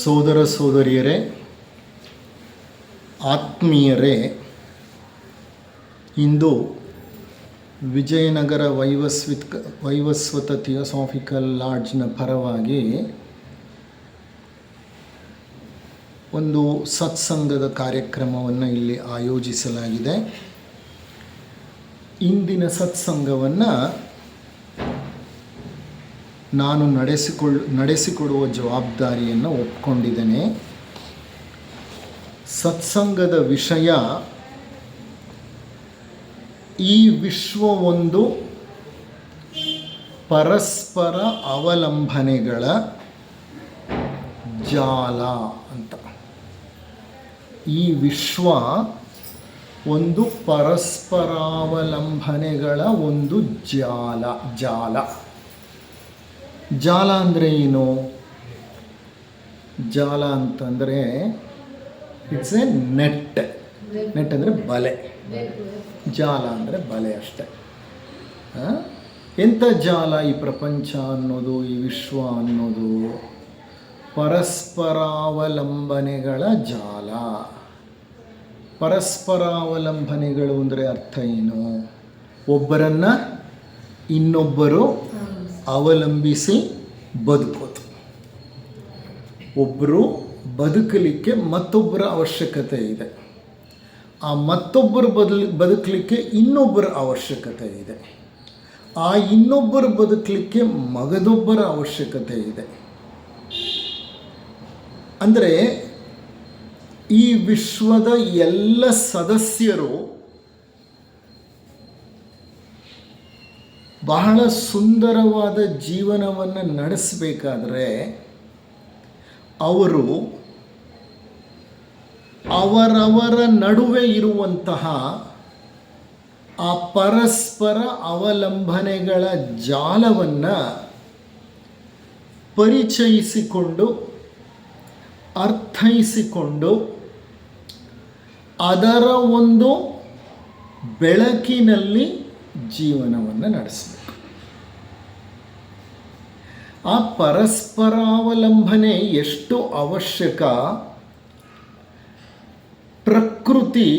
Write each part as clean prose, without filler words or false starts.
ಸೋದರ ಸೋದರಿಯರೇ, ಆತ್ಮೀಯರೇ, ಇಂದು ವಿಜಯನಗರ ವೈವಸ್ವತ ಥಿಯೋಸಾಫಿಕಲ್ ಲಾಡ್ಜ್ನ ಪರವಾಗಿ ಒಂದು ಸತ್ಸಂಗದ ಕಾರ್ಯಕ್ರಮವನ್ನು ಇಲ್ಲಿ ಆಯೋಜಿಸಲಾಗಿದೆ. ಇಂದಿನ ಸತ್ಸಂಗವನ್ನು ನಾನು ನಡೆಸಿಕೊಡುವ ಜವಾಬ್ದಾರಿಯನ್ನು ಒಪ್ಪಿಕೊಂಡಿದ್ದೇನೆ. ಸತ್ಸಂಗದ ವಿಷಯ ಈ ವಿಶ್ವವೊಂದು ಪರಸ್ಪರ ಅವಲಂಬನೆಗಳ ಜಾಲ ಅಂತ. ಈ ವಿಶ್ವ ಒಂದು ಪರಸ್ಪರಾವಲಂಬನೆಗಳ ಒಂದು ಜಾಲ. ಜಾಲ ಅಂದರೆ ಏನು? ಜಾಲ ಅಂತಂದರೆ ಇಟ್ಸ್ ಎ ನೆಟ್ ಅಂದರೆ ಬಲೆ. ಜಾಲ ಅಂದರೆ ಬಲೆ ಅಷ್ಟೆ. ಎಂಥ ಜಾಲ ಈ ಪ್ರಪಂಚ ಅನ್ನೋದು, ಈ ವಿಶ್ವ ಅನ್ನೋದು? ಪರಸ್ಪರಾವಲಂಬನೆಗಳ ಜಾಲ. ಪರಸ್ಪರಾವಲಂಬನೆಗಳು ಅಂದರೆ ಅರ್ಥ ಏನು? ಒಬ್ಬರನ್ನು ಇನ್ನೊಬ್ಬರು ಅವಲಂಬಿಸಿ ಬದುಕೋದು. ಒಬ್ಬರು ಬದುಕಲಿಕ್ಕೆ ಮತ್ತೊಬ್ಬರ ಅವಶ್ಯಕತೆ ಇದೆ. ಆ ಮತ್ತೊಬ್ಬರು ಬದುಕಲಿಕ್ಕೆ ಇನ್ನೊಬ್ಬರ ಅವಶ್ಯಕತೆ ಇದೆ. ಆ ಇನ್ನೊಬ್ಬರು ಬದುಕಲಿಕ್ಕೆ ಮಗದೊಬ್ಬರ ಅವಶ್ಯಕತೆ ಇದೆ. ಅಂದರೆ ಈ ವಿಶ್ವದ ಎಲ್ಲ ಸದಸ್ಯರು ಬಹಳ ಸುಂದರವಾದ ಜೀವನವನ್ನು ನಡೆಸಬೇಕಾದ್ರೆ ಅವರು ಅವರವರ ನಡುವೆ ಇರುವಂತಹ ಆ ಪರಸ್ಪರ ಅವಲಂಬನೆಗಳ ಜಾಲವನ್ನು ಪರಿಚಯಿಸಿಕೊಂಡು ಅರ್ಥೈಸಿಕೊಂಡು ಅದರ ಒಂದು ಬೆಳಕಿನಲ್ಲಿ ಜೀವನವನ್ನು ನಡೆಸಬೇಕು. ಆ ಪರಸ್ಪರಾವಲಂಬನೆ ಎಷ್ಟು ಅವಶ್ಯಕ, ಪ್ರಕೃತಿ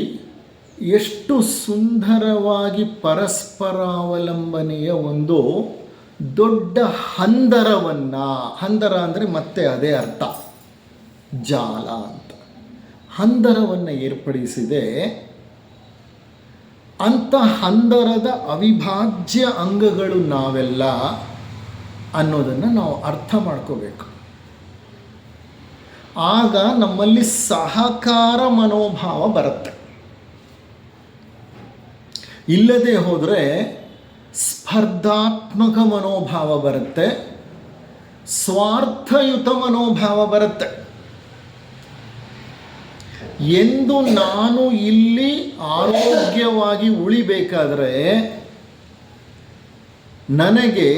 ಎಷ್ಟು ಸುಂದರವಾಗಿ ಪರಸ್ಪರಾವಲಂಬನೆಯ ಒಂದು ದೊಡ್ಡ ಹಂದರ ಅಂದರೆ ಮತ್ತೆ ಅದೇ ಅರ್ಥ, ಜಾಲ ಅಂತ. ಹಂದರವನ್ನು ಏರ್ಪಡಿಸಿದೆ. ಅಂಥ ಹಂದರದ ಅವಿಭಾಜ್ಯ ಅಂಗಗಳು ನಾವೆಲ್ಲ ಅನ್ನೋದನ್ನು ನಾವು ಅರ್ಥ ಮಾಡ್ಕೋಬೇಕು. ಆಗ ನಮ್ಮಲ್ಲಿ ಸಹಕಾರ ಮನೋಭಾವ ಬರುತ್ತೆ. ಇಲ್ಲದೆ ಹೋದರೆ ಸ್ಪರ್ಧಾತ್ಮಕ ಮನೋಭಾವ ಬರುತ್ತೆ, ಸ್ವಾರ್ಥಯುತ ಮನೋಭಾವ ಬರುತ್ತೆ. ಎಂದು ನಾನು ಇಲ್ಲಿ ಆರೋಗ್ಯವಾಗಿ ಉಳಿಬೇಕಾದರೆ ನನಗೆ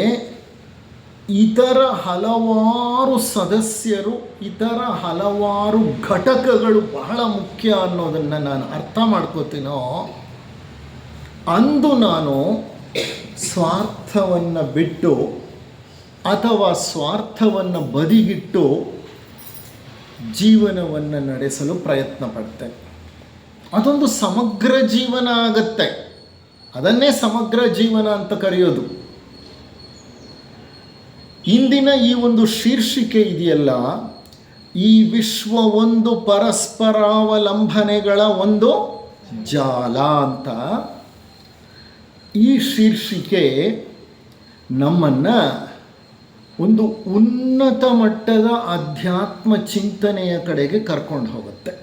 ಇತರ ಹಲವಾರು ಸದಸ್ಯರು, ಇತರ ಹಲವಾರು ಘಟಕಗಳು ಬಹಳ ಮುಖ್ಯ ಅನ್ನೋದನ್ನು ನಾನು ಅರ್ಥ ಮಾಡ್ಕೋತೀನೋ ಅಂದು ನಾನು ಸ್ವಾರ್ಥವನ್ನು ಬಿಟ್ಟು ಅಥವಾ ಸ್ವಾರ್ಥವನ್ನು ಬದಿಗಿಟ್ಟು ಜೀವನವನ್ನು ನಡೆಸಲು ಪ್ರಯತ್ನ ಪಡ್ತೇನೆ. ಅದೊಂದು ಸಮಗ್ರ ಜೀವನ ಆಗತ್ತೆ. ಅದನ್ನೇ ಸಮಗ್ರ ಜೀವನ ಅಂತ ಕರೆಯೋದು. ಇಂದಿನ ಈ ಒಂದು ಶೀರ್ಷಿಕೆ ಇದೆಯಲ್ಲ, ಈ ವಿಶ್ವ ಒಂದು ಪರಸ್ಪರಾವಲಂಬನೆಗಳ ಒಂದು ಜಾಲ ಅಂತ. ಈ ಶೀರ್ಷಿಕೆ ನಮ್ಮನ್ನು ಒಂದು ಉನ್ನತ ಮಟ್ಟದ ಅಧ್ಯಾತ್ಮ ಚಿಂತನೆಯ ಕಡೆಗೆ ಕರ್ಕೊಂಡು ಹೋಗುತ್ತೆ.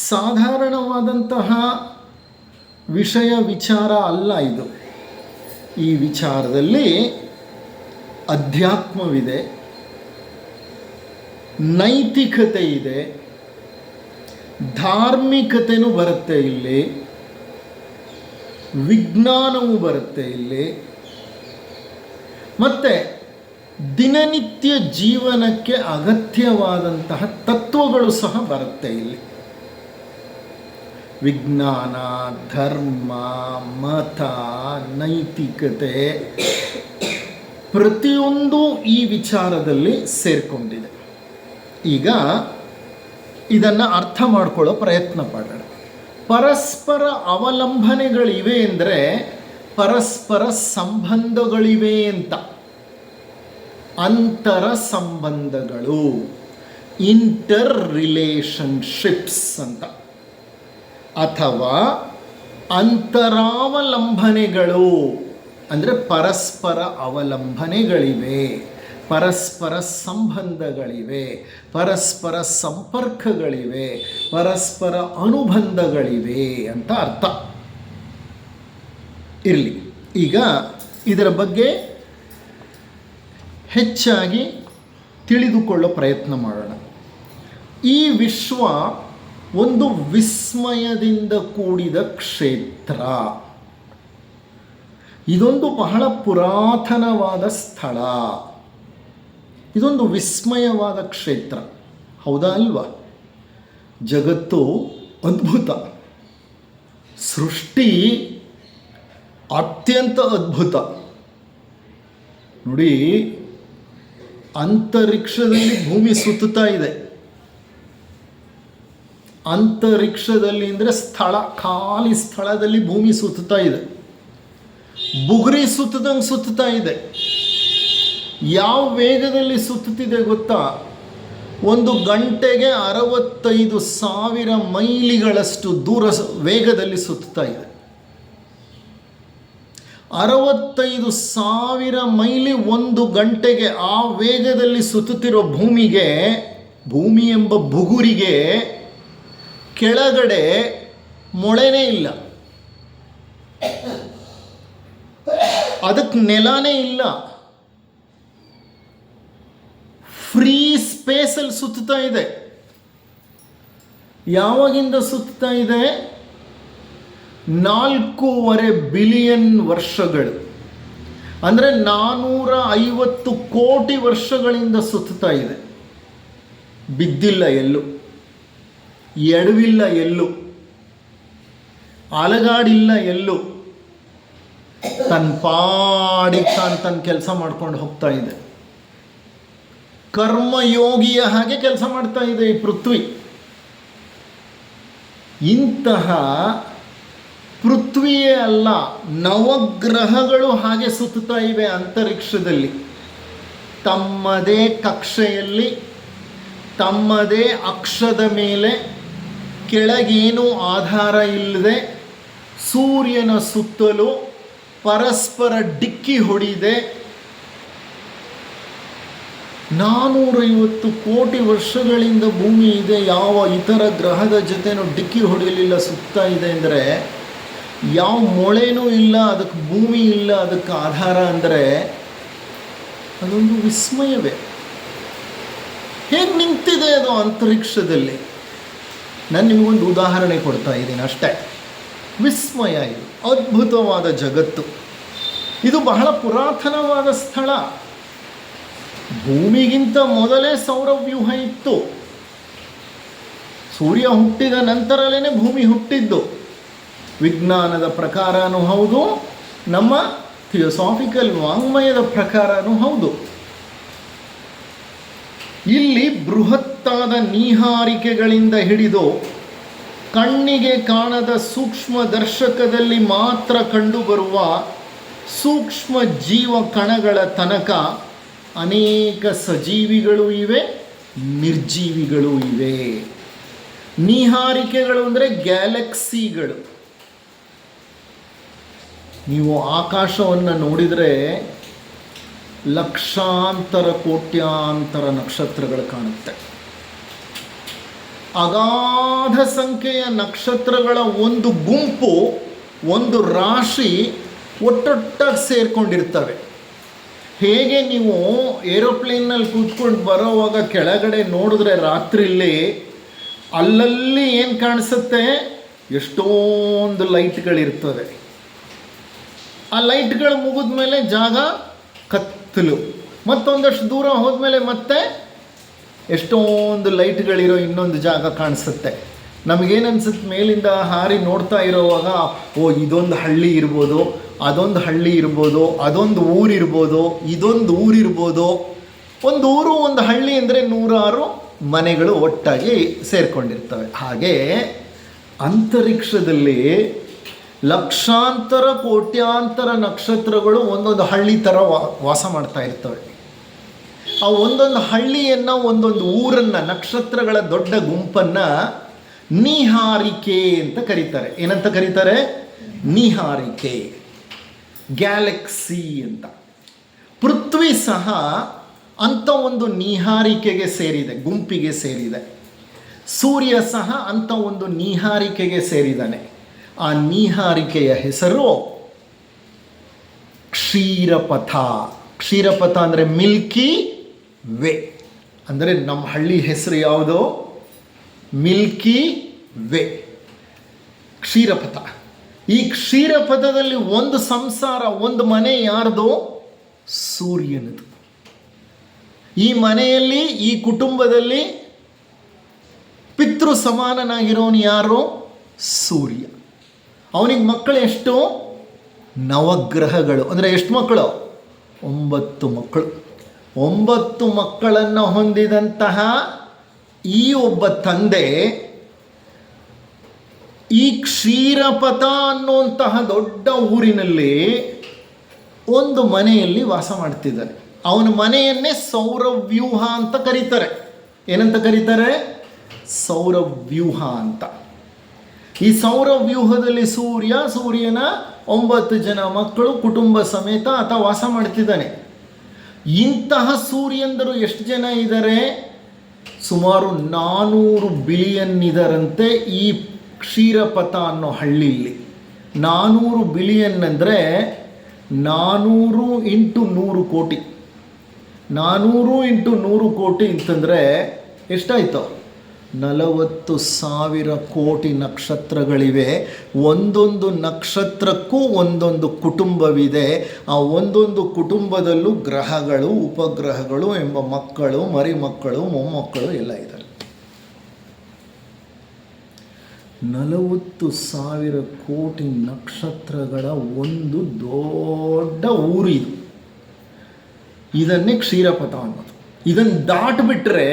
ಸಾಧಾರಣವಾದಂತಹ ವಿಚಾರ ಅಲ್ಲ ಇದು. ಈ ವಿಚಾರದಲ್ಲಿ ಅಧ್ಯಾತ್ಮವಿದೆ, ನೈತಿಕತೆ ಇದೆ, ಧಾರ್ಮಿಕತೆಯೂ ಬರುತ್ತೆ ಇಲ್ಲಿ, ವಿಜ್ಞಾನವೂ ಬರುತ್ತೆ ಇಲ್ಲಿ, ಮತ್ತು ದಿನನಿತ್ಯ ಜೀವನಕ್ಕೆ ಅಗತ್ಯವಾದಂತಹ ತತ್ವಗಳು ಸಹ ಬರುತ್ತೆ ಇಲ್ಲಿ. ವಿಜ್ಞಾನ, ಧರ್ಮ, ಮತ, ನೈತಿಕತೆ ಪ್ರತಿಯೊಂದು ಈ ವಿಚಾರದಲ್ಲಿ ಸೇರಿಕೊಂಡಿದೆ. ಈಗ ಇದನ್ನು ಅರ್ಥ ಮಾಡ್ಕೊಳ್ಳೋ ಪ್ರಯತ್ನ ಪಡೋಣ. ಪರಸ್ಪರ ಅವಲಂಬನೆಗಳಿವೆ ಅಂದರೆ ಪರಸ್ಪರ ಸಂಬಂಧಗಳಿವೆ ಅಂತ. ಅಂತರ ಸಂಬಂಧಗಳು, ಇಂಟರ್ ರಿಲೇಷನ್ಶಿಪ್ಸ್ ಅಂತ. ಅಥವಾ ಅಂತರಾವಲಂಬನೆಗಳು ಅಂದರೆ ಪರಸ್ಪರ ಅವಲಂಬನೆಗಳಿವೆ, ಪರಸ್ಪರ ಸಂಬಂಧಗಳಿವೆ, ಪರಸ್ಪರ ಸಂಪರ್ಕಗಳಿವೆ, ಪರಸ್ಪರ ಅನುಬಂಧಗಳಿವೆ ಅಂತ ಅರ್ಥ. ಇರಲಿ, ಈಗ ಇದರ ಬಗ್ಗೆ ಹೆಚ್ಚಾಗಿ ತಿಳಿದುಕೊಳ್ಳೋ ಪ್ರಯತ್ನ ಮಾಡೋಣ. ಈ ವಿಶ್ವ ಒಂದು ವಿಸ್ಮಯದಿಂದ ಕೂಡಿದ ಕ್ಷೇತ್ರ. ಇದೊಂದು ಬಹಳ ಪುರಾತನವಾದ ಸ್ಥಳ. ಇದೊಂದು ವಿಸ್ಮಯವಾದ ಕ್ಷೇತ್ರ, ಹೌದಾ ಅಲ್ವಾ? ಜಗತ್ತು ಅದ್ಭುತ, ಸೃಷ್ಟಿ ಅತ್ಯಂತ ಅದ್ಭುತ. ನೋಡಿ, ಅಂತರಿಕ್ಷದಲ್ಲಿ ಭೂಮಿ ಸುತ್ತುತ್ತಾ ಇದೆ. ಅಂತರಿಕ್ಷದಲ್ಲಿ ಅಂದರೆ ಸ್ಥಳ, ಖಾಲಿ ಸ್ಥಳದಲ್ಲಿ ಭೂಮಿ ಸುತ್ತುತ್ತಾ ಇದೆ. ಬುಗುರಿ ಸುತ್ತದಂಗೆ ಸುತ್ತುತ್ತಾ ಇದೆ. ಯಾವ ವೇಗದಲ್ಲಿ ಸುತ್ತುತ್ತಿದೆ ಗೊತ್ತಾ? 1 ಗಂಟೆಗೆ 65,000 ಮೈಲಿಗಳಷ್ಟು ದೂರ ವೇಗದಲ್ಲಿ ಸುತ್ತುತ್ತಾ ಇದೆ. 65,000 ಮೈಲಿ 1 ಗಂಟೆಗೆ ಆ ವೇಗದಲ್ಲಿ ಸುತ್ತುತ್ತಿರೋ ಭೂಮಿಗೆ, ಭೂಮಿ ಎಂಬ ಬುಗುರಿಗೆ ಕೆಳಗಡೆ ಮೊಳೆನೇ ಇಲ್ಲ, ಅದಕ್ಕೆ ನೆಲನೇ ಇಲ್ಲ. ಫ್ರೀ ಸ್ಪೇಸಲ್ಲಿ ಸುತ್ತುತ್ತಾ ಇದೆ. ಯಾವಾಗಿಂದ ಸುತ್ತುತ್ತಾ ಇದೆ? 4.5 ಬಿಲಿಯನ್ ವರ್ಷಗಳು, ಅಂದರೆ 450 ಕೋಟಿ ವರ್ಷಗಳಿಂದ ಸುತ್ತುತ್ತಾ ಇದೆ. ಬಿದ್ದಿಲ್ಲ ಎಲ್ಲೂ, ಎಡವಿಲ್ಲ ಎಲ್ಲೂ, ಅಲಗಾಡಿಲ್ಲ ಎಲ್ಲೂ. ತನ್ನ ಪಾಡಿಗೆ ತನ್ನ ಕೆಲಸ ಮಾಡ್ಕೊಂಡು ಹೋಗ್ತಾ ಇದೆ. ಕರ್ಮಯೋಗಿಯ ಹಾಗೆ ಕೆಲಸ ಮಾಡ್ತಾ ಇದೆ ಈ ಪೃಥ್ವಿ. ಇಂತಹ ಪೃಥ್ವಿಯೇ ಅಲ್ಲ, ನವಗ್ರಹಗಳು ಹಾಗೆ ಸುತ್ತುತ್ತಾ ಇವೆ ಅಂತರಿಕ್ಷದಲ್ಲಿ. ತಮ್ಮದೇ ಕಕ್ಷೆಯಲ್ಲಿ, ತಮ್ಮದೇ ಅಕ್ಷದ ಮೇಲೆ, ಕೆಳಗೇನೂ ಆಧಾರ ಇಲ್ಲದೆ ಸೂರ್ಯನ ಸುತ್ತಲೂ ಪರಸ್ಪರ ಡಿಕ್ಕಿ ಹೊಡಿದೆ. 450 ಕೋಟಿ ವರ್ಷಗಳಿಂದ ಭೂಮಿ ಇದೆ. ಯಾವ ಇತರ ಗ್ರಹದ ಜೊತೆನೂ ಡಿಕ್ಕಿ ಹೊಡೆಯಲಿಲ್ಲ, ಸುತ್ತಾ ಇದೆ ಅಂದರೆ ಯಾವ ಮೊಳೆನೂ ಇಲ್ಲ, ಅದಕ್ಕೆ ಭೂಮಿ ಇಲ್ಲ, ಅದಕ್ಕೆ ಆಧಾರ ಅಂದರೆ ಅದೊಂದು ವಿಸ್ಮಯವೇ. ಹೇಗೆ ನಿಂತಿದೆ ಅದು ಅಂತರಿಕ್ಷದಲ್ಲಿ? ನಾನು ನಿಮಗೊಂದು ಉದಾಹರಣೆ ಕೊಡ್ತಾ ಇದ್ದೀನಿ ಅಷ್ಟೇ. ವಿಸ್ಮಯ, ಇದು ಅದ್ಭುತವಾದ ಜಗತ್ತು. ಇದು ಬಹಳ ಪುರಾತನವಾದ ಸ್ಥಳ. ಭೂಮಿಗಿಂತ ಮೊದಲೇ ಸೌರವ್ಯೂಹ ಇತ್ತು. ಸೂರ್ಯ ಹುಟ್ಟಿದ ನಂತರಲೇ ಭೂಮಿ ಹುಟ್ಟಿದ್ದು. ವಿಜ್ಞಾನದ ಪ್ರಕಾರನೂ ಹೌದು, ನಮ್ಮ ಥಿಯೋಸಾಫಿಕಲ್ ವಾಂಗ್ಮಯದ ಪ್ರಕಾರನೂ ಹೌದು. ಇಲ್ಲಿ ಬೃಹತ್ತಾದ ನೀಹಾರಿಕೆಗಳಿಂದ ಹಿಡಿದು ಕಣ್ಣಿಗೆ ಕಾಣದ ಸೂಕ್ಷ್ಮ ದರ್ಶಕದಲ್ಲಿ ಮಾತ್ರ ಕಂಡುಬರುವ ಸೂಕ್ಷ್ಮ ಜೀವ ಕಣಗಳ ತನಕ ಅನೇಕ ಸಜೀವಿಗಳು ಇವೆ, ನಿರ್ಜೀವಿಗಳು ಇವೆ. ನೀಹಾರಿಕೆಗಳು ಅಂದರೆ ಗ್ಯಾಲಕ್ಸಿಗಳು. ನೀವು ಆಕಾಶವನ್ನು ನೋಡಿದರೆ ಲಕ್ಷಾಂತರ ಕೋಟ್ಯಾಂತರ ನಕ್ಷತ್ರಗಳು ಕಾಣುತ್ತೆ. ಅಗಾಧ ಸಂಖ್ಯೆಯ ನಕ್ಷತ್ರಗಳ ಒಂದು ಗುಂಪು, ಒಂದು ರಾಶಿ ಒಟ್ಟೊಟ್ಟಾಗಿ ಸೇರಿಕೊಂಡಿರ್ತವೆ. ಹೇಗೆ ನೀವು ಏರೋಪ್ಲೇನ್ನಲ್ಲಿ ಕೂತ್ಕೊಂಡು ಬರೋವಾಗ ಕೆಳಗಡೆ ನೋಡಿದ್ರೆ ರಾತ್ರಿಯಲ್ಲಿ ಅಲ್ಲಲ್ಲಿ ಏನು ಕಾಣಿಸುತ್ತೆ? ಎಷ್ಟೊಂದು ಲೈಟ್ಗಳಿರ್ತವೆ. ಆ ಲೈಟ್ಗಳು ಮುಗಿದ ಮೇಲೆ ಜಾಗ ಕತ್ತಲು. ಮತ್ತೊಂದಷ್ಟು ದೂರ ಹೋದ್ಮೇಲೆ ಮತ್ತೆ ಎಷ್ಟೊಂದು ಲೈಟ್ಗಳಿರೋ ಇನ್ನೊಂದು ಜಾಗ ಕಾಣಿಸುತ್ತೆ. ನಮಗೇನನ್ಸುತ್ತೆ, ಮೇಲಿಂದ ಹಾರಿ ನೋಡ್ತಾ ಇರೋವಾಗ, ಓ ಇದೊಂದು ಹಳ್ಳಿ ಇರ್ಬೋದು, ಅದೊಂದು ಹಳ್ಳಿ ಇರ್ಬೋದು, ಅದೊಂದು ಊರಿರ್ಬೋದು, ಇದೊಂದು ಊರಿರ್ಬೋದು. ಒಂದು ಊರು ಒಂದು ಹಳ್ಳಿ ಅಂದರೆ 100 ಮನೆಗಳು ಒಟ್ಟಾಗಿ ಸೇರಿಕೊಂಡಿರ್ತವೆ. ಹಾಗೆ ಅಂತರಿಕ್ಷದಲ್ಲಿ ಲಕ್ಷಾಂತರ ಕೋಟ್ಯಾಂತರ ನಕ್ಷತ್ರಗಳು ಒಂದೊಂದು ಹಳ್ಳಿ ಥರ ವಾಸ ಮಾಡ್ತಾ ಇರ್ತವೆ. ಆ ಒಂದೊಂದು ಹಳ್ಳಿಯನ್ನು, ಒಂದೊಂದು ಊರನ್ನು, ನಕ್ಷತ್ರಗಳ ದೊಡ್ಡ ಗುಂಪನ್ನು ನೀಹಾರಿಕೆ ಅಂತ ಕರೀತಾರೆ. ಏನಂತ ಕರೀತಾರೆ? ನೀಹಾರಿಕೆ, ಗ್ಯಾಲಕ್ಸಿ ಅಂತ. ಪೃಥ್ವಿ ಸಹ ಅಂಥ ಒಂದು ನೀಹಾರಿಕೆಗೆ ಸೇರಿದೆ, ಗುಂಪಿಗೆ ಸೇರಿದೆ. ಸೂರ್ಯ ಸಹ ಅಂಥ ಒಂದು ನೀಹಾರಿಕೆಗೆ ಸೇರಿದ್ದಾನೆ. ಆ ನೀಹಾರಿಕೆಯ ಹೆಸರು ಕ್ಷೀರಪಥ. ಕ್ಷೀರಪಥ ಅಂದರೆ ಮಿಲ್ಕಿ ವೇ. ಅಂದರೆ ನಮ್ಮ ಹಳ್ಳಿ ಹೆಸರು ಯಾವುದು? ಮಿಲ್ಕಿ ವೇ, ಕ್ಷೀರಪಥ. ಈ ಕ್ಷೀರಪಥದಲ್ಲಿ ಒಂದು ಸಂಸಾರ, ಒಂದು ಮನೆ ಯಾರ್ದು? ಸೂರ್ಯನದು. ಈ ಮನೆಯಲ್ಲಿ, ಈ ಕುಟುಂಬದಲ್ಲಿ ಪಿತೃ ಸಮಾನನಾಗಿರೋನು ಯಾರು? ಸೂರ್ಯ. ಅವನಿಗೆ ಮಕ್ಕಳು ಎಷ್ಟು? ನವಗ್ರಹಗಳು. ಅಂದರೆ ಎಷ್ಟು ಮಕ್ಕಳು? 9 ಮಕ್ಕಳು. 9 ಮಕ್ಕಳನ್ನು ಹೊಂದಿದಂತಹ ಈ ಒಬ್ಬ ತಂದೆ ಈ ಕ್ಷೀರಪಥ ಅನ್ನುವಂತಹ ದೊಡ್ಡ ಊರಿನಲ್ಲಿ ಒಂದು ಮನೆಯಲ್ಲಿ ವಾಸ ಮಾಡ್ತಿದ್ದಾನೆ. ಅವನ ಮನೆಯನ್ನೇ ಸೌರವ್ಯೂಹ ಅಂತ ಕರೀತಾರೆ. ಏನಂತ ಕರೀತಾರೆ? ಸೌರವ್ಯೂಹ ಅಂತ. ಈ ಸೌರವ್ಯೂಹದಲ್ಲಿ ಸೂರ್ಯನ 9 ಜನ ಮಕ್ಕಳು ಕುಟುಂಬ ಸಮೇತ ಆತ ವಾಸ ಮಾಡ್ತಿದ್ದಾನೆ. ಇಂತಹ ಸೂರ್ಯಂದರು ಎಷ್ಟು ಜನ ಇದ್ದಾರೆ? ಸುಮಾರು 400 ಬಿಲಿಯನ್ ಇದರಂತೆ ಈ ಕ್ಷೀರಪಥ ಅನ್ನೋ ಹಳ್ಳಿಯಲ್ಲಿ. 400 ಬಿಲಿಯನ್ ಅಂದರೆ 400 × 100 ಕೋಟಿ. 400 × 100 ಕೋಟಿ ಅಂತಂದರೆ ಎಷ್ಟಾಯಿತು? 40,000 ಕೋಟಿ ನಕ್ಷತ್ರಗಳಿವೆ. ಒಂದೊಂದು ನಕ್ಷತ್ರಕ್ಕೂ ಒಂದೊಂದು ಕುಟುಂಬವಿದೆ. ಆ ಒಂದೊಂದು ಕುಟುಂಬದಲ್ಲೂ ಗ್ರಹಗಳು, ಉಪಗ್ರಹಗಳು ಎಂಬ ಮಕ್ಕಳು, ಮರಿಮಕ್ಕಳು, ಮೊಮ್ಮಕ್ಕಳು ಎಲ್ಲ ಇದ್ದಾರೆ. 40,000 ಕೋಟಿ ನಕ್ಷತ್ರಗಳ ಒಂದು ದೊಡ್ಡ ಊರು ಇದು. ಇದನ್ನೇ ಕ್ಷೀರಪಥ ಅನ್ನೋದು. ಇದನ್ನು ದಾಟಿಬಿಟ್ರೆ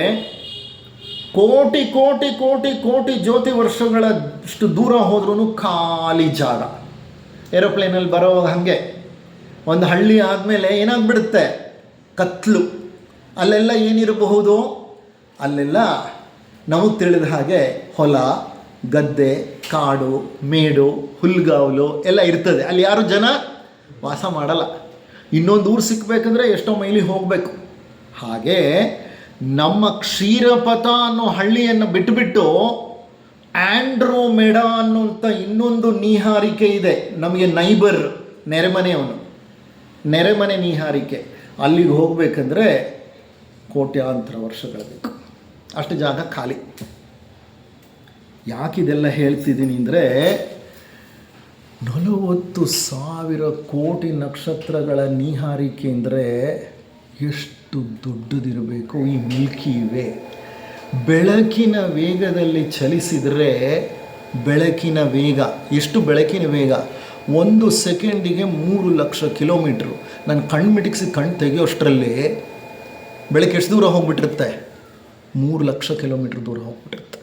ಕೋಟಿ ಕೋಟಿ ಕೋಟಿ ಕೋಟಿ ಜ್ಯೋತಿ ವರ್ಷಗಳಷ್ಟು ದೂರ ಹೋದ್ರೂ ಖಾಲಿ ಜಾಗ. ಏರೋಪ್ಲೇನಲ್ಲಿ ಬರೋವಾಗ ಹಾಗೆ ಒಂದು ಹಳ್ಳಿ ಆದಮೇಲೆ ಏನಾಗ್ಬಿಡುತ್ತೆ? ಕತ್ಲು. ಅಲ್ಲೆಲ್ಲ ಏನಿರಬಹುದು? ಅಲ್ಲೆಲ್ಲ ನಮಗೆ ತಿಳಿದ ಹಾಗೆ ಹೊಲ, ಗದ್ದೆ, ಕಾಡು, ಮೇಡು, ಹುಲ್ಗಾವಲು ಎಲ್ಲ ಇರ್ತದೆ. ಅಲ್ಲಿ ಯಾರು ಜನ ವಾಸ ಮಾಡಲ್ಲ. ಇನ್ನೊಂದು ಊರು ಸಿಕ್ಕಬೇಕಂದ್ರೆ ಎಷ್ಟೋ ಮೈಲಿ ಹೋಗಬೇಕು. ಹಾಗೆ ನಮ್ಮ ಕ್ಷೀರಪಥ ಅನ್ನೋ ಹಳ್ಳಿಯನ್ನು ಬಿಟ್ಟುಬಿಟ್ಟು ಆಂಡ್ರೋಮೆಡಾ ಅನ್ನುವಂಥ ಇನ್ನೊಂದು ನೀಹಾರಿಕೆ ಇದೆ. ನಮಗೆ ನೈಬರ್, ನೆರೆಮನೆಯವನು, ನೆರೆಮನೆ ನೀಹಾರಿಕೆ. ಅಲ್ಲಿಗೆ ಹೋಗಬೇಕಂದ್ರೆ ಕೋಟ್ಯಾಂತರ ವರ್ಷಗಳು ಬೇಕು. ಅಷ್ಟು ಜಾಗ ಖಾಲಿ. ಯಾಕಿದೆಲ್ಲ ಹೇಳ್ತಿದ್ದೀನಿ ಅಂದರೆ 40,000 ಕೋಟಿ ನಕ್ಷತ್ರಗಳ ನೀಹಾರಿಕೆ ಅಂದರೆ ಎಷ್ಟು ದೊಡ್ಡದಿರಬೇಕು ಈ ಮಿಲ್ಕಿ ವೇ. ಬೆಳಕಿನ ವೇಗದಲ್ಲಿ ಚಲಿಸಿದರೆ, ಬೆಳಕಿನ ವೇಗ ಎಷ್ಟು? ಬೆಳಕಿನ ವೇಗ 1 ಸೆಕೆಂಡಿಗೆ 3 ಲಕ್ಷ ಕಿಲೋಮೀಟ್ರು. ನಾನು ಕಣ್ಣು ಮಿಟಿಕ್ಸಿ ಕಣ್ಣು ತೆಗೆಯೋಷ್ಟರಲ್ಲಿ ಬೆಳಕು ಎಷ್ಟು ದೂರ ಹೋಗ್ಬಿಟ್ಟಿರುತ್ತೆ? 3 ಲಕ್ಷ ಕಿಲೋಮೀಟ್ರ್ ದೂರ ಹೋಗ್ಬಿಟ್ಟಿರುತ್ತೆ.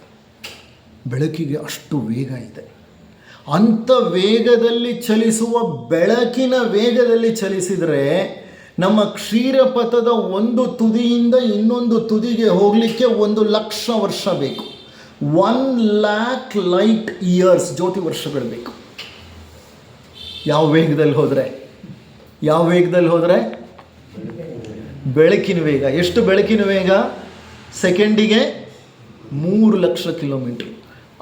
ಬೆಳಕಿಗೆ ಅಷ್ಟು ವೇಗ ಇದೆ. ಅಂಥ ವೇಗದಲ್ಲಿ ಚಲಿಸುವ, ಬೆಳಕಿನ ವೇಗದಲ್ಲಿ ಚಲಿಸಿದರೆ ನಮ್ಮ ಕ್ಷೀರಪಥದ ಒಂದು ತುದಿಯಿಂದ ಇನ್ನೊಂದು ತುದಿಗೆ ಹೋಗಲಿಕ್ಕೆ 1,00,000 ವರ್ಷ ಬೇಕು. 1,00,000 ಲೈಟ್ ಇಯರ್ಸ್, ಜ್ಯೋತಿ ವರ್ಷಗಳು ಬೇಕು. ಯಾವ ವೇಗದಲ್ಲಿ ಹೋದರೆ? ಯಾವ ವೇಗದಲ್ಲಿ ಹೋದರೆ? ಬೆಳಕಿನ ವೇಗ. ಎಷ್ಟು ಬೆಳಕಿನ ವೇಗ? ಸೆಕೆಂಡಿಗೆ 3 ಲಕ್ಷ ಕಿಲೋಮೀಟ್ರ್.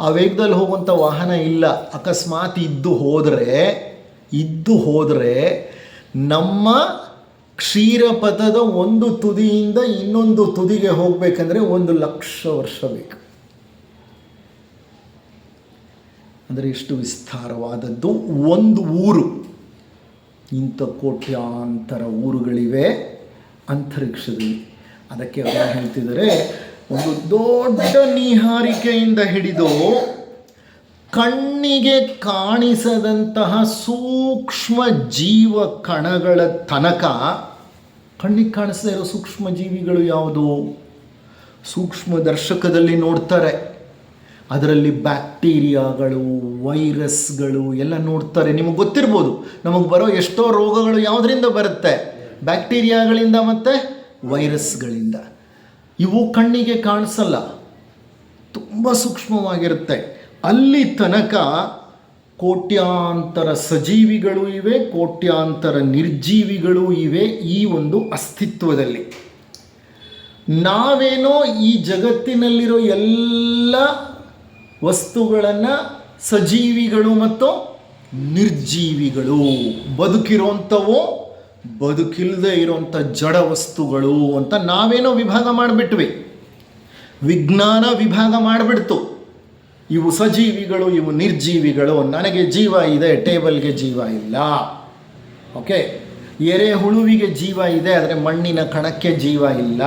ಆ ವೇಗದಲ್ಲಿ ಹೋಗುವಂಥ ವಾಹನ ಇಲ್ಲ. ಅಕಸ್ಮಾತ್ ಇದ್ದು ಹೋದರೆ ನಮ್ಮ ಕ್ಷೀರಪಥದ ಒಂದು ತುದಿಯಿಂದ ಇನ್ನೊಂದು ತುದಿಗೆ ಹೋಗಬೇಕಂದ್ರೆ 1,00,000 ವರ್ಷ ಬೇಕು. ಅಂದರೆ ಎಷ್ಟು ವಿಸ್ತಾರವಾದದ್ದು ಒಂದು ಊರು. ಇಂಥ ಕೋಟ್ಯಾಂತರ ಊರುಗಳಿವೆ ಅಂತರಿಕ್ಷದಲ್ಲಿ. ಅದಕ್ಕೆ ಅವರು ಹೇಳ್ತಿದ್ದಾರೆ, ಒಂದು ದೊಡ್ಡ ನೀಹಾರಿಕೆಯಿಂದ ಹಿಡಿದು ಕಣ್ಣಿಗೆ ಕಾಣಿಸದಂತಹ ಸೂಕ್ಷ್ಮ ಜೀವ ಕಣಗಳ ತನಕ. ಕಣ್ಣಿಗೆ ಕಾಣಿಸದೇ ಇರೋ ಸೂಕ್ಷ್ಮ ಜೀವಿಗಳು ಯಾವುದು? ಸೂಕ್ಷ್ಮದರ್ಶಕದಲ್ಲಿ ನೋಡ್ತಾರೆ. ಅದರಲ್ಲಿ ಬ್ಯಾಕ್ಟೀರಿಯಾಗಳು, ವೈರಸ್ಗಳು ಎಲ್ಲ ನೋಡ್ತಾರೆ. ನಿಮಗೆ ಗೊತ್ತಿರ್ಬೋದು, ನಮಗೆ ಬರೋ ಎಷ್ಟೋ ರೋಗಗಳು ಯಾವುದರಿಂದ ಬರುತ್ತೆ? ಬ್ಯಾಕ್ಟೀರಿಯಾಗಳಿಂದ ಮತ್ತು ವೈರಸ್ಗಳಿಂದ. ಇವು ಕಣ್ಣಿಗೆ ಕಾಣಿಸಲ್ಲ, ತುಂಬ ಸೂಕ್ಷ್ಮವಾಗಿರುತ್ತೆ. ಅಲ್ಲಿ ತನಕ ಕೋಟ್ಯಾಂತರ ಸಜೀವಿಗಳು ಇವೆ, ಕೋಟ್ಯಾಂತರ ನಿರ್ಜೀವಿಗಳು ಇವೆ ಈ ಒಂದು ಅಸ್ತಿತ್ವದಲ್ಲಿ. ನಾವೇನೋ ಈ ಜಗತ್ತಿನಲ್ಲಿರೋ ಎಲ್ಲ ವಸ್ತುಗಳನ್ನು ಸಜೀವಿಗಳು ಮತ್ತು ನಿರ್ಜೀವಿಗಳು, ಬದುಕಿರೋಂಥವೋ ಬದುಕಿಲ್ಲದೆ ಇರೋಂಥ ಜಡ ವಸ್ತುಗಳು ಅಂತ ನಾವೇನೋ ವಿಭಾಗ ಮಾಡಿಬಿಟ್ವಿ. ವಿಜ್ಞಾನ ವಿಭಾಗ ಮಾಡಿಬಿಡ್ತು, ಇವು ಸಜೀವಿಗಳು, ಇವು ನಿರ್ಜೀವಿಗಳು. ನನಗೆ ಜೀವ ಇದೆ, ಟೇಬಲ್ಗೆ ಜೀವ ಇಲ್ಲ. ಓಕೆ, ಎರೆಹುಳುವಿಗೆ ಜೀವ ಇದೆ, ಆದರೆ ಮಣ್ಣಿನ ಕಣಕ್ಕೆ ಜೀವ ಇಲ್ಲ.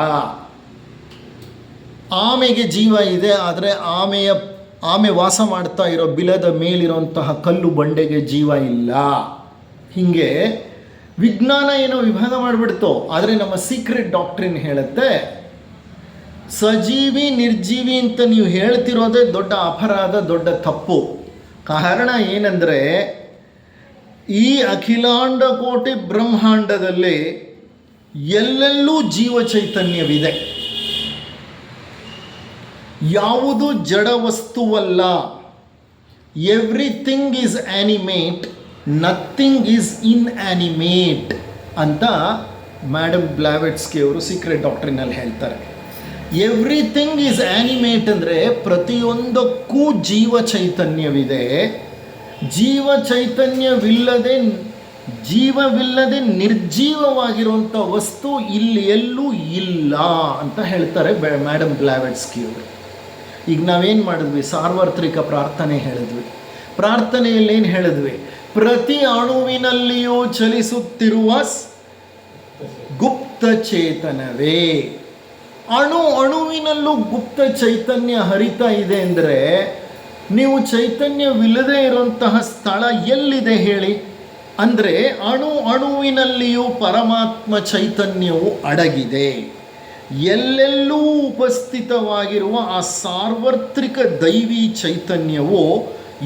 ಆಮೆಗೆ ಜೀವ ಇದೆ, ಆದರೆ ಆಮೆ ವಾಸ ಮಾಡ್ತಾ ಇರೋ ಬಿಲದ ಮೇಲಿರುವಂತಹ ಕಲ್ಲು ಬಂಡೆಗೆ ಜೀವ ಇಲ್ಲ. ಹೀಗೆ ವಿಜ್ಞಾನ ಏನೋ ವಿಭಾಗ ಮಾಡಿಬಿಡ್ತು. ಆದರೆ ನಮ್ಮ ಸೀಕ್ರೆಟ್ ಡಾಕ್ಟ್ರಿನ್ ಹೇಳುತ್ತೆ, ಸಜೀವಿ ನಿರ್ಜೀವಿ ಅಂತ ನೀವು ಹೇಳ್ತಿರೋದೇ ದೊಡ್ಡ ಅಪರಾಧ, ದೊಡ್ಡ ತಪ್ಪು. ಕಾರಣ ಏನಂದರೆ, ಈ ಅಖಿಲಾಂಡ ಕೋಟಿ ಬ್ರಹ್ಮಾಂಡದಲ್ಲಿ ಎಲ್ಲೆಲ್ಲೂ ಜೀವ ಚೈತನ್ಯವಿದೆ. ಯಾವುದು ಜಡ ವಸ್ತುವಲ್ಲ. Everything is animate, nothing is inanimate ಅಂತ ಮೇಡಮ್ ಬ್ಲಾವೆಟ್ಸ್ಕಿ ಅವರು ಸೀಕ್ರೆಟ್ ಡಾಕ್ಟ್ರಿನಲ್ಲಿ ಹೇಳ್ತಾರೆ. ಎವ್ರಿಥಿಂಗ್ ಈಸ್ ಆ್ಯನಿಮೇಟ್ ಅಂದರೆ ಪ್ರತಿಯೊಂದಕ್ಕೂ ಜೀವ ಚೈತನ್ಯವಿದೆ. ಜೀವ ಜೀವವಿಲ್ಲದೆ ನಿರ್ಜೀವವಾಗಿರುವಂಥ ವಸ್ತು ಇಲ್ಲಿ ಎಲ್ಲೂ ಇಲ್ಲ ಅಂತ ಹೇಳ್ತಾರೆ ಮೇಡಮ್ ಬ್ಲಾವೆಟ್ಸ್ಕಿ ಅವರು. ಈಗ ನಾವೇನು ಮಾಡಿದ್ವಿ? ಸಾರ್ವತ್ರಿಕ ಪ್ರಾರ್ಥನೆ ಹೇಳಿದ್ವಿ. ಪ್ರಾರ್ಥನೆಯಲ್ಲಿ ಏನು ಹೇಳಿದ್ವಿ? ಪ್ರತಿ ಅಣುವಿನಲ್ಲಿಯೂ ಚಲಿಸುತ್ತಿರುವ ಗುಪ್ತ ಚೇತನವೇ. ಅಣುವಿನಲ್ಲೂ ಗುಪ್ತ ಚೈತನ್ಯ ಹರಿತಾ ಇದೆ ಅಂದರೆ, ನೀವು ಚೈತನ್ಯವಿಲ್ಲದೆ ಇರುವಂತಹ ಸ್ಥಳ ಎಲ್ಲಿದೆ ಹೇಳಿ? ಅಂದರೆ ಅಣುವಿನಲ್ಲಿಯೂ ಪರಮಾತ್ಮ ಚೈತನ್ಯವು ಅಡಗಿದೆ. ಎಲ್ಲೆಲ್ಲೂ ಉಪಸ್ಥಿತವಾಗಿರುವ ಆ ಸಾರ್ವತ್ರಿಕ ದೈವಿ ಚೈತನ್ಯವು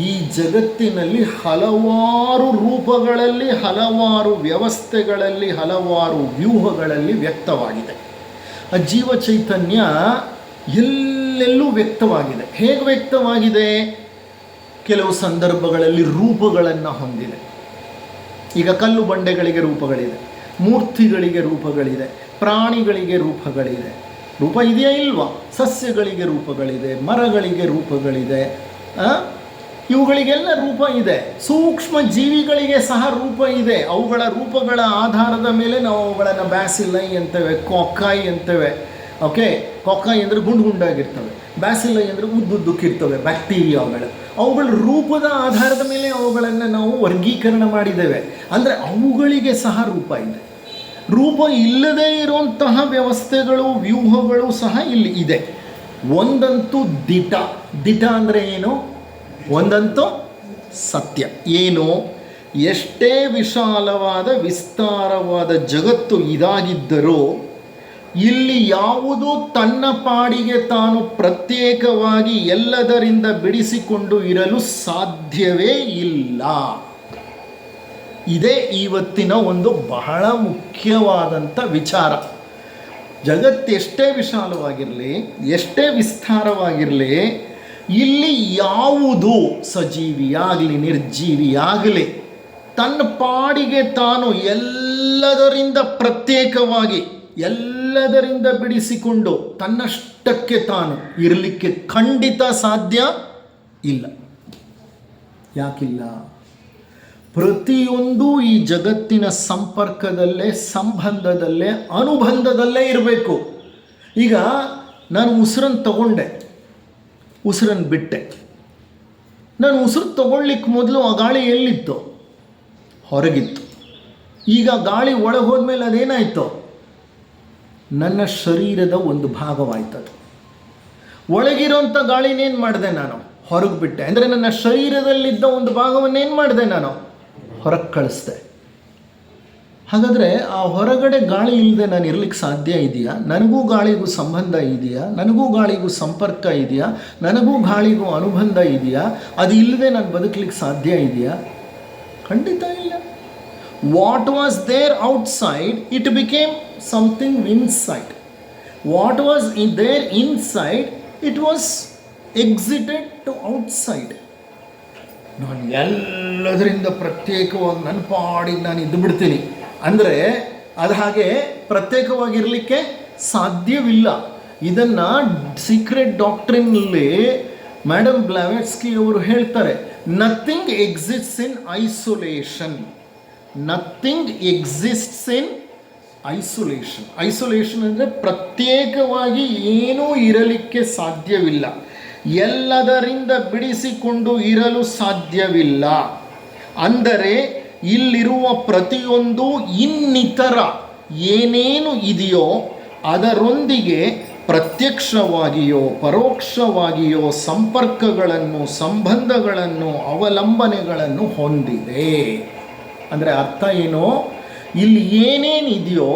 ಈ ಜಗತ್ತಿನಲ್ಲಿ ಹಲವಾರು ರೂಪಗಳಲ್ಲಿ, ಹಲವಾರು ವ್ಯವಸ್ಥೆಗಳಲ್ಲಿ, ಹಲವಾರು ವ್ಯೂಹಗಳಲ್ಲಿ ವ್ಯಕ್ತವಾಗಿದೆ. ಆ ಜೀವ ಚೈತನ್ಯ ಎಲ್ಲೆಲ್ಲೂ ವ್ಯಕ್ತವಾಗಿದೆ. ಹೇಗೆ ವ್ಯಕ್ತವಾಗಿದೆ? ಕೆಲವು ಸಂದರ್ಭಗಳಲ್ಲಿ ರೂಪಗಳನ್ನು ಹೊಂದಿದೆ. ಈಗ ಕಲ್ಲು ಬಂಡೆಗಳಿಗೆ ರೂಪಗಳಿದೆ, ಮೂರ್ತಿಗಳಿಗೆ ರೂಪಗಳಿದೆ, ಪ್ರಾಣಿಗಳಿಗೆ ರೂಪಗಳಿದೆ. ರೂಪ ಇದೆಯಾ ಇಲ್ವಾ? ಸಸ್ಯಗಳಿಗೆ ರೂಪಗಳಿದೆ, ಮರಗಳಿಗೆ ರೂಪಗಳಿದೆ, ಇವುಗಳಿಗೆಲ್ಲ ರೂಪ ಇದೆ. ಸೂಕ್ಷ್ಮ ಜೀವಿಗಳಿಗೆ ಸಹ ರೂಪ ಇದೆ. ಅವುಗಳ ರೂಪಗಳ ಆಧಾರದ ಮೇಲೆ ನಾವು ಅವುಗಳನ್ನು ಬ್ಯಾಸಿಲೈ ಅಂತೇವೆ, ಕೊಕ್ಕಾಯಿ ಅಂತೇವೆ. ಓಕೆ, ಕೊಕ್ಕಾಯಿ ಅಂದರೆ ಗುಂಡು ಗುಂಡಾಗಿರ್ತವೆ, ಬ್ಯಾಸಿಲೈ ಅಂದರೆ ಉದ್ದುದ್ದಕ್ಕಿರ್ತವೆ ಬ್ಯಾಕ್ಟೀರಿಯಾಗಳು. ಅವುಗಳ ರೂಪದ ಆಧಾರದ ಮೇಲೆ ಅವುಗಳನ್ನು ನಾವು ವರ್ಗೀಕರಣ ಮಾಡಿದ್ದೇವೆ. ಅಂದರೆ ಅವುಗಳಿಗೆ ಸಹ ರೂಪ ಇದೆ. ರೂಪ ಇಲ್ಲದೇ ಇರುವಂತಹ ವ್ಯವಸ್ಥೆಗಳು, ವ್ಯೂಹಗಳು ಸಹ ಇಲ್ಲಿ ಇದೆ. ಒಂದಂತೂ ದಿಟ ಅಂದರೆ ಏನು? ಒಂದಂತೂ ಸತ್ಯ. ಏನು? ಎಷ್ಟೇ ವಿಶಾಲವಾದ ವಿಸ್ತಾರವಾದ ಜಗತ್ತು ಇದಾಗಿದ್ದರೂ ಇಲ್ಲಿ ಯಾವುದೂ ತನ್ನ ಪಾಡಿಗೆ ತಾನು ಪ್ರತ್ಯೇಕವಾಗಿ ಎಲ್ಲದರಿಂದ ಬಿಡಿಸಿಕೊಂಡು ಇರಲು ಸಾಧ್ಯವೇ ಇಲ್ಲ. ಇದೇ ಇವತ್ತಿನ ಒಂದು ಬಹಳ ಮುಖ್ಯವಾದಂಥ ವಿಚಾರ. ಜಗತ್ತೆಷ್ಟೇ ವಿಶಾಲವಾಗಿರಲಿ, ಎಷ್ಟೇ ವಿಸ್ತಾರವಾಗಿರಲಿ, ಇಲ್ಲಿ ಯಾವುದು ಸಜೀವಿಯಾಗಲಿ ನಿರ್ಜೀವಿಯಾಗಲಿ ತನ್ನ ಪಾಡಿಗೆ ತಾನು ಎಲ್ಲದರಿಂದ ಪ್ರತ್ಯೇಕವಾಗಿ, ಎಲ್ಲದರಿಂದ ಬಿಡಿಸಿಕೊಂಡು ತನ್ನಷ್ಟಕ್ಕೆ ತಾನು ಇರಲಿಕ್ಕೆ ಖಂಡಿತ ಸಾಧ್ಯ ಇಲ್ಲ. ಯಾಕಿಲ್ಲ? ಪ್ರತಿಯೊಂದು ಈ ಜಗತ್ತಿನ ಸಂಪರ್ಕದಲ್ಲೇ, ಸಂಬಂಧದಲ್ಲೇ, ಅನುಬಂಧದಲ್ಲೇ ಇರಬೇಕು. ಈಗ ನಾನು ಉಸಿರನ್ನು ತಗೊಂಡೆ, ಉಸಿರನ್ನು ಬಿಟ್ಟೆ. ನಾನು ಉಸಿರು ತಗೊಳ್ಲಿಕ್ಕೆ ಮೊದಲು ಆ ಗಾಳಿ ಎಲ್ಲಿತ್ತು? ಹೊರಗಿತ್ತು. ಈಗ ಗಾಳಿ ಒಳಗೆ ಹೋದ್ಮೇಲೆ ಅದೇನಾಯಿತು? ನನ್ನ ಶರೀರದ ಒಂದು ಭಾಗವಾಯ್ತದು. ಒಳಗಿರೋಂಥ ಗಾಳಿನೇನು ಮಾಡಿದೆ ನಾನು? ಹೊರಗೆ ಬಿಟ್ಟೆ. ಅಂದರೆ ನನ್ನ ಶರೀರದಲ್ಲಿದ್ದ ಒಂದು ಭಾಗವನ್ನೇನು ಮಾಡಿದೆ ನಾನು? ಹೊರಗೆ ಕಳಿಸ್ದೆ. ಹಾಗಾದರೆ ಆ ಹೊರಗಡೆ ಗಾಳಿ ಇಲ್ಲದೆ ನಾನು ಇರಲಿಕ್ಕೆ ಸಾಧ್ಯ ಇದೆಯಾ? ನನಗೂ ಗಾಳಿಗೂ ಸಂಬಂಧ ಇದೆಯಾ? ನನಗೂ ಗಾಳಿಗೂ ಸಂಪರ್ಕ ಇದೆಯಾ? ನನಗೂ ಗಾಳಿಗೂ ಅನುಬಂಧ ಇದೆಯಾ? ಅದು ಇಲ್ಲದೆ ನಾನು ಬದುಕಲಿಕ್ಕೆ ಸಾಧ್ಯ ಇದೆಯಾ? ಖಂಡಿತ ಇಲ್ಲ. What was there outside it became something inside. What was there inside it was excited to outside. ನಾನು ಎಲ್ಲದರಿಂದ ಪ್ರತ್ಯೇಕವಾಗಿ ನನ್ನ ಪಾಡಿಗೆ ನಾನು ಇದ್ದು ಬಿಡ್ತೀನಿ ಅಂದರೆ ಅದು ಹಾಗೆ ಪ್ರತ್ಯೇಕವಾಗಿರಲಿಕ್ಕೆ ಸಾಧ್ಯವಿಲ್ಲ. ಇದನ್ನು ಸೀಕ್ರೆಟ್ ಡಾಕ್ಟ್ರಿನಲ್ಲಿ ಮೇಡಮ್ ಬ್ಲಾವೆಟ್ಸ್ಕಿ ಅವರು ಹೇಳ್ತಾರೆ, ನಥಿಂಗ್ ಎಕ್ಸಿಸ್ಟ್ಸ್ ಇನ್ ಐಸೋಲೇಷನ್. ನಥಿಂಗ್ ಎಕ್ಸಿಸ್ಟ್ಸ್ ಇನ್ ಐಸೋಲೇಷನ್. ಐಸೋಲೇಷನ್ ಅಂದರೆ ಪ್ರತ್ಯೇಕವಾಗಿ ಏನೂ ಇರಲಿಕ್ಕೆ ಸಾಧ್ಯವಿಲ್ಲ, ಎಲ್ಲದರಿಂದ ಬಿಡಿಸಿಕೊಂಡು ಇರಲು ಸಾಧ್ಯವಿಲ್ಲ. ಅಂದರೆ ಇಲ್ಲಿರುವ ಪ್ರತಿಯೊಂದು ಇನ್ನಿತರ ಏನೇನು ಇದೆಯೋ ಅದರೊಂದಿಗೆ ಪ್ರತ್ಯಕ್ಷವಾಗಿಯೋ ಪರೋಕ್ಷವಾಗಿಯೋ ಸಂಪರ್ಕಗಳನ್ನು, ಸಂಬಂಧಗಳನ್ನು, ಅವಲಂಬನೆಗಳನ್ನು ಹೊಂದಿದೆ. ಅಂದರೆ ಅರ್ಥ ಏನು? ಇಲ್ಲಿ ಏನೇನಿದೆಯೋ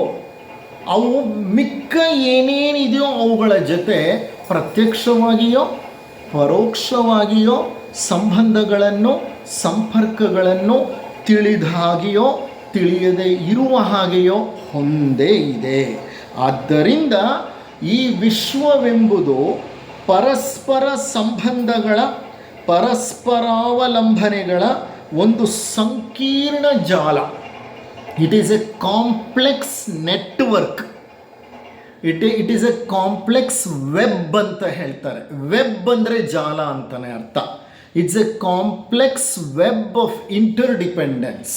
ಅವು ಮಿಕ್ಕ ಏನೇನಿದೆಯೋ ಅವುಗಳ ಜೊತೆ ಪ್ರತ್ಯಕ್ಷವಾಗಿಯೋ ಪರೋಕ್ಷವಾಗಿಯೋ ಸಂಬಂಧಗಳನ್ನು, ಸಂಪರ್ಕಗಳನ್ನು ತಿಳಿದ ಹಾಗೆಯೋ ತಿಳಿಯದೇ ಇರುವ ಹಾಗೆಯೋ ಹೊಂದೇ ಇದೆ. ಆದ್ದರಿಂದ ಈ ವಿಶ್ವವೆಂಬುದು ಪರಸ್ಪರ ಸಂಬಂಧಗಳ, ಪರಸ್ಪರಾವಲಂಬನೆಗಳ ಒಂದು ಸಂಕೀರ್ಣ ಜಾಲ. It is a complex network. It is a complex web ಅಂತ ಹೇಳ್ತಾರೆ. ವೆಬ್ ಅಂದರೆ ಜಾಲ ಅಂತಲೇ ಅರ್ಥ. It's a complex web of interdependence.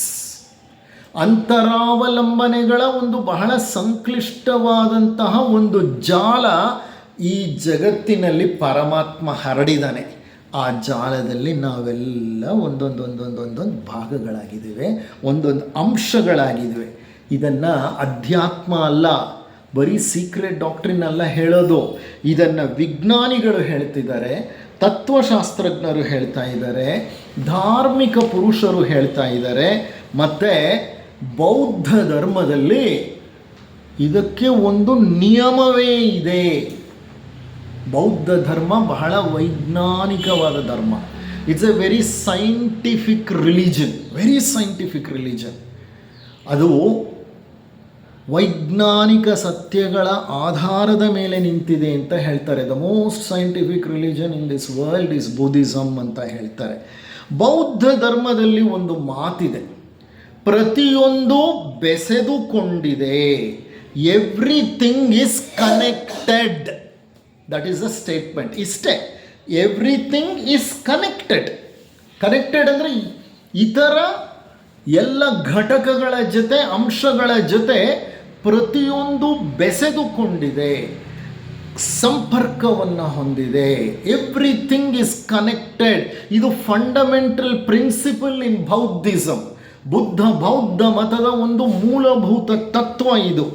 ಅಂತರಾವಲಂಬನೆಗಳ ಒಂದು ಬಹಳ ಸಂಕ್ಲಿಷ್ಟವಾದಂತಹ ಒಂದು ಜಾಲ ಈ ಜಗತ್ತಿನಲ್ಲಿ ಪರಮಾತ್ಮ ಹರಡಿದ್ದಾನೆ. ಆ ಜಾಲದಲ್ಲಿ ನಾವೆಲ್ಲ ಒಂದೊಂದು ಭಾಗಗಳಾಗಿದ್ದೇವೆ, ಒಂದೊಂದು ಅಂಶಗಳಾಗಿದ್ದೇವೆ. ಇದನ್ನು ಅಧ್ಯಾತ್ಮ ಅಲ್ಲ, ಬರೀ ಸೀಕ್ರೆಟ್ ಡಾಕ್ಟ್ರಿನ್ ಅಲ್ಲ ಹೇಳೋದು. ಇದನ್ನು ವಿಜ್ಞಾನಿಗಳು ಹೇಳ್ತಿದ್ದಾರೆ, ತತ್ವಶಾಸ್ತ್ರಜ್ಞರು ಹೇಳ್ತಾ ಇದ್ದಾರೆ, ಧಾರ್ಮಿಕ ಪುರುಷರು ಹೇಳ್ತಾ ಇದ್ದಾರೆ. ಮತ್ತು ಬೌದ್ಧ ಧರ್ಮದಲ್ಲಿ ಇದಕ್ಕೆ ಒಂದು ನಿಯಮವೇ ಇದೆ. ಬೌದ್ಧ ಧರ್ಮ ಬಹಳ ವೈಜ್ಞಾನಿಕವಾದ ಧರ್ಮ. It's a very scientific religion, very scientific religion. ಅದು ವೈಜ್ಞಾನಿಕ ಸತ್ಯಗಳ ಆಧಾರದ ಮೇಲೆ ನಿಂತಿದೆ ಅಂತ ಹೇಳ್ತಾರೆ. The most scientific religion in this world is Buddhism ಅಂತ ಹೇಳ್ತಾರೆ. ಬೌದ್ಧ ಧರ್ಮದಲ್ಲಿ ಒಂದು ಮಾತಿದೆ, ಪ್ರತಿಯೊಂದು ಬೆಸೆದುಕೊಂಡಿದೆ. Everything is connected. That is a statement. ಇಷ್ಟೇ, ಎವ್ರಿಥಿಂಗ್ ಈಸ್ ಕನೆಕ್ಟೆಡ್. ಕನೆಕ್ಟೆಡ್ ಅಂದರೆ ಇತರ ಎಲ್ಲ ಘಟಕಗಳ ಜೊತೆ, ಅಂಶಗಳ ಜೊತೆ ಪ್ರತಿಯೊಂದು ಬೆಸೆದುಕೊಂಡಿದೆ, ಸಂಪರ್ಕವನ್ನು ಹೊಂದಿದೆ. Everything is connected. ಇದು ಫಂಡಮೆಂಟಲ್ ಪ್ರಿನ್ಸಿಪಲ್ ಇನ್ ಬೌದ್ಧಿಸಮ್. ಬೌದ್ಧ ಮತದ ಒಂದು ಮೂಲಭೂತ ತತ್ವ ಇದು.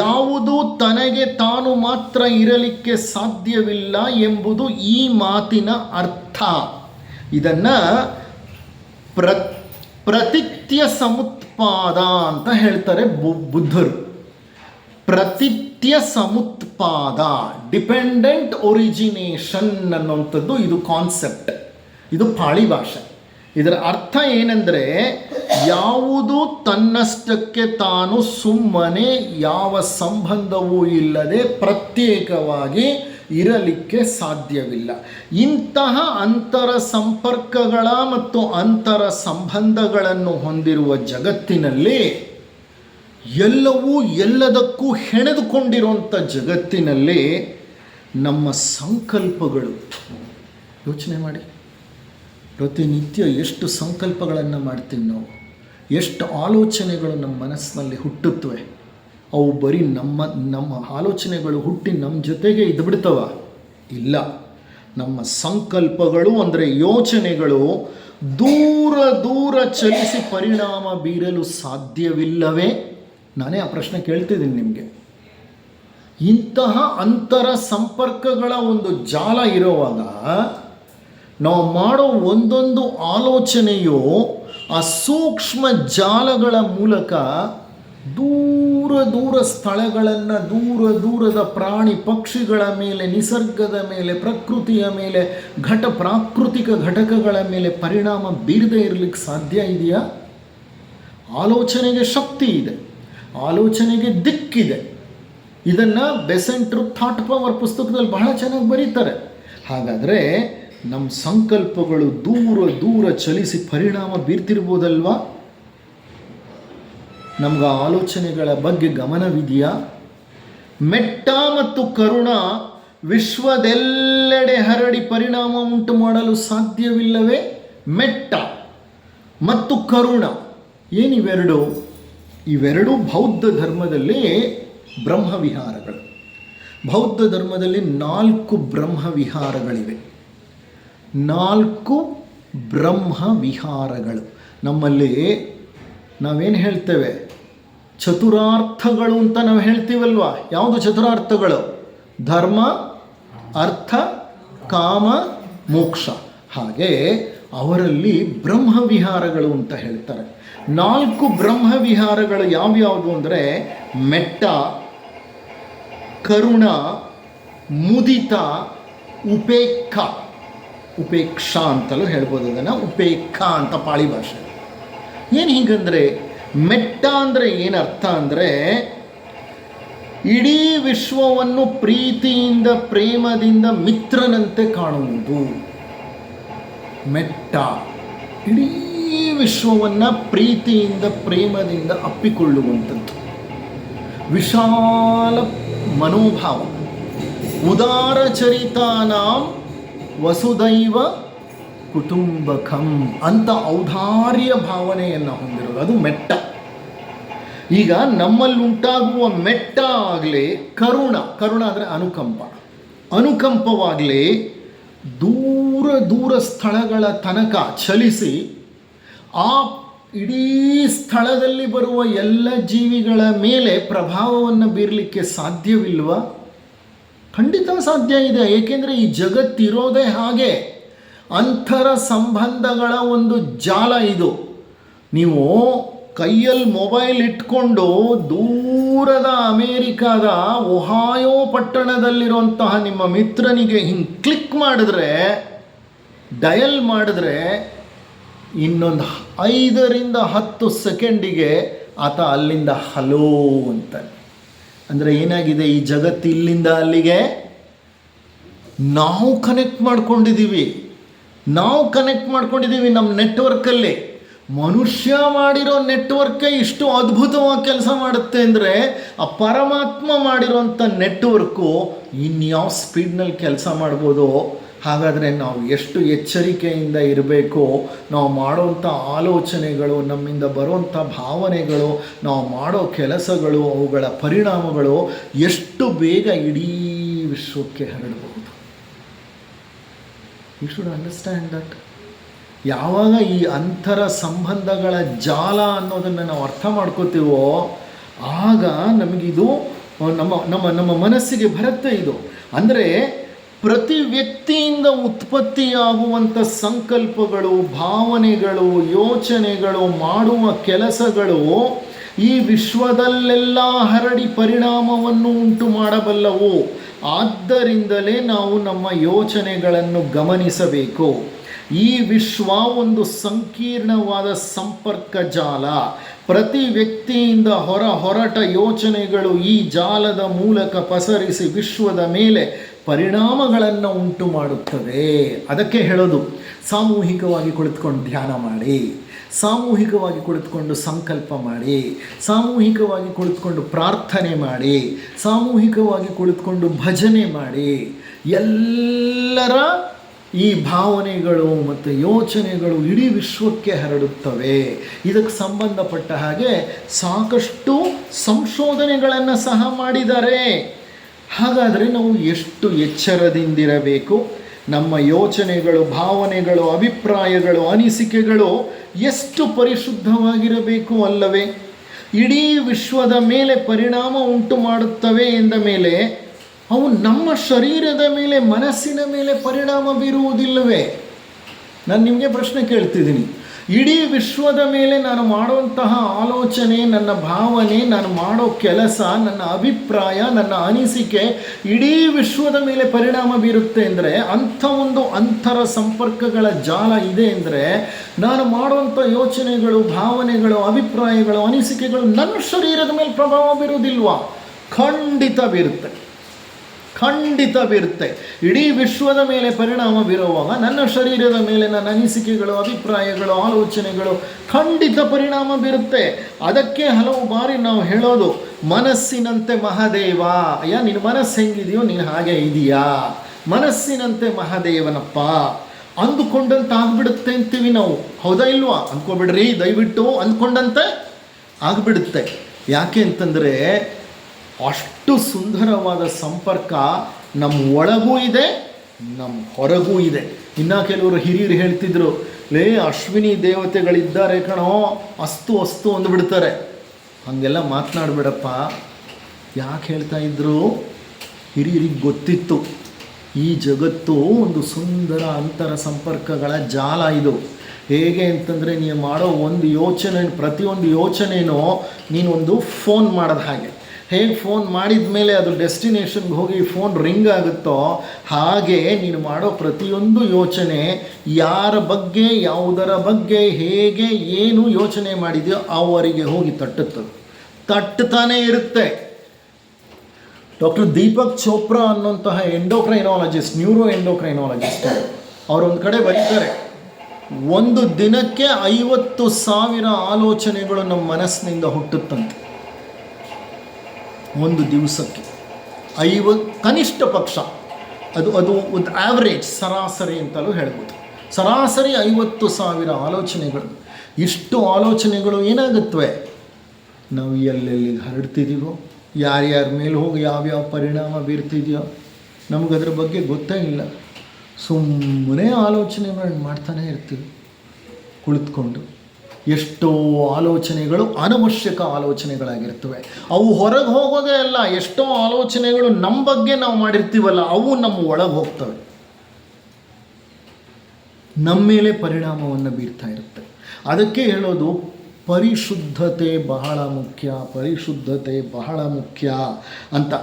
ಯಾವುದು ತನಗೆ ತಾನು ಮಾತ್ರ ಇರಲಿಕ್ಕೆ ಸಾಧ್ಯವಿಲ್ಲ ಎಂಬುದು ಈ ಮಾತಿನ ಅರ್ಥ. ಇದನ್ನು ಪ್ರತಿತ್ಯ ಸಮುತ್ಪಾದ ಅಂತ ಹೇಳ್ತಾರೆ ಬುದ್ಧರು. ಪ್ರತಿತ್ಯ ಸಮುತ್ಪಾದ, ಡಿಪೆಂಡೆಂಟ್ ಒರಿಜಿನೇಷನ್ ಅನ್ನುವಂಥದ್ದು ಇದು ಕಾನ್ಸೆಪ್ಟ್. ಇದು ಪಾಳಿ ಭಾಷೆ. ಇದರ ಅರ್ಥ ಏನೆಂದರೆ, ಯಾವುದು ತನ್ನಷ್ಟಕ್ಕೆ ತಾನು ಸುಮ್ಮನೆ ಯಾವ ಸಂಬಂಧವೂ ಇಲ್ಲದೆ ಪ್ರತ್ಯೇಕವಾಗಿ ಇರಲಿಕ್ಕೆ ಸಾಧ್ಯವಿಲ್ಲ. ಇಂತಹ ಅಂತರ ಸಂಪರ್ಕಗಳ ಮತ್ತು ಅಂತರ ಸಂಬಂಧಗಳನ್ನು ಹೊಂದಿರುವ ಜಗತ್ತಿನಲ್ಲಿ, ಎಲ್ಲವೂ ಎಲ್ಲದಕ್ಕೂ ಹೆಣೆದುಕೊಂಡಿರುವಂಥ ಜಗತ್ತಿನಲ್ಲಿ ನಮ್ಮ ಸಂಕಲ್ಪಗಳು, ಯೋಚನೆ ಮಾಡಿ, ಪ್ರತಿನಿತ್ಯ ಎಷ್ಟು ಸಂಕಲ್ಪಗಳನ್ನು ಮಾಡ್ತೀವಿ ನಾವು, ಎಷ್ಟು ಆಲೋಚನೆಗಳು ನಮ್ಮ ಮನಸ್ಸಿನಲ್ಲಿ ಹುಟ್ಟುತ್ತವೆ. ಅವು ಬರೀ ನಮ್ಮ ಆಲೋಚನೆಗಳು ಹುಟ್ಟಿ ನಮ್ಮ ಜೊತೆಗೆ ಇದ್ಬಿಡ್ತವ? ಇಲ್ಲ. ನಮ್ಮ ಸಂಕಲ್ಪಗಳು ಅಂದರೆ ಯೋಚನೆಗಳು ದೂರ ಚಲಿಸಿ ಪರಿಣಾಮ ಬೀರಲು ಸಾಧ್ಯವಿಲ್ಲವೇ? ನಾನೇ ಆ ಪ್ರಶ್ನೆ ಕೇಳ್ತಿದ್ದೀನಿ ನಿಮಗೆ. ಇಂತಹ ಅಂತರ ಸಂಪರ್ಕಗಳ ಒಂದು ಜಾಲ ಇರುವಾಗ ನಾವು ಮಾಡೋ ಒಂದೊಂದು ಆಲೋಚನೆಯು ಆ ಸೂಕ್ಷ್ಮ ಜಾಲಗಳ ಮೂಲಕ ದೂರ ದೂರ ಸ್ಥಳಗಳನ್ನು, ದೂರ ದೂರದ ಪ್ರಾಣಿ ಪಕ್ಷಿಗಳ ಮೇಲೆ, ನಿಸರ್ಗದ ಮೇಲೆ, ಪ್ರಕೃತಿಯ ಮೇಲೆ, ಪ್ರಾಕೃತಿಕ ಘಟಕಗಳ ಮೇಲೆ ಪರಿಣಾಮ ಬೀರದೇ ಇರಲಿಕ್ಕೆ ಸಾಧ್ಯ ಇದೆಯಾ? ಆಲೋಚನೆಗೆ ಶಕ್ತಿ ಇದೆ, ಆಲೋಚನೆಗೆ ದಿಕ್ಕಿದೆ. ಇದನ್ನು ಬೆಸೆಂಟ್ರು ಥಾಟ್ ಪವರ್ ಪುಸ್ತಕದಲ್ಲಿ ಬಹಳ ಚೆನ್ನಾಗಿ ಬರೀತಾರೆ. ಹಾಗಾದರೆ ನಮ್ಮ ಸಂಕಲ್ಪಗಳು ದೂರ ದೂರ ಚಲಿಸಿ ಪರಿಣಾಮ ಬೀರ್ತಿರ್ಬೋದಲ್ವಾ? ನಮ್ಗೆ ಆಲೋಚನೆಗಳ ಬಗ್ಗೆ ಗಮನವಿದೆಯಾ? ಮೆಟ್ಟ ಮತ್ತು ಕರುಣ ವಿಶ್ವದೆಲ್ಲೆಡೆ ಹರಡಿ ಪರಿಣಾಮ ಉಂಟು ಮಾಡಲು ಸಾಧ್ಯವಿಲ್ಲವೇ? ಮೆಟ್ಟ ಮತ್ತು ಕರುಣ ಏನಿವೆರಡು? ಇವೆರಡೂ ಬೌದ್ಧ ಧರ್ಮದಲ್ಲಿ ಬ್ರಹ್ಮವಿಹಾರಗಳು. ಬೌದ್ಧ ಧರ್ಮದಲ್ಲಿ 4 ಬ್ರಹ್ಮವಿಹಾರಗಳಿವೆ. 4 ಬ್ರಹ್ಮವಿಹಾರಗಳು. ನಮ್ಮಲ್ಲಿ ನಾವೇನು ಹೇಳ್ತೇವೆ? ಚತುರಾರ್ಥಗಳು ಅಂತ ನಾವು ಹೇಳ್ತೀವಲ್ವ? ಯಾವುದು ಚತುರಾರ್ಥಗಳು? ಧರ್ಮ, ಅರ್ಥ, ಕಾಮ, ಮೋಕ್ಷ. ಹಾಗೆ ಅವರಲ್ಲಿ ಬ್ರಹ್ಮವಿಹಾರಗಳು ಅಂತ ಹೇಳ್ತಾರೆ. 4 ಬ್ರಹ್ಮವಿಹಾರಗಳು ಯಾವ್ಯಾವುದು ಅಂದರೆ ಮೆಟ್ಟ, ಕರುಣ, ಮುದಿತ, ಉಪೇಕ್ಷಾ ಅಂತಲೂ ಹೇಳ್ಬೋದು. ಅದನ್ನು ಉಪೇಕ್ಷಾ ಅಂತ ಪಾಳಿ ಭಾಷೆ. ಏನು ಹೀಗಂದರೆ, ಮೆಟ್ಟ ಅಂದರೆ ಏನರ್ಥ ಅಂದರೆ ಇಡೀ ವಿಶ್ವವನ್ನು ಪ್ರೀತಿಯಿಂದ, ಪ್ರೇಮದಿಂದ ಮಿತ್ರನಂತೆ ಕಾಣುವುದು. ಮೆಟ್ಟ ಇಡೀ ವಿಶ್ವವನ್ನು ಪ್ರೀತಿಯಿಂದ, ಪ್ರೇಮದಿಂದ ಅಪ್ಪಿಕೊಳ್ಳುವಂಥದ್ದು. ವಿಶಾಲ ಮನೋಭಾವ. ಉದಾರ ಚರಿತಾನಾಂ ವಸುದೈವ ಕುಟುಂಬಕಂ ಅಂತ ಔದಾರ್ಯ ಭಾವನೆಯನ್ನು ಹೊಂದಿರೋದು, ಅದು ಮೆಟ್ಟ. ಈಗ ನಮ್ಮಲ್ಲುಂಟಾಗುವ ಮೆಟ್ಟ ಆಗಲಿ, ಕರುಣ ಅಂದರೆ ಅನುಕಂಪವಾಗಲಿ ದೂರ ದೂರ ಸ್ಥಳಗಳ ತನಕ ಚಲಿಸಿ ಆ ಇಡೀ ಸ್ಥಳದಲ್ಲಿ ಬರುವ ಎಲ್ಲ ಜೀವಿಗಳ ಮೇಲೆ ಪ್ರಭಾವವನ್ನು ಬೀರಲಿಕ್ಕೆ ಸಾಧ್ಯವಿಲ್ವ? ಖಂಡಿತ ಸಾಧ್ಯ ಇದೆ. ಏಕೆಂದರೆ ಈ ಜಗತ್ತಿರೋದೇ ಹಾಗೆ. ಅಂತರ ಸಂಬಂಧಗಳ ಒಂದು ಜಾಲ ಇದು. ನೀವು ಕೈಯಲ್ಲಿ ಮೊಬೈಲ್ ಇಟ್ಕೊಂಡು ದೂರದ ಅಮೇರಿಕಾದ ಒಹಾಯೋ ಪಟ್ಟಣದಲ್ಲಿರುವಂತಹ ನಿಮ್ಮ ಮಿತ್ರನಿಗೆ ಹಿಂಗೆ ಕ್ಲಿಕ್ ಮಾಡಿದ್ರೆ, ಡಯಲ್ ಮಾಡಿದ್ರೆ, ಇನ್ನೊಂದು 5ರಿಂದ 10 ಸೆಕೆಂಡಿಗೆ ಆತ ಅಲ್ಲಿಂದ ಹಲೋ ಅಂತಾನೆ. ಅಂದರೆ ಏನಾಗಿದೆ? ಈ ಜಗತ್ತು ಇಲ್ಲಿಂದ ಅಲ್ಲಿಗೆ ನಾವು ಕನೆಕ್ಟ್ ಮಾಡ್ಕೊಂಡಿದ್ದೀವಿ ನಮ್ಮ ನೆಟ್ವರ್ಕಲ್ಲಿ. ಮನುಷ್ಯ ಮಾಡಿರೋ ನೆಟ್ವರ್ಕೇ ಇಷ್ಟು ಅದ್ಭುತವಾಗಿ ಕೆಲಸ ಮಾಡುತ್ತೆ ಅಂದರೆ ಆ ಪರಮಾತ್ಮ ಮಾಡಿರೋಂಥ ನೆಟ್ವರ್ಕು ಇನ್ಯಾವ ಸ್ಪೀಡ್ನಲ್ಲಿ ಕೆಲಸ ಮಾಡ್ಬೋದು? ಹಾಗಾದರೆ ನಾವು ಎಷ್ಟು ಎಚ್ಚರಿಕೆಯಿಂದ ಇರಬೇಕು. ನಾವು ಮಾಡೋವಂಥ ಆಲೋಚನೆಗಳು, ನಮ್ಮಿಂದ ಬರುವಂಥ ಭಾವನೆಗಳು, ನಾವು ಮಾಡೋ ಕೆಲಸಗಳು, ಅವುಗಳ ಪರಿಣಾಮಗಳು ಎಷ್ಟು ಬೇಗ ಇಡೀ ವಿಶ್ವಕ್ಕೆ ಹರಡಬಹುದು. You should understand that. ಯಾವಾಗ ಈ ಅಂತರ ಸಂಬಂಧಗಳ ಜಾಲ ಅನ್ನೋದನ್ನು ನಾವು ಅರ್ಥ ಮಾಡ್ಕೋತೀವೋ ಆಗ ನಮಗಿದು ನಮ್ಮ ಮನಸ್ಸಿಗೆ ಬರುತ್ತೆ. ಇದು ಅಂದರೆ ಪ್ರತಿ ವ್ಯಕ್ತಿಯಿಂದ ಉತ್ಪತ್ತಿಯಾಗುವಂಥ ಸಂಕಲ್ಪಗಳು, ಭಾವನೆಗಳು, ಯೋಚನೆಗಳು, ಮಾಡುವ ಕೆಲಸಗಳು ಈ ವಿಶ್ವದಲ್ಲೆಲ್ಲ ಹರಡಿ ಪರಿಣಾಮವನ್ನು ಉಂಟು ಮಾಡಬಲ್ಲವು. ಆದ್ದರಿಂದಲೇ ನಾವು ನಮ್ಮ ಯೋಚನೆಗಳನ್ನು ಗಮನಿಸಬೇಕು. ಈ ವಿಶ್ವ ಒಂದು ಸಂಕೀರ್ಣವಾದ ಸಂಪರ್ಕ ಜಾಲ. ಪ್ರತಿ ವ್ಯಕ್ತಿಯಿಂದ ಹೊರಟ ಯೋಚನೆಗಳು ಈ ಜಾಲದ ಮೂಲಕ ಪಸರಿಸಿ ವಿಶ್ವದ ಮೇಲೆ ಪರಿಣಾಮಗಳನ್ನು ಉಂಟು ಮಾಡುತ್ತದೆ. ಅದಕ್ಕೆ ಹೇಳೋದು, ಸಾಮೂಹಿಕವಾಗಿ ಕುಳಿತುಕೊಂಡು ಧ್ಯಾನ ಮಾಡಿ, ಸಾಮೂಹಿಕವಾಗಿ ಕುಳಿತುಕೊಂಡು ಸಂಕಲ್ಪ ಮಾಡಿ, ಸಾಮೂಹಿಕವಾಗಿ ಕುಳಿತುಕೊಂಡು ಪ್ರಾರ್ಥನೆ ಮಾಡಿ, ಸಾಮೂಹಿಕವಾಗಿ ಕುಳಿತುಕೊಂಡು ಭಜನೆ ಮಾಡಿ. ಎಲ್ಲರ ಈ ಭಾವನೆಗಳು ಮತ್ತು ಯೋಚನೆಗಳು ಇಡೀ ವಿಶ್ವಕ್ಕೆ ಹರಡುತ್ತವೆ. ಇದಕ್ಕೆ ಸಂಬಂಧಪಟ್ಟ ಹಾಗೆ ಸಾಕಷ್ಟು ಸಂಶೋಧನೆಗಳನ್ನು ಸಹ ಮಾಡಿದ್ದಾರೆ. ಹಾಗಾದರೆ ನಾವು ಎಷ್ಟು ಎಚ್ಚರದಿಂದಿರಬೇಕು? ನಮ್ಮ ಯೋಚನೆಗಳು, ಭಾವನೆಗಳು, ಅಭಿಪ್ರಾಯಗಳು, ಅನಿಸಿಕೆಗಳು ಎಷ್ಟು ಪರಿಶುದ್ಧವಾಗಿರಬೇಕು ಅಲ್ಲವೇ? ಇಡೀ ವಿಶ್ವದ ಮೇಲೆ ಪರಿಣಾಮ ಉಂಟು ಮಾಡುತ್ತವೆ ಎಂದ ಮೇಲೆ ಅವು ನಮ್ಮ ಶರೀರದ ಮೇಲೆ, ಮನಸ್ಸಿನ ಮೇಲೆ ಪರಿಣಾಮ ಬೀರುವುದಿಲ್ಲವೇ? ನಾನು ನಿಮಗೆ ಪ್ರಶ್ನೆ ಕೇಳ್ತಿದ್ದೀನಿ. ಇಡೀ ವಿಶ್ವದ ಮೇಲೆ ನಾನು ಮಾಡುವಂತಹ ಆಲೋಚನೆ, ನನ್ನ ಭಾವನೆ, ನಾನು ಮಾಡೋ ಕೆಲಸ, ನನ್ನ ಅಭಿಪ್ರಾಯ, ನನ್ನ ಅನಿಸಿಕೆ ಇಡೀ ವಿಶ್ವದ ಮೇಲೆ ಪರಿಣಾಮ ಬೀರುತ್ತೆ ಅಂದರೆ, ಅಂಥ ಒಂದು ಅಂತರ ಸಂಪರ್ಕಗಳ ಜಾಲ ಇದೆ ಅಂದರೆ, ನಾನು ಮಾಡುವಂಥ ಯೋಚನೆಗಳು, ಭಾವನೆಗಳು, ಅಭಿಪ್ರಾಯಗಳು, ಅನಿಸಿಕೆಗಳು ನನ್ನ ಶರೀರದ ಮೇಲೆ ಪ್ರಭಾವ ಬೀರುವುದಿಲ್ವಾ? ಖಂಡಿತ ಬೀರುತ್ತೆ, ಖಂಡಿತ ಬೀರುತ್ತೆ. ಇಡೀ ವಿಶ್ವದ ಮೇಲೆ ಪರಿಣಾಮ ಬೀರುವಾಗ ನನ್ನ ಶರೀರದ ಮೇಲೆ ನನ್ನ ಅನಿಸಿಕೆಗಳು, ಅಭಿಪ್ರಾಯಗಳು, ಆಲೋಚನೆಗಳು ಖಂಡಿತ ಪರಿಣಾಮ ಬೀರುತ್ತೆ. ಅದಕ್ಕೆ ಹಲವು ಬಾರಿ ನಾವು ಹೇಳೋದು, ಮನಸ್ಸಿನಂತೆ ಮಹಾದೇವ. ಅಯ್ಯ, ನಿನ್ನ ಮನಸ್ಸು ಹೆಂಗಿದೆಯೋ ನೀನು ಹಾಗೆ ಇದೆಯಾ, ಮನಸ್ಸಿನಂತೆ ಮಹಾದೇವನಪ್ಪ ಅಂದುಕೊಂಡಂತೆ ಆಗಿಬಿಡುತ್ತೆ ಅಂತೀವಿ ನಾವು. ಹೌದಾ ಇಲ್ವಾ? ಅಂದ್ಕೊಬಿಡ್ರಿ ದಯವಿಟ್ಟು, ಅಂದ್ಕೊಂಡಂತೆ ಆಗಿಬಿಡುತ್ತೆ. ಯಾಕೆ ಅಂತಂದರೆ ಅಷ್ಟು ಸುಂದರವಾದ ಸಂಪರ್ಕ ನಮ್ಮ ಒಳಗೂ ಇದೆ, ನಮ್ಮ ಹೊರಗೂ ಇದೆ. ಇನ್ನು ಕೆಲವರು ಹಿರಿಯರು ಹೇಳ್ತಿದ್ರು, ಲೇ ಅಶ್ವಿನಿ ದೇವತೆಗಳಿದ್ದಾರೆ ಕಣೋ, ಅಸ್ತು ಅಸ್ತು ಅಂದುಬಿಡ್ತಾರೆ. ಹಾಗೆಲ್ಲ ಮಾತನಾಡಬೇಡಪ್ಪ. ಯಾಕೆ ಹೇಳ್ತಾ ಇದ್ರು? ಹಿರಿಯರಿಗೆ ಗೊತ್ತಿತ್ತು ಈ ಜಗತ್ತು ಒಂದು ಸುಂದರ ಅಂತರ ಸಂಪರ್ಕಗಳ ಜಾಲ. ಇದು ಹೇಗೆ ಅಂತಂದರೆ, ನೀವು ಮಾಡೋ ಒಂದು ಯೋಚನೆ, ಪ್ರತಿಯೊಂದು ಯೋಚನೆಯೂ ನೀನೊಂದು ಫೋನ್ ಮಾಡೋದು ಹಾಗೆ. ಹೇಗೆ ಫೋನ್ ಮಾಡಿದ ಮೇಲೆ ಅದು ಡೆಸ್ಟಿನೇಷನ್ಗೆ ಹೋಗಿ ಫೋನ್ ರಿಂಗ್ ಆಗುತ್ತೋ ಹಾಗೆ ನೀನು ಮಾಡೋ ಪ್ರತಿಯೊಂದು ಯೋಚನೆ ಯಾರ ಬಗ್ಗೆ, ಯಾವುದರ ಬಗ್ಗೆ, ಹೇಗೆ, ಏನು ಯೋಚನೆ ಮಾಡಿದೆಯೋ ಅವರಿಗೆ ಹೋಗಿ ತಟ್ಟುತ್ತಾನೇ ಇರುತ್ತೆ. ಡಾಕ್ಟರ್ ದೀಪಕ್ ಚೋಪ್ರಾ ಅನ್ನೋಂತಹ ಎಂಡೋಕ್ರೈನಾಲಜಿಸ್ಟ್, ನ್ಯೂರೋ ಎಂಡೋಕ್ರೈನಾಲಜಿಸ್ಟ್, ಅವರೊಂದು ಕಡೆ ಬರೀತಾರೆ, ಒಂದು ದಿನಕ್ಕೆ 50,000 ಆಲೋಚನೆಗಳು ನಮ್ಮ ಮನಸ್ಸಿನಿಂದ ಹುಟ್ಟುತ್ತಂತೆ. ಒಂದು ದಿವಸಕ್ಕೆ ಕನಿಷ್ಠ ಪಕ್ಷ, ಅದು ಒಂದು ಆ್ಯಾವ್ರೇಜ್, ಸರಾಸರಿ ಅಂತಲೂ ಹೇಳ್ಬೋದು. ಸರಾಸರಿ 50,000 ಆಲೋಚನೆಗಳು. ಇಷ್ಟು ಆಲೋಚನೆಗಳು ಏನಾಗುತ್ತವೆ, ನಾವು ಎಲ್ಲೆಲ್ಲಿಗೆ ಹರಡ್ತಿದ್ದೀವೋ, ಯಾರ್ಯಾರ ಮೇಲೆ ಹೋಗಿ ಯಾವ್ಯಾವ ಪರಿಣಾಮ ಬೀರ್ತಿದೆಯೋ ನಮಗದ್ರ ಬಗ್ಗೆ ಗೊತ್ತೇ ಇಲ್ಲ. ಸುಮ್ಮನೆ ಆಲೋಚನೆಗಳನ್ನ ಮಾಡ್ತಾನೆ ಇರ್ತೀವಿ ಕುಳಿತುಕೊಂಡು. ಎಷ್ಟೋ ಆಲೋಚನೆಗಳು ಅನವಶ್ಯಕ ಆಲೋಚನೆಗಳಾಗಿರ್ತವೆ. ಅವು ಹೊರಗೆ ಹೋಗೋದೇ ಅಲ್ಲ, ಎಷ್ಟೋ ಆಲೋಚನೆಗಳು ನಮ್ಮ ಬಗ್ಗೆ ನಾವು ಮಾಡಿರ್ತೀವಲ್ಲ, ಅವು ನಮ್ಮ ಒಳಗೆ ಹೋಗ್ತವೆ, ನಮ್ಮ ಮೇಲೆ ಪರಿಣಾಮವನ್ನು ಬೀರ್ತಾ ಇರುತ್ತೆ. ಅದಕ್ಕೆ ಹೇಳೋದು ಪರಿಶುದ್ಧತೆ ಬಹಳ ಮುಖ್ಯ, ಪರಿಶುದ್ಧತೆ ಬಹಳ ಮುಖ್ಯ ಅಂತ.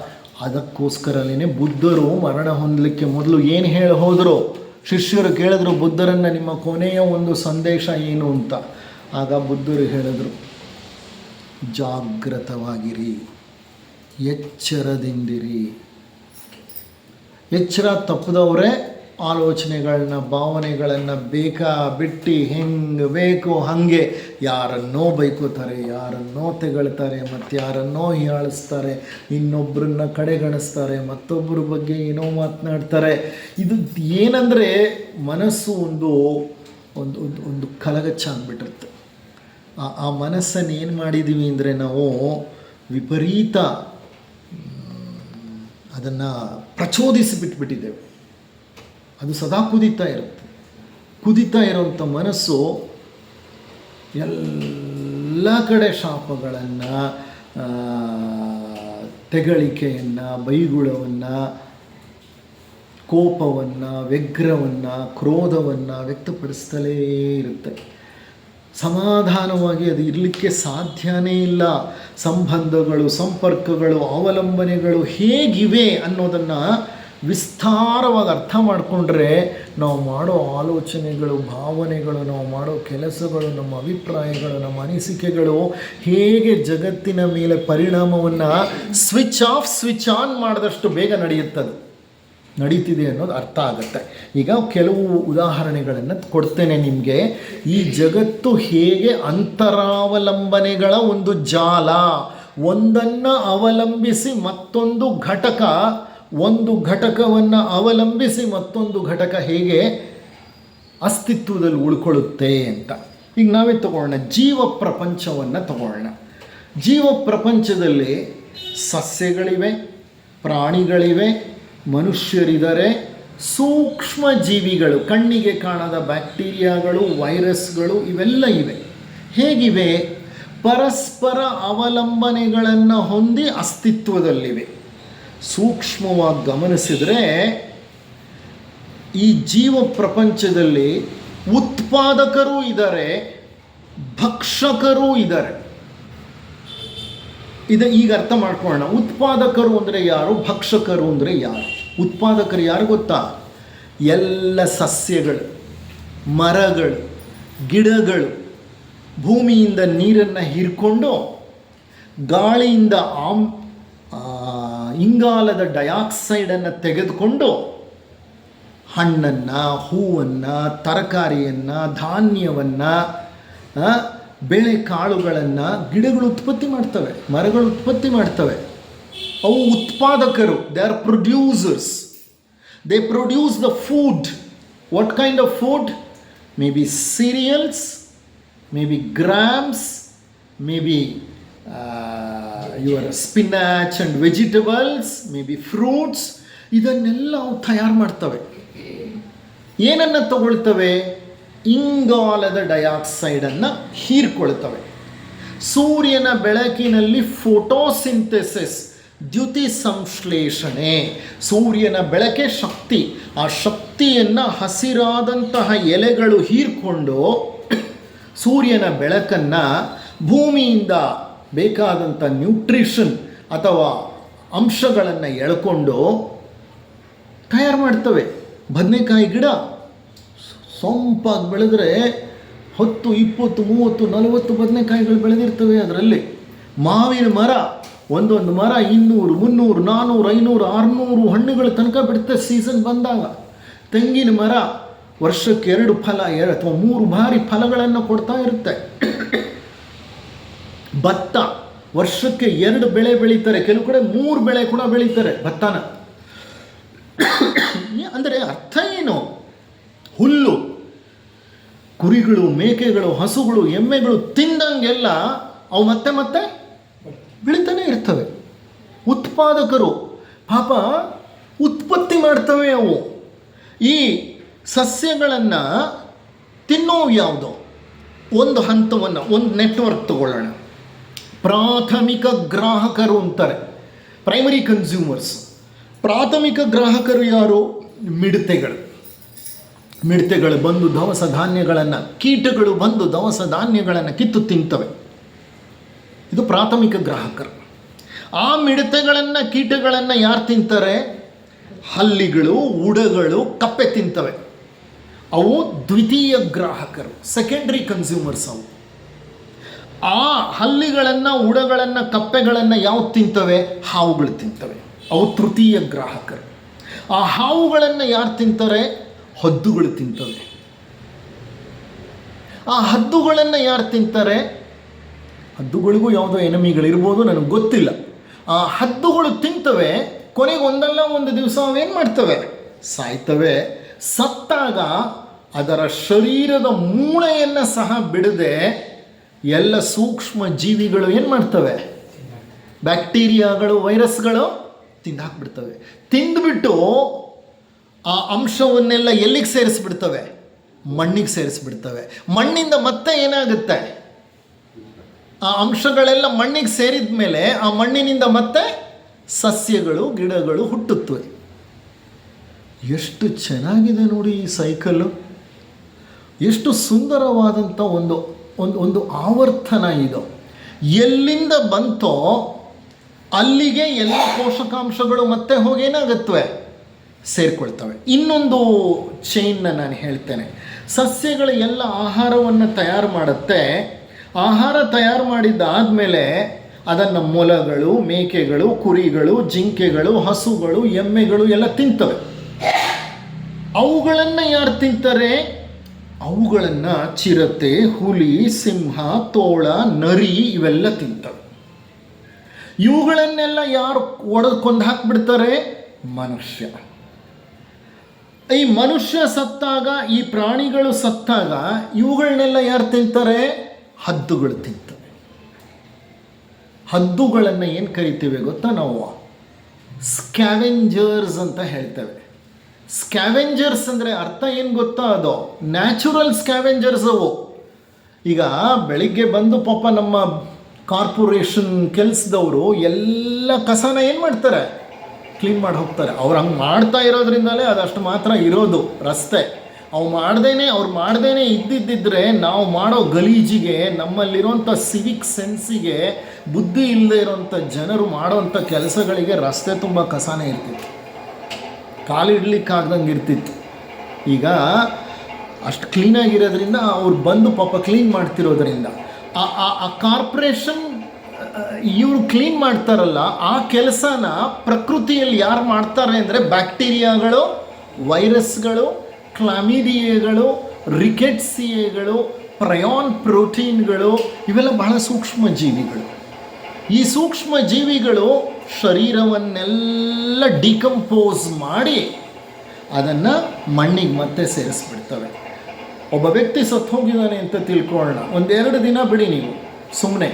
ಅದಕ್ಕೋಸ್ಕರಲೇ ಬುದ್ಧರು ಮರಣ ಹೊಂದಲಿಕ್ಕೆ ಮೊದಲು ಏನು ಹೇಳಿ ಹೋದರು? ಶಿಷ್ಯರು ಕೇಳಿದ್ರು ಬುದ್ಧರನ್ನು, ನಿಮ್ಮ ಕೊನೆಯ ಒಂದು ಸಂದೇಶ ಏನು ಅಂತ. ಆಗ ಬುದ್ಧರು ಹೇಳಿದರು, ಜಾಗೃತವಾಗಿರಿ, ಎಚ್ಚರದಿಂದಿರಿ. ಎಚ್ಚರ ತಪ್ಪದವರೇ ಆಲೋಚನೆಗಳನ್ನ, ಭಾವನೆಗಳನ್ನು ಬಿಟ್ಟು ಹೆಂಗೆ ಬೇಕೋ ಹಾಗೆ ಯಾರನ್ನೋ ಬೈಕೋತಾರೆ, ಯಾರನ್ನೋ ತೆಗಳ್ತಾರೆ, ಮತ್ತು ಯಾರನ್ನೋ ಹೀಯಾಳಿಸ್ತಾರೆ, ಇನ್ನೊಬ್ಬರನ್ನ ಕಡೆಗಣಿಸ್ತಾರೆ, ಮತ್ತೊಬ್ಬರ ಬಗ್ಗೆ ಏನೋ ಮಾತನಾಡ್ತಾರೆ. ಇದು ಏನಂದರೆ ಮನಸ್ಸು ಒಂದು ಒಂದು ಒಂದು ಕಲಗಚ್ಚ ಆಗಿಬಿಟ್ಟಿರುತ್ತೆ. ಆ ಮನಸ್ಸನ್ನು ಏನು ಮಾಡಿದ್ದೀವಿ ಅಂದರೆ ನಾವು ವಿಪರೀತ ಅದನ್ನು ಪ್ರಚೋದಿಸಿಬಿಟ್ಬಿಟ್ಟಿದ್ದೇವೆ. ಅದು ಸದಾ ಕುದೀತಾ ಇರುತ್ತೆ. ಕುದೀತಾ ಇರೋವಂಥ ಮನಸ್ಸು ಎಲ್ಲ ಕಡೆ ಶಾಪಗಳನ್ನು, ತೆಗಳಿಕೆಯನ್ನು, ಬೈಗುಳವನ್ನು, ಕೋಪವನ್ನು, ವ್ಯಗ್ರವನ್ನು, ಕ್ರೋಧವನ್ನು ವ್ಯಕ್ತಪಡಿಸ್ತಲೇ ಇರುತ್ತೆ. ಸಮಾಧಾನವಾಗಿ ಅದು ಇರಲಿಕ್ಕೆ ಸಾಧ್ಯನೇ ಇಲ್ಲ. ಸಂಬಂಧಗಳು, ಸಂಪರ್ಕಗಳು, ಅವಲಂಬನೆಗಳು ಹೇಗಿವೆ ಅನ್ನೋದನ್ನು ವಿಸ್ತಾರವಾಗಿ ಅರ್ಥ ಮಾಡಿಕೊಂಡ್ರೆ ನಾವು ಮಾಡೋ ಆಲೋಚನೆಗಳು, ಭಾವನೆಗಳು, ನಾವು ಮಾಡೋ ಕೆಲಸಗಳು, ನಮ್ಮ ಅಭಿಪ್ರಾಯಗಳು, ನಮ್ಮ ಅನಿಸಿಕೆಗಳು ಹೇಗೆ ಜಗತ್ತಿನ ಮೇಲೆ ಪರಿಣಾಮವನ್ನು ಸ್ವಿಚ್ ಆಫ್ ಸ್ವಿಚ್ ಆನ್ ಮಾಡಿದಷ್ಟು ಬೇಗ ನಡೀತಿದೆ ಅನ್ನೋದು ಅರ್ಥ ಆಗುತ್ತೆ. ಈಗ ಕೆಲವು ಉದಾಹರಣೆಗಳನ್ನು ಕೊಡ್ತೇನೆ ನಿಮಗೆ. ಈ ಜಗತ್ತು ಹೇಗೆ ಅಂತರಾವಲಂಬನೆಗಳ ಒಂದು ಜಾಲ, ಒಂದನ್ನು ಅವಲಂಬಿಸಿ ಮತ್ತೊಂದು ಘಟಕ, ಒಂದು ಘಟಕವನ್ನು ಅವಲಂಬಿಸಿ ಮತ್ತೊಂದು ಘಟಕ ಹೇಗೆ ಅಸ್ತಿತ್ವದಲ್ಲಿ ಉಳ್ಕೊಳ್ಳುತ್ತೆ ಅಂತ. ಈಗ ನಾವೇ ತಗೊಳ್ಳೋಣ, ಜೀವ ಪ್ರಪಂಚವನ್ನು ತಗೊಳ್ಳೋಣ. ಜೀವ ಪ್ರಪಂಚದಲ್ಲಿ ಸಸ್ಯಗಳಿವೆ, ಪ್ರಾಣಿಗಳಿವೆ, ಮನುಷ್ಯರಿದ್ದಾರೆ, ಸೂಕ್ಷ್ಮ ಜೀವಿಗಳು, ಕಣ್ಣಿಗೆ ಕಾಣದ ಬ್ಯಾಕ್ಟೀರಿಯಾಗಳು, ವೈರಸ್ಗಳು ಇವೆಲ್ಲ ಇವೆ. ಹೇಗಿವೆ? ಪರಸ್ಪರ ಅವಲಂಬನೆಗಳನ್ನು ಹೊಂದಿ ಅಸ್ತಿತ್ವದಲ್ಲಿವೆ. ಸೂಕ್ಷ್ಮವಾಗಿ ಗಮನಿಸಿದರೆ ಈ ಜೀವ ಪ್ರಪಂಚದಲ್ಲಿ ಉತ್ಪಾದಕರೂ ಇದ್ದಾರೆ, ಭಕ್ಷಕರೂ ಇದ್ದಾರೆ. ಈಗ ಅರ್ಥ ಮಾಡ್ಕೊಳ್ಳೋಣ. ಉತ್ಪಾದಕರು ಅಂದರೆ ಯಾರು, ಭಕ್ಷಕರು ಅಂದರೆ ಯಾರು? ಉತ್ಪಾದಕರು ಯಾರು ಗೊತ್ತಾ? ಎಲ್ಲ ಸಸ್ಯಗಳು, ಮರಗಳು, ಗಿಡಗಳು ಭೂಮಿಯಿಂದ ನೀರನ್ನು ಹೀರ್ಕೊಂಡು ಗಾಳಿಯಿಂದ ಇಂಗಾಲದ ಡೈಆಕ್ಸೈಡನ್ನು ತೆಗೆದುಕೊಂಡು ಹಣ್ಣನ್ನು, ಹೂವನ್ನು, ತರಕಾರಿಯನ್ನು, ಧಾನ್ಯವನ್ನು, ಬೇಳೆಕಾಳುಗಳನ್ನು ಗಿಡಗಳು ಉತ್ಪತ್ತಿ ಮಾಡ್ತವೆ, ಮರಗಳು ಉತ್ಪತ್ತಿ ಮಾಡ್ತವೆ. ಅವು ಉತ್ಪಾದಕರು. They are producers. They produce the food. What kind of food? May be serials, may be grams, may be your spinach and vegetables, may be fruits. ಇದನ್ನೆಲ್ಲ ಅವು ತಯಾರು ಮಾಡ್ತವೆ. ಏನನ್ನು ತಗೊಳ್ತವೆ? ಇಂಗಾಲದ ಡೈಆಕ್ಸೈಡನ್ನು ಹೀರ್ಕೊಳ್ತವೆ. ಸೂರ್ಯನ ಬೆಳಕಿನಲ್ಲಿ ಫೋಟೋಸಿಂಥೆಸಿಸ್, ದ್ಯುತಿ ಸಂಶ್ಲೇಷಣೆ. ಸೂರ್ಯನ ಬೆಳಕೆ ಶಕ್ತಿ. ಆ ಶಕ್ತಿಯನ್ನು ಹಸಿರಾದಂತಹ ಎಲೆಗಳು ಹೀರ್ಕೊಂಡು ಸೂರ್ಯನ ಬೆಳಕನ್ನು ಭೂಮಿಯಿಂದ ಬೇಕಾದಂಥ ನ್ಯೂಟ್ರಿಷನ್ ಅಥವಾ ಅಂಶಗಳನ್ನು ಎಳ್ಕೊಂಡು ತಯಾರು ಮಾಡ್ತವೆ. ಬದನೆಕಾಯಿ ಗಿಡ ಸೊಂಪಾಗಿ ಬೆಳೆದ್ರೆ 10, 20, 30, 40 ಬದನೆಕಾಯಿಗಳು ಬೆಳೆದಿರ್ತವೆ ಅದರಲ್ಲಿ. ಮಾವಿನ ಮರ, ಒಂದೊಂದು ಮರ 200, 300, 400, 500, 600 ಹಣ್ಣುಗಳ ತನಕ ಬಿಡುತ್ತೆ ಸೀಸನ್ ಬಂದಾಗ. ತೆಂಗಿನ ಮರ ವರ್ಷಕ್ಕೆ 2 ಫಲ ಅಥವಾ 3 ಬಾರಿ ಫಲಗಳನ್ನು ಕೊಡ್ತಾ ಇರುತ್ತೆ. ಭತ್ತ ವರ್ಷಕ್ಕೆ 2 ಬೆಳೆ ಬೆಳೀತಾರೆ, ಕೆಲವು ಕಡೆ 3 ಬೆಳೆ ಕೂಡ ಬೆಳೀತಾರೆ ಭತ್ತನ. ಅಂದರೆ ಅರ್ಥ ಏನು? ಹುಲ್ಲು, ಕುರಿಗಳು, ಮೇಕೆಗಳು, ಹಸುಗಳು, ಎಮ್ಮೆಗಳು ತಿಂದಂಗೆಲ್ಲ ಅವು ಮತ್ತೆ ಮತ್ತೆ ಬೆಳೀತಾನೆ ಇರ್ತವೆ. ಉತ್ಪಾದಕರು ಪಾಪ ಉತ್ಪತ್ತಿ ಮಾಡ್ತವೆ ಅವು. ಈ ಸಸ್ಯಗಳನ್ನು ತಿನ್ನೋವು ಯಾವುದೋ ಒಂದು ಹಂತವನ್ನು, ಒಂದು ನೆಟ್ವರ್ಕ್ ತಗೊಳ್ಳೋಣ. ಪ್ರಾಥಮಿಕ ಗ್ರಾಹಕರು ಅಂತಾರೆ, ಪ್ರೈಮರಿ ಕನ್ಸ್ಯೂಮರ್ಸ್. ಪ್ರಾಥಮಿಕ ಗ್ರಾಹಕರು ಯಾರು? ಮಿಡತೆಗಳು ಬಂದು ದವಸ ಧಾನ್ಯಗಳನ್ನು, ಕೀಟಗಳು ಬಂದು ದವಸ ಧಾನ್ಯಗಳನ್ನು ಕಿತ್ತು ತಿಂತವೆ. ಇದು ಪ್ರಾಥಮಿಕ ಗ್ರಾಹಕರು. ಆ ಮಿಡತೆಗಳನ್ನು, ಕೀಟಗಳನ್ನು ಯಾರು ತಿಂತಾರೆ? ಹಲ್ಲಿಗಳು, ಉಡಗಳು, ಕಪ್ಪೆ ತಿಂತವೆ. ಅವು ದ್ವಿತೀಯ ಗ್ರಾಹಕರು, ಸೆಕೆಂಡ್ರಿ ಕನ್ಸ್ಯೂಮರ್ಸ್. ಅವು ಆ ಹಲ್ಲಿಗಳನ್ನು, ಉಡಗಳನ್ನು, ಕಪ್ಪೆಗಳನ್ನು ಯಾವ ತಿಂತವೆ? ಹಾವುಗಳು ತಿಂತವೆ. ಅವು ತೃತೀಯ ಗ್ರಾಹಕರು. ಆ ಹಾವುಗಳನ್ನು ಯಾರು ತಿಂತಾರೆ? ಹದ್ದುಗಳು ತಿಂತವೆ. ಆ ಹದ್ದುಗಳನ್ನು ಯಾರು ತಿಂತಾರೆ? ಹದ್ದುಗಳಿಗೂ ಯಾವುದೋ ಎನಿಮಿಗಳಿರ್ಬೋದು, ನನಗೆ ಗೊತ್ತಿಲ್ಲ. ಆ ಹದ್ದುಗಳು ತಿಂತವೆ. ಕೊನೆಗೆ ಒಂದಲ್ಲ ಒಂದು ದಿವಸ ಅವೇನು ಮಾಡ್ತವೆ? ಸಾಯ್ತವೆ. ಸತ್ತಾಗ ಅದರ ಶರೀರದ ಮೂಳೆಯನ್ನು ಸಹ ಬಿಡದೆ ಎಲ್ಲ ಸೂಕ್ಷ್ಮ ಜೀವಿಗಳು ಏನು ಮಾಡ್ತವೆ? ಬ್ಯಾಕ್ಟೀರಿಯಾಗಳು, ವೈರಸ್ಗಳು ತಿಂದಾಕ್ಬಿಡ್ತವೆ. ತಿಂದುಬಿಟ್ಟು ಆ ಅಂಶವನ್ನೆಲ್ಲ ಎಲ್ಲಿಗೆ ಸೇರಿಸ್ಬಿಡ್ತವೆ? ಮಣ್ಣಿಗೆ ಸೇರಿಸ್ಬಿಡ್ತವೆ. ಮಣ್ಣಿಂದ ಮತ್ತೆ ಏನಾಗುತ್ತೆ? ಆ ಅಂಶಗಳೆಲ್ಲ ಮಣ್ಣಿಗೆ ಸೇರಿದ ಮೇಲೆ ಆ ಮಣ್ಣಿನಿಂದ ಮತ್ತೆ ಸಸ್ಯಗಳು, ಗಿಡಗಳು ಹುಟ್ಟುತ್ತವೆ. ಎಷ್ಟು ಚೆನ್ನಾಗಿದೆ ನೋಡಿ ಈ ಸೈಕಲ್ಲು. ಎಷ್ಟು ಸುಂದರವಾದಂಥ ಒಂದು ಒಂದು ಒಂದು ಆವರ್ತನ ಇದು. ಎಲ್ಲಿಂದ ಬಂತೋ ಅಲ್ಲಿಗೆ ಎಲ್ಲ ಪೋಷಕಾಂಶಗಳು ಮತ್ತೆ ಹೋಗಿ ಏನಾಗುತ್ತವೆ? ಸೇರಿಕೊಳ್ತವೆ. ಇನ್ನೊಂದು ಚೈನ್ನ ನಾನು ಹೇಳ್ತೇನೆ. ಸಸ್ಯಗಳು ಎಲ್ಲ ಆಹಾರವನ್ನು ತಯಾರು ಮಾಡುತ್ತೆ. ಆಹಾರ ತಯಾರು ಮಾಡಿದ್ದಾದಮೇಲೆ ಅದನ್ನು ಮೊಲಗಳು, ಮೇಕೆಗಳು, ಕುರಿಗಳು, ಜಿಂಕೆಗಳು, ಹಸುಗಳು, ಎಮ್ಮೆಗಳು ಎಲ್ಲ ತಿಂತವೆ. ಅವುಗಳನ್ನು ಯಾರು ತಿಂತಾರೆ? ಅವುಗಳನ್ನು ಚಿರತೆ, ಹುಲಿ, ಸಿಂಹ, ತೋಳ, ನರಿ ಇವೆಲ್ಲ ತಿಂತವೆ. ಇವುಗಳನ್ನೆಲ್ಲ ಯಾರು ಕೊಂದು ಹಾಕಿಬಿಡ್ತಾರೆ? ಮನುಷ್ಯ. ಈ ಮನುಷ್ಯ ಸತ್ತಾಗ, ಈ ಪ್ರಾಣಿಗಳು ಸತ್ತಾಗ ಇವುಗಳನ್ನೆಲ್ಲ ಯಾರು ತಿಂತಾರೆ? ಹದ್ದುಗಳು ತಿಂತವೆ. ಹದ್ದುಗಳನ್ನು ಏನು ಕರಿತೀವಿ ಗೊತ್ತಾ ನಾವು? ಸ್ಕ್ಯಾವೆಂಜರ್ಸ್ ಅಂತ ಹೇಳ್ತೇವೆ. ಸ್ಕ್ಯಾವೆಂಜರ್ಸ್ ಅಂದರೆ ಅರ್ಥ ಏನು ಗೊತ್ತಾ? ಅದು ನ್ಯಾಚುರಲ್ ಸ್ಕ್ಯಾವೆಂಜರ್ಸ್. ಅವು ಈಗ ಬೆಳಿಗ್ಗೆ ಬಂದು ಪಾಪ ನಮ್ಮ ಕಾರ್ಪೊರೇಷನ್ ಕೆಲಸದವರು ಎಲ್ಲ ಕಸನ ಏನು ಮಾಡ್ತಾರೆ? ಕ್ಲೀನ್ ಮಾಡಿ ಹೋಗ್ತಾರೆ. ಅವ್ರು ಹಂಗೆ ಮಾಡ್ತಾ ಇರೋದ್ರಿಂದಲೇ ಅದಷ್ಟು ಮಾತ್ರ ಇರೋದು ರಸ್ತೆ. ಅವ್ರು ಮಾಡ್ದೇನೆ ಇದ್ದಿದ್ದಿದ್ರೆ ನಾವು ಮಾಡೋ ಗಲೀಜಿಗೆ, ನಮ್ಮಲ್ಲಿರೋಂಥ ಸಿವಿಕ್ ಸೆನ್ಸಿಗೆ ಬುದ್ಧಿ ಇಲ್ಲದೆ ಇರೋಂಥ ಜನರು ಮಾಡೋವಂಥ ಕೆಲಸಗಳಿಗೆ ರಸ್ತೆ ತುಂಬ ಕಸನೇ ಇರ್ತಿತ್ತು, ಕಾಲಿಡ್ಲಿಕ್ಕಾಗ್ದಂಗೆ ಇರ್ತಿತ್ತು. ಈಗ ಅಷ್ಟು ಕ್ಲೀನಾಗಿರೋದ್ರಿಂದ ಅವ್ರು ಬಂದು ಪಾಪ ಕ್ಲೀನ್ ಮಾಡ್ತಿರೋದ್ರಿಂದ ಆ ಕಾರ್ಪೊರೇಷನ್ ಇವರು ಕ್ಲೀನ್ ಮಾಡ್ತಾರಲ್ಲ, ಆ ಕೆಲಸನ ಪ್ರಕೃತಿಯಲ್ಲಿ ಯಾರು ಮಾಡ್ತಾರೆ ಅಂದರೆ ಬ್ಯಾಕ್ಟೀರಿಯಾಗಳು, ವೈರಸ್ಗಳು, ಕ್ಲಾಮಿಡಿಯಾಗಳು, ರಿಕೆಟ್ಸಿಯಗಳು, ಪ್ರಯಾನ್ ಪ್ರೋಟೀನ್ಗಳು, ಇವೆಲ್ಲ ಬಹಳ ಸೂಕ್ಷ್ಮ ಜೀವಿಗಳು. ಈ ಸೂಕ್ಷ್ಮ ಜೀವಿಗಳು ಶರೀರವನ್ನೆಲ್ಲ ಡಿಕಂಪೋಸ್ ಮಾಡಿ ಅದನ್ನು ಮಣ್ಣಿಗೆ ಮತ್ತೆ ಸೇರಿಸ್ಬಿಡ್ತವೆ. ಒಬ್ಬ ವ್ಯಕ್ತಿ ಸತ್ತು ಹೋಗಿದ್ದಾನೆ ಅಂತ ತಿಳ್ಕೊಳ್ಳೋಣ, 1-2 ದಿನ ಬಿಡಿ ನೀವು ಸುಮ್ಮನೆ.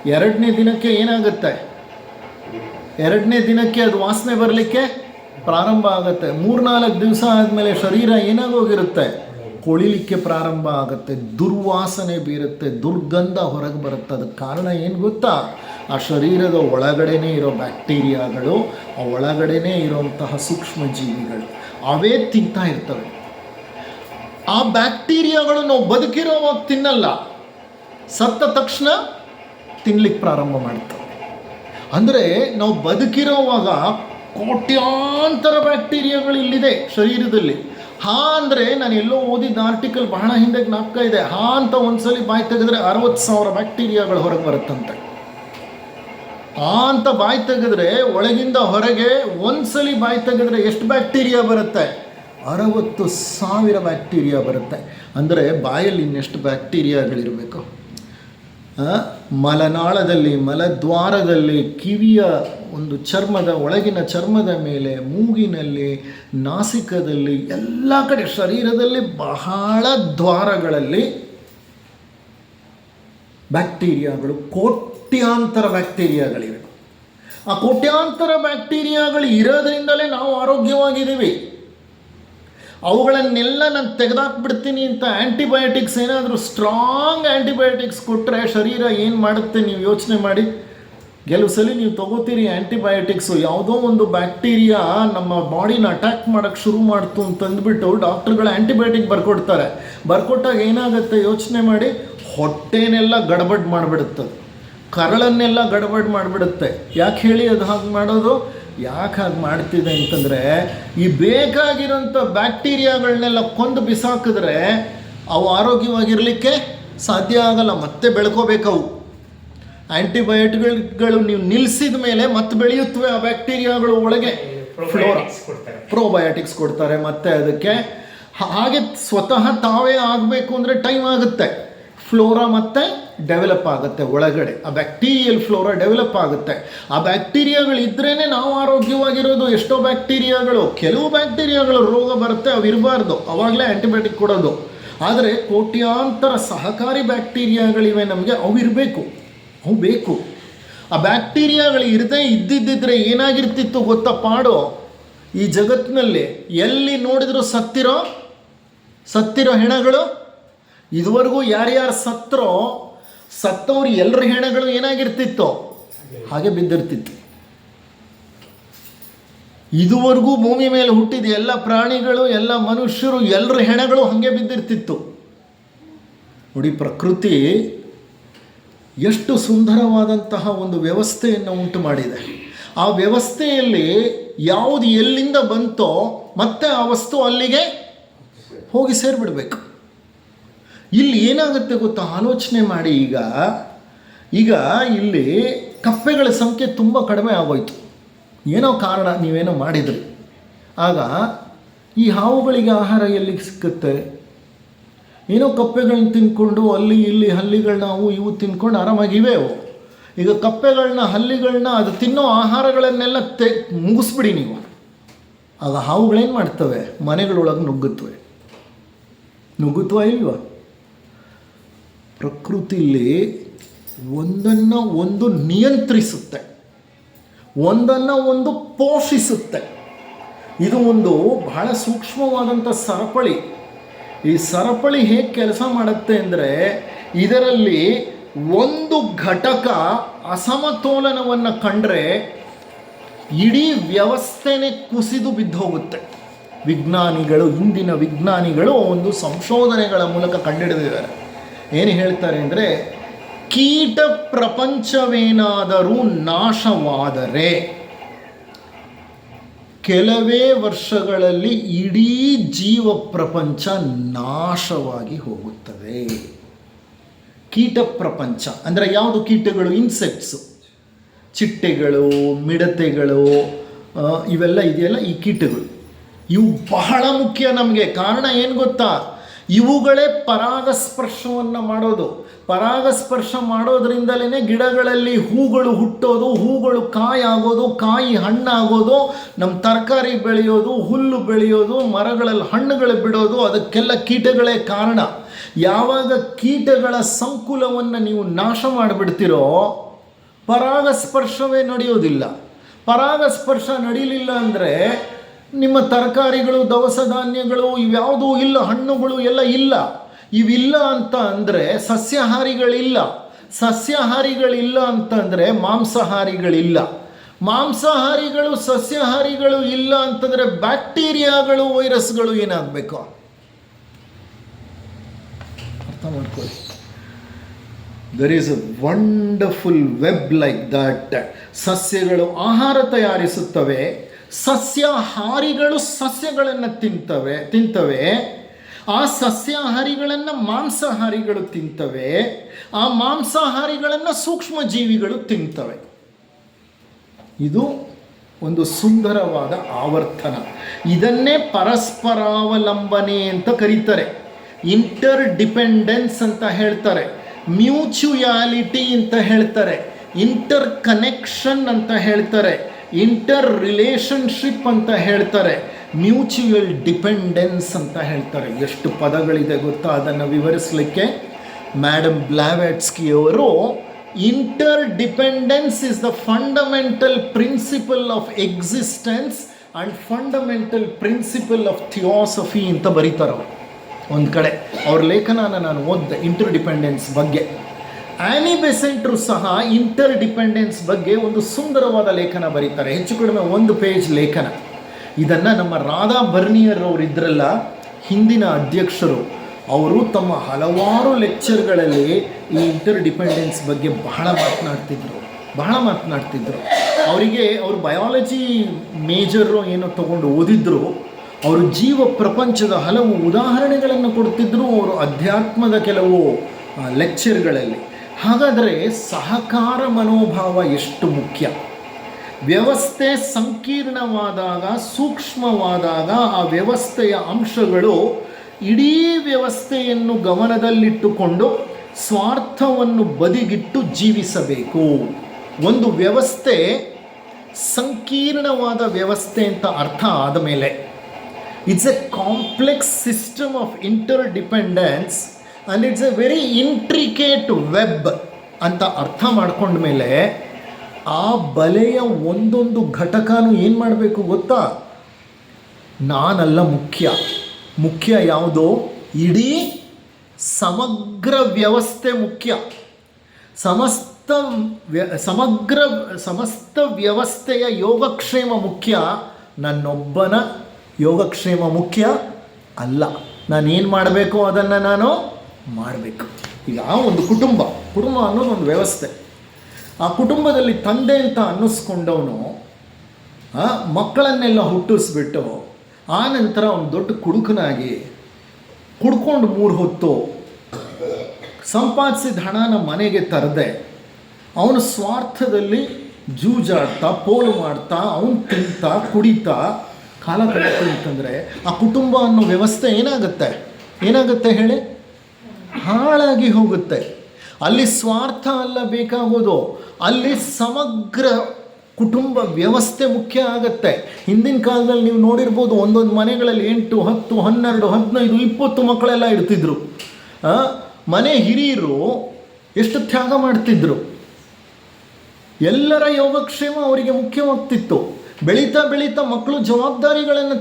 2ನೇ ದಿನಕ್ಕೆ ಏನಾಗುತ್ತೆ? 2ನೇ ದಿನಕ್ಕೆ ಅದು ವಾಸನೆ ಬರಲಿಕ್ಕೆ ಪ್ರಾರಂಭ ಆಗುತ್ತೆ. 3-4 ದಿವಸ ಆದಮೇಲೆ ಶರೀರ ಏನಾಗೋಗಿರುತ್ತೆ? ಕೊಳಿಲಿಕ್ಕೆ ಪ್ರಾರಂಭ ಆಗುತ್ತೆ, ದುರ್ವಾಸನೆ ಬೀರುತ್ತೆ, ದುರ್ಗಂಧ ಹೊರಗೆ ಬರುತ್ತೆ. ಅದಕ್ಕೆ ಕಾರಣ ಏನು ಗೊತ್ತಾ? ಆ ಶರೀರದ ಒಳಗಡೆನೇ ಇರೋ ಬ್ಯಾಕ್ಟೀರಿಯಾಗಳು, ಆ ಒಳಗಡೆನೇ ಇರೋಂತಹ ಸೂಕ್ಷ್ಮ ಜೀವಿಗಳು ಅವೇ ತಿಂತಾ ಇರ್ತವೆ. ಆ ಬ್ಯಾಕ್ಟೀರಿಯಾಗಳು ನಾವು ಬದುಕಿರೋವಾಗ ತಿನ್ನಲ್ಲ, ಸತ್ತ ತಕ್ಷಣ ತಿನ್ಲಿಕ್ಕೆ ಪ್ರಾರಂಭ ಮಾಡ್ತವೆ. ಅಂದರೆ ನಾವು ಬದುಕಿರೋವಾಗ ಕೋಟ್ಯಾಂತರ ಬ್ಯಾಕ್ಟೀರಿಯಾಗಳು ಇಲ್ಲಿದೆ ಶರೀರದಲ್ಲಿ. ಅಂದರೆ ನಾನು ಎಲ್ಲೋ ಓದಿದ ಆರ್ಟಿಕಲ್ ಬಹಳ ಹಿಂದೆ ಜ್ಞಾಪಕ ಇದೆ, ಅಂತ ಒಂದ್ಸಲಿ ಬಾಯಿ ತೆಗೆದ್ರೆ 60,000 ಬ್ಯಾಕ್ಟೀರಿಯಾಗಳು ಹೊರಗೆ ಬರುತ್ತಂತೆ. ಅಂತ ಬಾಯಿ ತೆಗೆದ್ರೆ ಒಳಗಿಂದ ಹೊರಗೆ ಒಂದ್ಸಲಿ ಬಾಯಿ ತೆಗೆದ್ರೆ ಎಷ್ಟು ಬ್ಯಾಕ್ಟೀರಿಯಾ ಬರುತ್ತೆ? 60,000 ಬ್ಯಾಕ್ಟೀರಿಯಾ ಬರುತ್ತೆ. ಅಂದರೆ ಬಾಯಲ್ಲಿ ಇನ್ನೆಷ್ಟು ಬ್ಯಾಕ್ಟೀರಿಯಾಗಳಿರಬೇಕು? ಮಲನಾಳದಲ್ಲಿ, ಮಲದ್ವಾರದಲ್ಲಿ, ಕಿವಿಯ ಒಂದು ಒಳಗಿನ ಚರ್ಮದ ಮೇಲೆ, ಮೂಗಿನಲ್ಲಿ, ನಾಸಿಕದಲ್ಲಿ, ಎಲ್ಲ ಕಡೆ ಶರೀರದಲ್ಲಿ ಬಹಳ ದ್ವಾರಗಳಲ್ಲಿ ಬ್ಯಾಕ್ಟೀರಿಯಾಗಳು, ಕೋಟ್ಯಾಂತರ ಬ್ಯಾಕ್ಟೀರಿಯಾಗಳಿವೆ. ಆ ಕೋಟ್ಯಾಂತರ ಬ್ಯಾಕ್ಟೀರಿಯಾಗಳು ಇರೋದ್ರಿಂದಲೇ ನಾವು ಆರೋಗ್ಯವಾಗಿದ್ದೀವಿ. ಅವುಗಳನ್ನೆಲ್ಲ ನಾನು ತೆಗೆದಾಕ್ಬಿಡ್ತೀನಿ ಅಂತ ಆ್ಯಂಟಿಬಯೋಟಿಕ್ಸ್, ಏನಾದರೂ ಸ್ಟ್ರಾಂಗ್ ಆ್ಯಂಟಿಬಯೋಟಿಕ್ಸ್ ಕೊಟ್ಟರೆ ಶರೀರ ಏನು ಮಾಡುತ್ತೆ ನೀವು ಯೋಚನೆ ಮಾಡಿ. ಕೆಲವು ಸಲ ನೀವು ತೊಗೋತೀರಿ ಆ್ಯಂಟಿಬಯೋಟಿಕ್ಸು, ಯಾವುದೋ ಒಂದು ಬ್ಯಾಕ್ಟೀರಿಯಾ ನಮ್ಮ ಬಾಡಿನ ಅಟ್ಯಾಕ್ ಮಾಡೋಕ್ಕೆ ಶುರು ಮಾಡ್ತು ಅಂತಂದ್ಬಿಟ್ಟು ಡಾಕ್ಟ್ರುಗಳು ಆ್ಯಂಟಿಬಯೋಟಿಕ್ ಬರ್ಕೊಟ್ಟಾಗ ಏನಾಗುತ್ತೆ ಯೋಚನೆ ಮಾಡಿ? ಹೊಟ್ಟೆನೆಲ್ಲ ಗಡಬಡ್ ಮಾಡಿಬಿಡುತ್ತದೆ, ಕರಳನ್ನೆಲ್ಲ ಗಡಬಡ್ ಮಾಡಿಬಿಡುತ್ತೆ. ಯಾಕೆ ಹೇಳಿ ಅದು ಹಾಗೆ ಮಾಡೋದು? ಯಾಕೆ ಹಾಗೆ ಮಾಡ್ತಿದೆ ಅಂತಂದರೆ, ಈ ಬೇಕಾಗಿರೋಂಥ ಬ್ಯಾಕ್ಟೀರಿಯಾಗಳನ್ನೆಲ್ಲ ಕೊಂದು ಬಿಸಾಕಿದ್ರೆ ಅವು ಆರೋಗ್ಯವಾಗಿರಲಿಕ್ಕೆ ಸಾಧ್ಯ ಆಗಲ್ಲ, ಮತ್ತೆ ಬೆಳ್ಕೋಬೇಕವು. ಆ್ಯಂಟಿಬಯೋಟಿಕ್ಗಳು ನೀವು ನಿಲ್ಲಿಸಿದ ಮೇಲೆ ಮತ್ತೆ ಬೆಳೆಯುತ್ತವೆ ಆ ಬ್ಯಾಕ್ಟೀರಿಯಾಗಳು ಒಳಗೆ. ಪ್ರೋಬಯೋಟಿಕ್ಸ್ ಕೊಡ್ತಾರೆ ಮತ್ತೆ ಅದಕ್ಕೆ. ಹಾಗೆ ಸ್ವತಃ ತಾವೇ ಆಗಬೇಕು ಅಂದರೆ ಟೈಮ್ ಆಗುತ್ತೆ. ಫ್ಲೋರಾ ಮತ್ತೆ ಡೆವಲಪ್ ಆಗುತ್ತೆ ಒಳಗಡೆ, ಆ ಬ್ಯಾಕ್ಟೀರಿಯಲ್ ಫ್ಲೋರಾ ಡೆವಲಪ್ ಆಗುತ್ತೆ. ಆ ಬ್ಯಾಕ್ಟೀರಿಯಾಗಳು ಇದ್ರೇ ನಾವು ಆರೋಗ್ಯವಾಗಿರೋದು. ಎಷ್ಟೋ ಬ್ಯಾಕ್ಟೀರಿಯಾಗಳು, ಕೆಲವು ಬ್ಯಾಕ್ಟೀರಿಯಾಗಳು ರೋಗ ಬರುತ್ತೆ, ಅವು ಇರಬಾರ್ದು, ಅವಾಗಲೇ ಆ್ಯಂಟಿಬಯೋಟಿಕ್ ಕೊಡೋದು. ಆದರೆ ಕೋಟ್ಯಾಂತರ ಸಹಕಾರಿ ಬ್ಯಾಕ್ಟೀರಿಯಾಗಳಿವೆ ನಮಗೆ, ಅವು ಇರಬೇಕು, ಅವು ಬೇಕು. ಆ ಬ್ಯಾಕ್ಟೀರಿಯಾಗಳು ಇರದೇ ಇದ್ದಿದ್ದರೆ ಏನಾಗಿರ್ತಿತ್ತು ಗೊತ್ತಾ ಪಾಡು? ಈ ಜಗತ್ತಿನಲ್ಲಿ ಎಲ್ಲಿ ನೋಡಿದರೂ ಸತ್ತಿರೋ ಹೆಣಗಳು, ಇದುವರೆಗೂ ಯಾರ್ಯಾರು ಸತ್ತವ್ರು ಎಲ್ಲರ ಹೆಣಗಳು ಏನಾಗಿರ್ತಿತ್ತು? ಹಾಗೆ ಬಿದ್ದಿರ್ತಿತ್ತು. ಇದುವರೆಗೂ ಭೂಮಿ ಮೇಲೆ ಹುಟ್ಟಿದ ಎಲ್ಲ ಪ್ರಾಣಿಗಳು, ಎಲ್ಲ ಮನುಷ್ಯರು, ಎಲ್ಲರ ಹೆಣಗಳು ಹಾಗೆ ಬಿದ್ದಿರ್ತಿತ್ತು. ನೋಡಿ, ಪ್ರಕೃತಿ ಎಷ್ಟು ಸುಂದರವಾದಂತಹ ಒಂದು ವ್ಯವಸ್ಥೆಯನ್ನು ಉಂಟು ಮಾಡಿದೆ. ಆ ವ್ಯವಸ್ಥೆಯಲ್ಲಿ ಯಾವುದು ಎಲ್ಲಿಂದ ಬಂತೋ ಮತ್ತೆ ಆ ವಸ್ತು ಅಲ್ಲಿಗೆ ಹೋಗಿ ಸೇರಿಬಿಡ್ಬೇಕು. ಇಲ್ಲಿ ಏನಾಗುತ್ತೆ ಗೊತ್ತಾ? ಆಲೋಚನೆ ಮಾಡಿ. ಈಗ ಇಲ್ಲಿ ಕಪ್ಪೆಗಳ ಸಂಖ್ಯೆ ತುಂಬ ಕಡಿಮೆ ಆಗೋಯ್ತು. ಏನೋ ಕಾರಣ, ನೀವೇನೋ ಮಾಡಿದ್ರಿ. ಆಗ ಈ ಹಾವುಗಳಿಗೆ ಆಹಾರ ಎಲ್ಲಿಗೆ ಸಿಕ್ಕುತ್ತೆ? ಏನೋ ಕಪ್ಪೆಗಳನ್ನ ತಿನ್ಕೊಂಡು ಅಲ್ಲಿ ಇಲ್ಲಿ ಹಲ್ಲಿಗಳನ್ನ ಅವು ಇವು ತಿನ್ಕೊಂಡು ಆರಾಮಾಗಿವೆ ಅವು. ಈಗ ಕಪ್ಪೆಗಳನ್ನ, ಹಲ್ಲಿಗಳನ್ನ, ಅದು ತಿನ್ನೋ ಆಹಾರಗಳನ್ನೆಲ್ಲ ಮುಗಿಸ್ಬಿಡಿ ನೀವು. ಆಗ ಹಾವುಗಳೇನು ಮಾಡ್ತವೆ? ಮನೆಗಳೊಳಗೆ ನುಗ್ಗುತ್ತವಾ ಇಲ್ವಾ? ಪ್ರಕೃತಿಯಲ್ಲಿ ಒಂದನ್ನು ಒಂದು ನಿಯಂತ್ರಿಸುತ್ತೆ, ಒಂದನ್ನು ಒಂದು ಪೋಷಿಸುತ್ತೆ. ಇದು ಒಂದು ಬಹಳ ಸೂಕ್ಷ್ಮವಾದಂಥ ಸರಪಳಿ. ಈ ಸರಪಳಿ ಹೇಗೆ ಕೆಲಸ ಮಾಡುತ್ತೆ ಅಂದರೆ, ಇದರಲ್ಲಿ ಒಂದು ಘಟಕ ಅಸಮತೋಲನವನ್ನು ಕಂಡ್ರೆ ಇಡೀ ವ್ಯವಸ್ಥೆನೇ ಕುಸಿದು ಬಿದ್ದು ಹೋಗುತ್ತೆ. ವಿಜ್ಞಾನಿಗಳು, ಇಂದಿನ ವಿಜ್ಞಾನಿಗಳು ಒಂದು ಸಂಶೋಧನೆಗಳ ಮೂಲಕ ಕಂಡುಹಿಡಿದಿದ್ದಾರೆ. ಏನು ಹೇಳ್ತಾರೆ ಅಂದರೆ, ಕೀಟ ಪ್ರಪಂಚವೇನಾದರೂ ನಾಶವಾದರೆ ಕೆಲವೇ ವರ್ಷಗಳಲ್ಲಿ ಇಡೀ ಜೀವ ಪ್ರಪಂಚ ನಾಶವಾಗಿ ಹೋಗುತ್ತದೆ. ಕೀಟ ಪ್ರಪಂಚ ಅಂದರೆ ಯಾವುದು? ಕೀಟಗಳು, ಇನ್ಸೆಕ್ಟ್ಸು, ಚಿಟ್ಟೆಗಳು, ಮಿಡತೆಗಳು, ಇವೆಲ್ಲ ಇದೆಯಲ್ಲ ಈ ಕೀಟಗಳು. ಇವು ಬಹಳ ಮುಖ್ಯ ನಮಗೆ. ಕಾರಣ ಏನು ಗೊತ್ತಾ? ಇವುಗಳೇ ಪರಾಗಸ್ಪರ್ಶವನ್ನು ಮಾಡೋದು. ಪರಾಗಸ್ಪರ್ಶ ಮಾಡೋದ್ರಿಂದಲೇ ಗಿಡಗಳಲ್ಲಿ ಹೂಗಳು ಹುಟ್ಟೋದು, ಹೂಗಳು ಕಾಯಿ ಆಗೋದು, ಕಾಯಿ ಹಣ್ಣಾಗೋದು, ನಮ್ಮ ತರಕಾರಿ ಬೆಳೆಯೋದು, ಹುಲ್ಲು ಬೆಳೆಯೋದು, ಮರಗಳಲ್ಲಿ ಹಣ್ಣುಗಳು ಬಿಡೋದು. ಅದಕ್ಕೆಲ್ಲ ಕೀಟಗಳೇ ಕಾರಣ. ಯಾವಾಗ ಕೀಟಗಳ ಸಂಕುಲವನ್ನು ನೀವು ನಾಶ ಮಾಡಿಬಿಡ್ತೀರೋ ಪರಾಗಸ್ಪರ್ಶವೇ ನಡೆಯೋದಿಲ್ಲ. ಪರಾಗಸ್ಪರ್ಶ ನಡೀಲಿಲ್ಲ ಅಂದರೆ ನಿಮ್ಮ ತರಕಾರಿಗಳು, ದವಸ ಧಾನ್ಯಗಳು ಇವ್ಯಾವುದೂ ಇಲ್ಲ, ಹಣ್ಣುಗಳು ಎಲ್ಲ ಇಲ್ಲ. ಇವಿಲ್ಲ ಅಂತ ಅಂದರೆ ಸಸ್ಯಾಹಾರಿಗಳಿಲ್ಲ. ಸಸ್ಯಾಹಾರಿಗಳಿಲ್ಲ ಅಂತಂದರೆ ಮಾಂಸಾಹಾರಿಗಳಿಲ್ಲ. ಮಾಂಸಾಹಾರಿಗಳು, ಸಸ್ಯಾಹಾರಿಗಳು ಇಲ್ಲ ಅಂತಂದರೆ ಬ್ಯಾಕ್ಟೀರಿಯಾಗಳು, ವೈರಸ್ಗಳು ಏನಾಗಬೇಕು? ಅರ್ಥ ಮಾಡ್ಕೊಳ್ಳಿ. There is a wonderful web like that. ಸಸ್ಯಗಳು ಆಹಾರ ತಯಾರಿಸುತ್ತವೆ, ಸಸ್ಯಾಹಾರಿಗಳು ಸಸ್ಯಗಳನ್ನು ತಿಂತವೆ, ಆ ಸಸ್ಯಾಹಾರಿಗಳನ್ನು ಮಾಂಸಾಹಾರಿಗಳು ತಿಂತವೆ, ಆ ಮಾಂಸಾಹಾರಿಗಳನ್ನು ಸೂಕ್ಷ್ಮ ಜೀವಿಗಳು ತಿಂತವೆ. ಇದು ಒಂದು ಸುಂದರವಾದ ಆವರ್ತನ. ಇದನ್ನೇ ಪರಸ್ಪರಾವಲಂಬನೆ ಅಂತ ಕರೀತಾರೆ, ಇಂಟರ್ ಡಿಪೆಂಡೆನ್ಸ್ ಅಂತ ಹೇಳ್ತಾರೆ, ಮ್ಯೂಚುಯಾಲಿಟಿ ಅಂತ ಹೇಳ್ತಾರೆ, ಇಂಟರ್ ಕನೆಕ್ಷನ್ ಅಂತ ಹೇಳ್ತಾರೆ, ಇಂಟರ್ ರಿಲೇಷನ್ಶಿಪ್ ಅಂತ ಹೇಳ್ತಾರೆ, ಮ್ಯೂಚುವಲ್ ಡಿಪೆಂಡೆನ್ಸ್ ಅಂತ ಹೇಳ್ತಾರೆ. ಎಷ್ಟು ಪದಗಳಿದೆ ಗೊತ್ತಾ ಅದನ್ನು ವಿವರಿಸಲಿಕ್ಕೆ? ಮೇಡಮ್ ಬ್ಲಾವೆಟ್ಸ್ಕಿ ಅವರು interdependence is the fundamental principle of existence and fundamental principle of theosophy ಅಂತ ಬರೀತಾರೆ ಅವರು. ಒಂದು ಕಡೆ ಅವ್ರ ಲೇಖನನ ನಾನು ಓದಿದೆ ಇಂಟರ್ ಡಿಪೆಂಡೆನ್ಸ್ ಬಗ್ಗೆ. ಆ್ಯನಿ ಬೆಸೆಂಟ್ರು ಸಹ ಇಂಟರ್ ಡಿಪೆಂಡೆನ್ಸ್ ಬಗ್ಗೆ ಒಂದು ಸುಂದರವಾದ ಲೇಖನ ಬರೀತಾರೆ, ಹೆಚ್ಚು ಕಡಿಮೆ 1 ಪೇಜ್ ಲೇಖನ. ಇದನ್ನು ನಮ್ಮ ರಾಧಾ ಬರ್ನಿಯರ್ ಅವರು ಇದ್ರಲ್ಲ, ಹಿಂದಿನ ಅಧ್ಯಕ್ಷರು, ಅವರು ತಮ್ಮ ಹಲವಾರು ಲೆಕ್ಚರ್ಗಳಲ್ಲಿ ಈ ಇಂಟರ್ ಡಿಪೆಂಡೆನ್ಸ್ ಬಗ್ಗೆ ಬಹಳ ಮಾತನಾಡ್ತಿದ್ರು. ಅವರಿಗೆ ಅವರು ಬಯಾಲಜಿ ಮೇಜರು ಏನೋ ತೊಗೊಂಡು ಓದಿದ್ರು. ಅವರು ಜೀವ ಪ್ರಪಂಚದ ಹಲವು ಉದಾಹರಣೆಗಳನ್ನು ಕೊಡ್ತಿದ್ರು ಅವರು ಅಧ್ಯಾತ್ಮದ ಕೆಲವು ಲೆಕ್ಚರ್ಗಳಲ್ಲಿ. ಹಾಗಾದರೆ ಸಹಕಾರ ಮನೋಭಾವ ಎಷ್ಟು ಮುಖ್ಯ. ವ್ಯವಸ್ಥೆ ಸಂಕೀರ್ಣವಾದಾಗ, ಸೂಕ್ಷ್ಮವಾದಾಗ ಆ ವ್ಯವಸ್ಥೆಯ ಅಂಶಗಳು ಇಡೀ ವ್ಯವಸ್ಥೆಯನ್ನು ಗಮನದಲ್ಲಿಟ್ಟುಕೊಂಡು ಸ್ವಾರ್ಥವನ್ನು ಬದಿಗಿಟ್ಟು ಜೀವಿಸಬೇಕು. ಒಂದು ವ್ಯವಸ್ಥೆ ಸಂಕೀರ್ಣವಾದ ವ್ಯವಸ್ಥೆ ಅಂತ ಅರ್ಥ ಆದ ಮೇಲೆ, it's a complex system of inter dependence and it's a very intricate web ಅಂತ ಅರ್ಥ ಮಾಡ್ಕೊಂಡ್ಮೇಲೆ ಆ ಬಲೆಯ ಒಂದೊಂದು ಘಟಕನೂ ಏನು ಮಾಡಬೇಕು ಗೊತ್ತಾ? ನಾನಲ್ಲ ಮುಖ್ಯ ಯಾವುದೋ ಇಡೀ ಸಮಗ್ರ ವ್ಯವಸ್ಥೆ ಮುಖ್ಯ. ಸಮಸ್ತ ವ್ಯವಸ್ಥೆಯ ಯೋಗಕ್ಷೇಮ ಮುಖ್ಯ, ನನ್ನೊಬ್ಬನ ಯೋಗಕ್ಷೇಮ ಮುಖ್ಯ ಅಲ್ಲ. ನಾನೇನು ಮಾಡಬೇಕು ಅದನ್ನು ನಾನು ಮಾಡಬೇಕು. ಈಗ ಒಂದು ಕುಟುಂಬ ಅನ್ನೋದು ಒಂದು ವ್ಯವಸ್ಥೆ. ಆ ಕುಟುಂಬದಲ್ಲಿ ತಂದೆ ಅಂತ ಅನ್ನಿಸ್ಕೊಂಡವನು ಮಕ್ಕಳನ್ನೆಲ್ಲ ಹುಟ್ಟಿಸ್ಬಿಟ್ಟು ಆ ನಂತರ ಒಂದು ದೊಡ್ಡ ಕುಡುಕನಾಗಿ ಕುಡ್ಕೊಂಡು 3 ಹೊತ್ತು ಸಂಪಾದಿಸಿದ ಹಣನ ಮನೆಗೆ ತರದೆ ಅವನು ಸ್ವಾರ್ಥದಲ್ಲಿ ಜೂಜಾಡ್ತಾ, ಪೋಲು ಮಾಡ್ತಾ, ಅವನು ತಿಂತಾ, ಕುಡಿತಾ ಕಾಲ ಕಳೀತು ಅಂತಂದರೆ ಆ ಕುಟುಂಬ ಅನ್ನೋ ವ್ಯವಸ್ಥೆ ಏನಾಗುತ್ತೆ ಹೇಳಿ? ಹಾಳಾಗಿ ಹೋಗುತ್ತೆ. ಅಲ್ಲಿ ಸ್ವಾರ್ಥ ಅಲ್ಲ ಬೇಕಾಗೋದು, ಅಲ್ಲಿ ಸಮಗ್ರ ಕುಟುಂಬ ವ್ಯವಸ್ಥೆ ಮುಖ್ಯ ಆಗುತ್ತೆ. ಹಿಂದಿನ ಕಾಲದಲ್ಲಿ ನೀವು ನೋಡಿರ್ಬೋದು, ಒಂದೊಂದು ಮನೆಗಳಲ್ಲಿ 8, 10, 12, 15, 20 ಮಕ್ಕಳೆಲ್ಲ ಇರ್ತಿದ್ರು. ಮನೆ ಹಿರಿಯರು ಎಷ್ಟು ತ್ಯಾಗ ಮಾಡ್ತಿದ್ರು. ಎಲ್ಲರ ಯೋಗಕ್ಷೇಮ ಅವರಿಗೆ ಮುಖ್ಯವಾಗ್ತಿತ್ತು. ಬೆಳೀತಾ ಮಕ್ಕಳು ಜವಾಬ್ದಾರಿಗಳನ್ನು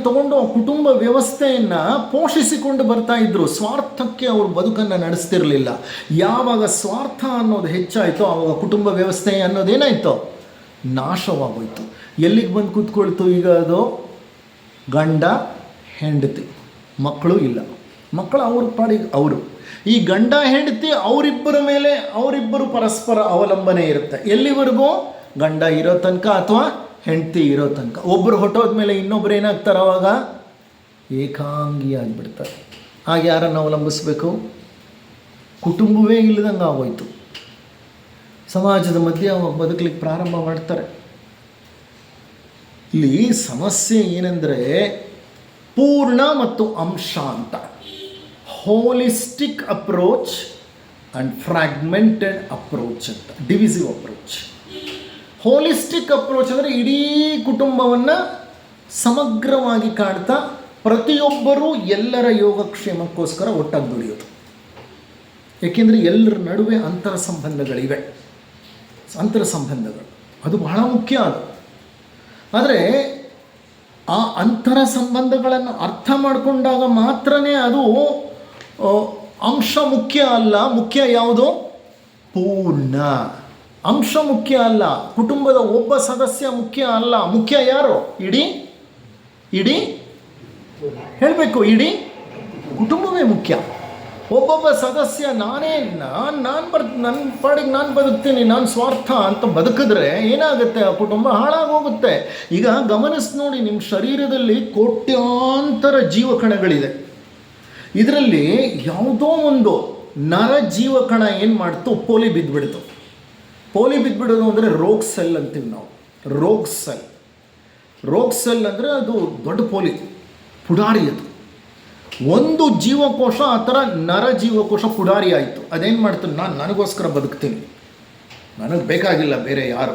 ತಗೊಂಡು ಆ ಕುಟುಂಬ ವ್ಯವಸ್ಥೆಯನ್ನು ಪೋಷಿಸಿಕೊಂಡು ಬರ್ತಾ ಇದ್ರು. ಸ್ವಾರ್ಥಕ್ಕೆ ಅವರು ಬದುಕನ್ನು ನಡೆಸ್ತಿರಲಿಲ್ಲ. ಯಾವಾಗ ಸ್ವಾರ್ಥ ಅನ್ನೋದು ಹೆಚ್ಚಾಯಿತೋ ಆವಾಗ ಕುಟುಂಬ ವ್ಯವಸ್ಥೆ ಅನ್ನೋದೇನಾಯಿತು? ನಾಶವಾಗೋಯ್ತು. ಎಲ್ಲಿಗೆ ಬಂದು ಕೂತ್ಕೊಳ್ತು ಈಗ ಅದು? ಗಂಡ ಹೆಂಡತಿ, ಮಕ್ಕಳು ಇಲ್ಲ. ಮಕ್ಕಳು ಅವ್ರ ಪಾಡಿಗೆ ಅವರು. ಈ ಗಂಡ ಹೆಂಡತಿ ಅವರಿಬ್ಬರ ಮೇಲೆ ಅವರಿಬ್ಬರು ಪರಸ್ಪರ ಅವಲಂಬನೆ ಇರುತ್ತೆ. ಎಲ್ಲಿವರೆಗೂ? ಗಂಡ ಇರೋ ತನಕ ಅಥವಾ ಹೆಂಡತಿ ಇರೋ ತನಕ. ಒಬ್ಬರು ಹೊಟ್ಟೋದ್ಮೇಲೆ ಇನ್ನೊಬ್ರು ಏನಾಗ್ತಾರೆ? ಅವಾಗ ಏಕಾಂಗಿ ಆಗಿಬಿಡ್ತಾರೆ. ಆಗ ಯಾರನ್ನು ಅವಲಂಬಿಸ್ಬೇಕು? ಕುಟುಂಬವೇ ಇಲ್ಲದಂಗೆ ಆಗೋಯ್ತು. ಸಮಾಜದ ಮಧ್ಯೆ ಅವಾಗ ಬದುಕಲಿಕ್ಕೆ ಪ್ರಾರಂಭ ಮಾಡ್ತಾರೆ. ಇಲ್ಲಿ ಸಮಸ್ಯೆ ಏನೆಂದರೆ ಪೂರ್ಣ ಮತ್ತು ಅಂಶ ಅಂತ. ಹೋಲಿಸ್ಟಿಕ್ ಅಪ್ರೋಚ್ ಆ್ಯಂಡ್ ಫ್ರ್ಯಾಗ್ಮೆಂಟೆಡ್ ಅಪ್ರೋಚ್ ಅಂತ, ಡಿವಿಸಿವ್ ಅಪ್ರೋಚ್. ಹೋಲಿಸ್ಟಿಕ್ ಅಪ್ರೋಚ್ ಅಂದರೆ ಇಡೀ ಕುಟುಂಬವನ್ನು ಸಮಗ್ರವಾಗಿ ಕಾಣ್ತಾ ಪ್ರತಿಯೊಬ್ಬರೂ ಎಲ್ಲರ ಯೋಗಕ್ಷೇಮಕ್ಕೋಸ್ಕರ ಒಟ್ಟಾಗಿ ದುಡಿಯೋದು. ಏಕೆಂದರೆ ಎಲ್ಲರ ನಡುವೆ ಅಂತರ ಸಂಬಂಧಗಳಿವೆ. ಅಂತರ ಸಂಬಂಧಗಳು ಅದು ಬಹಳ ಮುಖ್ಯ. ಅದು ಆದರೆ ಆ ಅಂತರ ಸಂಬಂಧಗಳನ್ನು ಅರ್ಥ ಮಾಡಿಕೊಂಡಾಗ ಮಾತ್ರನೇ ಅದು ಅಂಶ ಮುಖ್ಯ ಅಲ್ಲ. ಮುಖ್ಯ ಯಾವುದು? ಪೂರ್ಣ. ಅಂಶ ಮುಖ್ಯ ಅಲ್ಲ, ಕುಟುಂಬದ ಒಬ್ಬ ಸದಸ್ಯ ಮುಖ್ಯ ಅಲ್ಲ. ಮುಖ್ಯ ಯಾರು? ಇಡೀ ಹೇಳಬೇಕು, ಇಡೀ ಕುಟುಂಬವೇ ಮುಖ್ಯ. ಒಬ್ಬೊಬ್ಬ ಸದಸ್ಯ ನನ್ನ ಪಾಡಿಗೆ ನಾನು ಬದುಕ್ತೀನಿ, ನಾನು ಸ್ವಾರ್ಥ ಅಂತ ಬದುಕಿದ್ರೆ ಏನಾಗುತ್ತೆ? ಆ ಕುಟುಂಬ ಹಾಳಾಗೋಗುತ್ತೆ. ಈಗ ಗಮನಿಸಿ ನೋಡಿ, ನಿಮ್ಮ ಶರೀರದಲ್ಲಿ ಕೋಟ್ಯಾಂತರ ಜೀವಕಣಗಳಿದೆ. ಇದರಲ್ಲಿ ಯಾವುದೋ ಒಂದು ನರ ಜೀವಕಣ ಏನು ಮಾಡ್ತು? ಪೋಲಿ ಬಿದ್ದುಬಿಡ್ತು. ಪೋಲಿ ಬಿದ್ದುಬಿಡೋದು ಅಂದರೆ ರೋಗ್ ಸೆಲ್ ಅಂತೀವಿ ನಾವು. ರೋಗ್ ಸೆಲ್ ಅಂದರೆ ಅದು ದೊಡ್ಡ ಪೋಲಿ, ಪುಡಾರಿ. ಅದು ಒಂದು ಜೀವಕೋಶ ಆ ಥರ ನರ ಜೀವಕೋಶ ಪುಡಾರಿ ಆಯಿತು. ಅದೇನು ಮಾಡ್ತು? ನನಗೋಸ್ಕರ ಬದುಕ್ತೀನಿ, ನನಗೆ ಬೇಕಾಗಿಲ್ಲ ಬೇರೆ ಯಾರು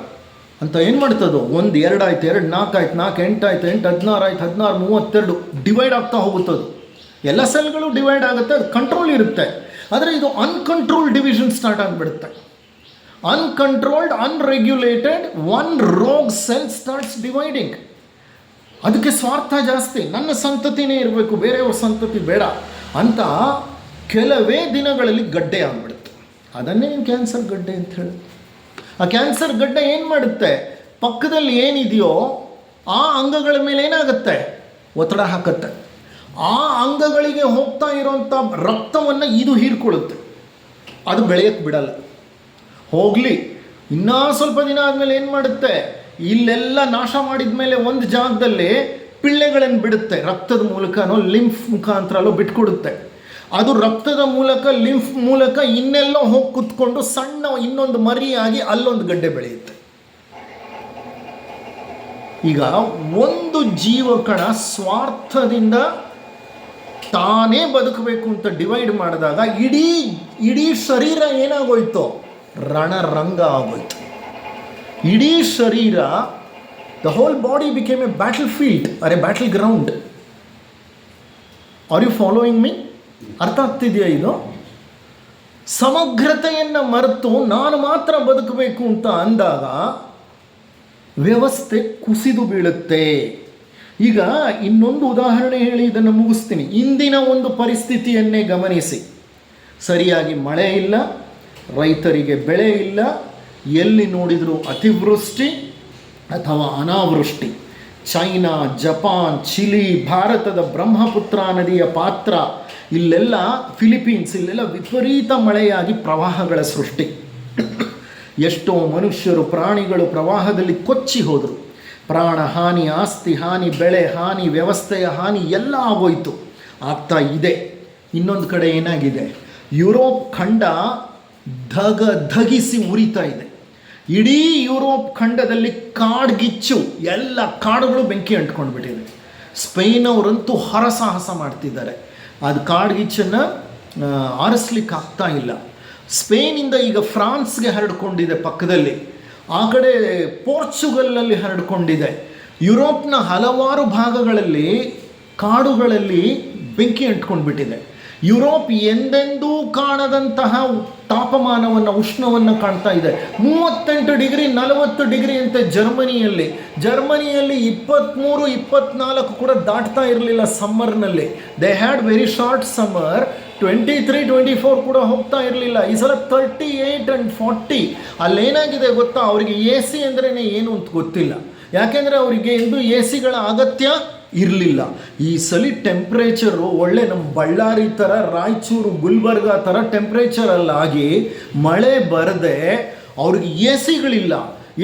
ಅಂತ ಏನು ಮಾಡ್ತದೋ? 1 2 ಆಯ್ತು, 2 4 ಆಯ್ತು, 4 8 ಆಯ್ತು, 8 16 ಆಯ್ತು, 16 32 ಡಿವೈಡ್ ಆಗ್ತಾ ಹೋಗುತ್ತದು. ಎಲ್ಲ ಸೆಲ್ಗಳು ಡಿವೈಡ್ ಆಗುತ್ತೆ, ಅದು ಕಂಟ್ರೋಲ್ ಇರುತ್ತೆ. ಆದರೆ ಇದು ಅನ್ಕಂಟ್ರೋಲ್ಡ್ ಡಿವಿಷನ್ ಸ್ಟಾರ್ಟ್ ಆಗಿಬಿಡುತ್ತೆ. ಅನ್ಕಂಟ್ರೋಲ್ಡ್, ಅನ್ರೆಗ್ಯುಲೇಟೆಡ್, ಒನ್ ರೋಗ್ ಸೆಲ್ ಸ್ಟಾರ್ಟ್ಸ್ ಡಿವೈಡಿಂಗ್. ಅದಕ್ಕೆ ಸ್ವಾರ್ಥ ಜಾಸ್ತಿ, ನನ್ನ ಸಂತತಿನೇ ಇರಬೇಕು, ಬೇರೆಯವ್ರ ಸಂತತಿ ಬೇಡ ಅಂತ ಕೆಲವೇ ದಿನಗಳಲ್ಲಿ ಗಡ್ಡೆ ಆಗಿಬಿಡುತ್ತೆ. ಅದನ್ನೇ ಕ್ಯಾನ್ಸರ್ ಗಡ್ಡೆ ಅಂತ ಹೇಳಿ. ಆ ಕ್ಯಾನ್ಸರ್ ಗಡ್ಡೆ ಏನು ಮಾಡುತ್ತೆ? ಪಕ್ಕದಲ್ಲಿ ಏನಿದೆಯೋ ಆ ಅಂಗಗಳ ಮೇಲೆ ಏನಾಗುತ್ತೆ? ಒತ್ತಡ ಹಾಕುತ್ತೆ. ಆ ಅಂಗಗಳಿಗೆ ಹೋಗ್ತಾ ಇರೋಂಥ ರಕ್ತವನ್ನು ಇದು ಹೀರ್ಕೊಳ್ಳುತ್ತೆ. ಅದು ಬೆಳೆಯೋಕ್ಕೆ ಬಿಡಲ್ಲ. ಹೋಗಲಿ, ಇನ್ನೂ ಸ್ವಲ್ಪ ದಿನ ಆದಮೇಲೆ ಏನು ಮಾಡುತ್ತೆ? ಇಲ್ಲೆಲ್ಲ ನಾಶ ಮಾಡಿದ ಮೇಲೆ ಒಂದು ಜಾಗದಲ್ಲಿ ಪಿಳ್ಳೆಗಳನ್ನು ಬಿಡುತ್ತೆ. ರಕ್ತದ ಮೂಲಕನೋ ಲಿಂಫ್ ಮುಖಾಂತರಲ್ಲೋ ಬಿಟ್ಕೊಡುತ್ತೆ. ಅದು ರಕ್ತದ ಮೂಲಕ, ಲಿಂಫ್ ಮೂಲಕ ಇನ್ನೆಲ್ಲೋ ಹೋಗಿ ಕುತ್ಕೊಂಡು ಸಣ್ಣ ಇನ್ನೊಂದು ಮರಿಯಾಗಿ ಅಲ್ಲೊಂದು ಗಡ್ಡೆ ಬೆಳೆಯುತ್ತೆ. ಈಗ ಒಂದು ಜೀವಕಣ ಸ್ವಾರ್ಥದಿಂದ ತಾನೇ ಬದುಕಬೇಕು ಅಂತ ಡಿವೈಡ್ ಮಾಡಿದಾಗ ಇಡೀ ಶರೀರ ಏನಾಗೋಯ್ತು? ರಣರಂಗ ಆಗೋಯ್ತು. ಇಡೀ ಶರೀರ, the whole body became a battlefield or a battleground. Are you following me? ಅರ್ಥ ಆಗ್ತಿದೆಯಾ ಇದು? ಸಮಗ್ರತೆಯನ್ನು ಮರೆತು ನಾನು ಮಾತ್ರ ಬದುಕಬೇಕು ಅಂತ ಅಂದಾಗ ವ್ಯವಸ್ಥೆ ಕುಸಿದು ಬೀಳುತ್ತೆ. ಈಗ ಇನ್ನೊಂದು ಉದಾಹರಣೆ ಹೇಳಿ ಇದನ್ನು ಮುಗಿಸ್ತೀನಿ. ಇಂದಿನ ಒಂದು ಪರಿಸ್ಥಿತಿಯನ್ನೇ ಗಮನಿಸಿ. ಸರಿಯಾಗಿ ಮಳೆ ಇಲ್ಲ, ರೈತರಿಗೆ ಬೆಳೆ ಇಲ್ಲ, ಎಲ್ಲಿ ನೋಡಿದರೂ ಅತಿವೃಷ್ಟಿ ಅಥವಾ ಅನಾವೃಷ್ಟಿ. ಚೈನಾ, ಜಪಾನ್, ಚಿಲಿ, ಭಾರತದ ಬ್ರಹ್ಮಪುತ್ರ ನದಿಯ ಪಾತ್ರ, ಇಲ್ಲೆಲ್ಲ ಫಿಲಿಪೀನ್ಸ್, ಇಲ್ಲೆಲ್ಲ ವಿಪರೀತ ಮಳೆಯಾಗಿ ಪ್ರವಾಹಗಳ ಸೃಷ್ಟಿ. ಎಷ್ಟೋ ಮನುಷ್ಯರು, ಪ್ರಾಣಿಗಳು ಪ್ರವಾಹದಲ್ಲಿ ಕೊಚ್ಚಿ ಹೋದರು. ಪ್ರಾಣ ಹಾನಿ, ಆಸ್ತಿ ಹಾನಿ, ಬೆಳೆ ಹಾನಿ, ವ್ಯವಸ್ಥೆಯ ಹಾನಿ ಎಲ್ಲ ಆಗೋಯ್ತು, ಆಗ್ತಾ ಇದೆ. ಇನ್ನೊಂದು ಕಡೆ ಏನಾಗಿದೆ? ಯುರೋಪ್ ಖಂಡ ಧಗಿಸಿ ಉರಿತಾ ಇದೆ. ಇಡೀ ಯುರೋಪ್ ಖಂಡದಲ್ಲಿ ಕಾಡ್ಗಿಚ್ಚು, ಎಲ್ಲ ಕಾಡುಗಳು ಬೆಂಕಿ ಅಂಟ್ಕೊಂಡು ಬಿಟ್ಟಿದೆ. ಸ್ಪೇನ್ ಅವರಂತೂ ಹರಸಾಹಸ ಮಾಡ್ತಿದ್ದಾರೆ. ಅದು ಕಾಡ್ಗಿಚ್ಚನ್ನು ಆರಿಸ್ಲಿಕ್ಕೆ ಆಗ್ತಾ ಇಲ್ಲ. ಸ್ಪೇನಿಂದ ಈಗ ಫ್ರಾನ್ಸ್ಗೆ ಹರಡ್ಕೊಂಡಿದೆ ಪಕ್ಕದಲ್ಲಿ, ಆ ಕಡೆ ಪೋರ್ಚುಗಲ್ನಲ್ಲಿ ಹರಡ್ಕೊಂಡಿದೆ. ಯುರೋಪ್ನ ಹಲವಾರು ಭಾಗಗಳಲ್ಲಿ ಕಾಡುಗಳಲ್ಲಿ ಬೆಂಕಿ ಅಂಟ್ಕೊಂಡು ಬಿಟ್ಟಿದೆ. ಯುರೋಪ್ ಎಂದೆಂದೂ ಕಾಣದಂತಹ ತಾಪಮಾನವನ್ನು, ಉಷ್ಣವನ್ನು ಕಾಣ್ತಾ ಇದೆ. 38 ಡಿಗ್ರಿ 40 ಡಿಗ್ರಿ ಅಂತೆ ಜರ್ಮನಿಯಲ್ಲಿ. 23-24 ಕೂಡ ದಾಟ್ತಾ ಇರಲಿಲ್ಲ ಸಮ್ಮರ್ನಲ್ಲಿ. They had very short summer. 23-24 ಕೂಡ ಹೋಗ್ತಾ ಇರಲಿಲ್ಲ. ಈ ಸಲ 38 and 40. ಅಲ್ಲೇನಾಗಿದೆ ಗೊತ್ತಾ, ಅವರಿಗೆ ಎ ಸಿ ಅಂದ್ರೇ ಏನು ಅಂತ ಗೊತ್ತಿಲ್ಲ. ಯಾಕೆಂದರೆ ಅವರಿಗೆ ಎಂದೂ ಎ ಸಿಗಳ ಅಗತ್ಯ ಇರಲಿಲ್ಲ. ಈ ಸಲ ಟೆಂಪ್ರೇಚರು ಒಳ್ಳೆ ನಮ್ಮ ಬಳ್ಳಾರಿ ಥರ, ರಾಯಚೂರು, ಗುಲ್ಬರ್ಗ ಥರ ಟೆಂಪ್ರೇಚರಲ್ಲಾಗಿ ಮಳೆ ಬರದೆ ಅವ್ರಿಗೆ ಎ ಸಿಗಳಿಲ್ಲ.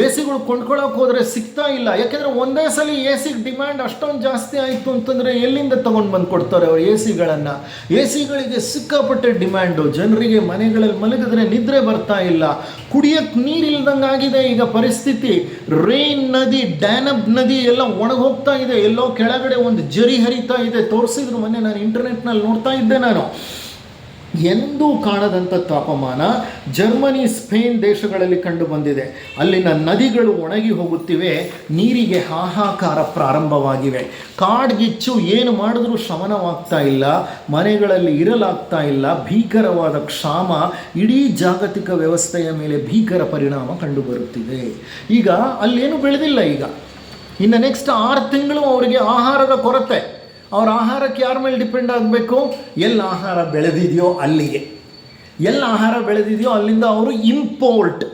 ಎ ಸಿಗಳು ಕೊಂಡ್ಕೊಳ್ಳೋಕೆ ಹೋದರೆ ಸಿಗ್ತಾ ಇಲ್ಲ. ಯಾಕೆಂದರೆ ಒಂದೇ ಸಲ ಎ ಸಿಗೆ ಡಿಮ್ಯಾಂಡ್ ಅಷ್ಟೊಂದು ಜಾಸ್ತಿ ಆಯಿತು ಅಂತಂದರೆ ಎಲ್ಲಿಂದ ತೊಗೊಂಡು ಬಂದು ಕೊಡ್ತಾರೆ ಅವರು ಎ ಸಿಗಳನ್ನು? ಎ ಸಿಗಳಿಗೆ ಸಿಕ್ಕಾಪಟ್ಟೆ ಡಿಮ್ಯಾಂಡು. ಜನರಿಗೆ ಮನೆಗಳಲ್ಲಿ ಮಲಗಿದ್ರೆ ನಿದ್ರೆ ಬರ್ತಾ ಇಲ್ಲ, ಕುಡಿಯೋಕ್ಕೆ ನೀರಿಲ್ದಂಗೆ ಆಗಿದೆ ಈಗ ಪರಿಸ್ಥಿತಿ. ರೈನ್ ನದಿ, ಡ್ಯಾನಬ್ ನದಿ ಎಲ್ಲ ಒಣಗೋಗ್ತಾ ಇದೆ. ಎಲ್ಲೋ ಕೆಳಗಡೆ ಒಂದು ಜರಿ ಹರಿತಾ ಇದೆ. ತೋರಿಸಿದ್ರು ಮೊನ್ನೆ, ನಾನು ಇಂಟರ್ನೆಟ್ನಲ್ಲಿ ನೋಡ್ತಾ ಇದ್ದೆ ನಾನು. ಎಂದೂ ಕಾಣದಂಥ ತಾಪಮಾನ ಜರ್ಮನಿ, ಸ್ಪೇನ್ ದೇಶಗಳಲ್ಲಿ ಕಂಡು ಬಂದಿದೆ. ಅಲ್ಲಿನ ನದಿಗಳು ಒಣಗಿ ಹೋಗುತ್ತಿವೆ, ನೀರಿಗೆ ಹಾಹಾಕಾರ ಪ್ರಾರಂಭವಾಗಿವೆ. ಕಾಡ್ಗಿಚ್ಚು ಏನು ಮಾಡಿದ್ರೂ ಶಮನವಾಗ್ತಾ ಇಲ್ಲ, ಮನೆಗಳಲ್ಲಿ ಇರಲಾಗ್ತಾ ಇಲ್ಲ. ಭೀಕರವಾದ ಕ್ಷಾಮ ಇಡೀ ಜಾಗತಿಕ ವ್ಯವಸ್ಥೆಯ ಮೇಲೆ ಭೀಕರ ಪರಿಣಾಮ ಕಂಡುಬರುತ್ತಿದೆ. ಈಗ ಅಲ್ಲೇನು ಬೆಳೆದಿಲ್ಲ. ಈಗ ಇನ್ನು ನೆಕ್ಸ್ಟ್ 6 ತಿಂಗಳು ಅವರಿಗೆ ಆಹಾರದ ಕೊರತೆ. ಅವ್ರ ಆಹಾರಕ್ಕೆ ಯಾರ ಮೇಲೆ ಡಿಪೆಂಡ್ ಆಗಬೇಕು? ಎಲ್ಲಿ ಆಹಾರ ಬೆಳೆದಿದೆಯೋ ಅಲ್ಲಿಗೆ, ಎಲ್ಲಿ ಆಹಾರ ಬೆಳೆದಿದೆಯೋ ಅಲ್ಲಿಂದ ಅವರು ಇಂಪೋರ್ಟ್,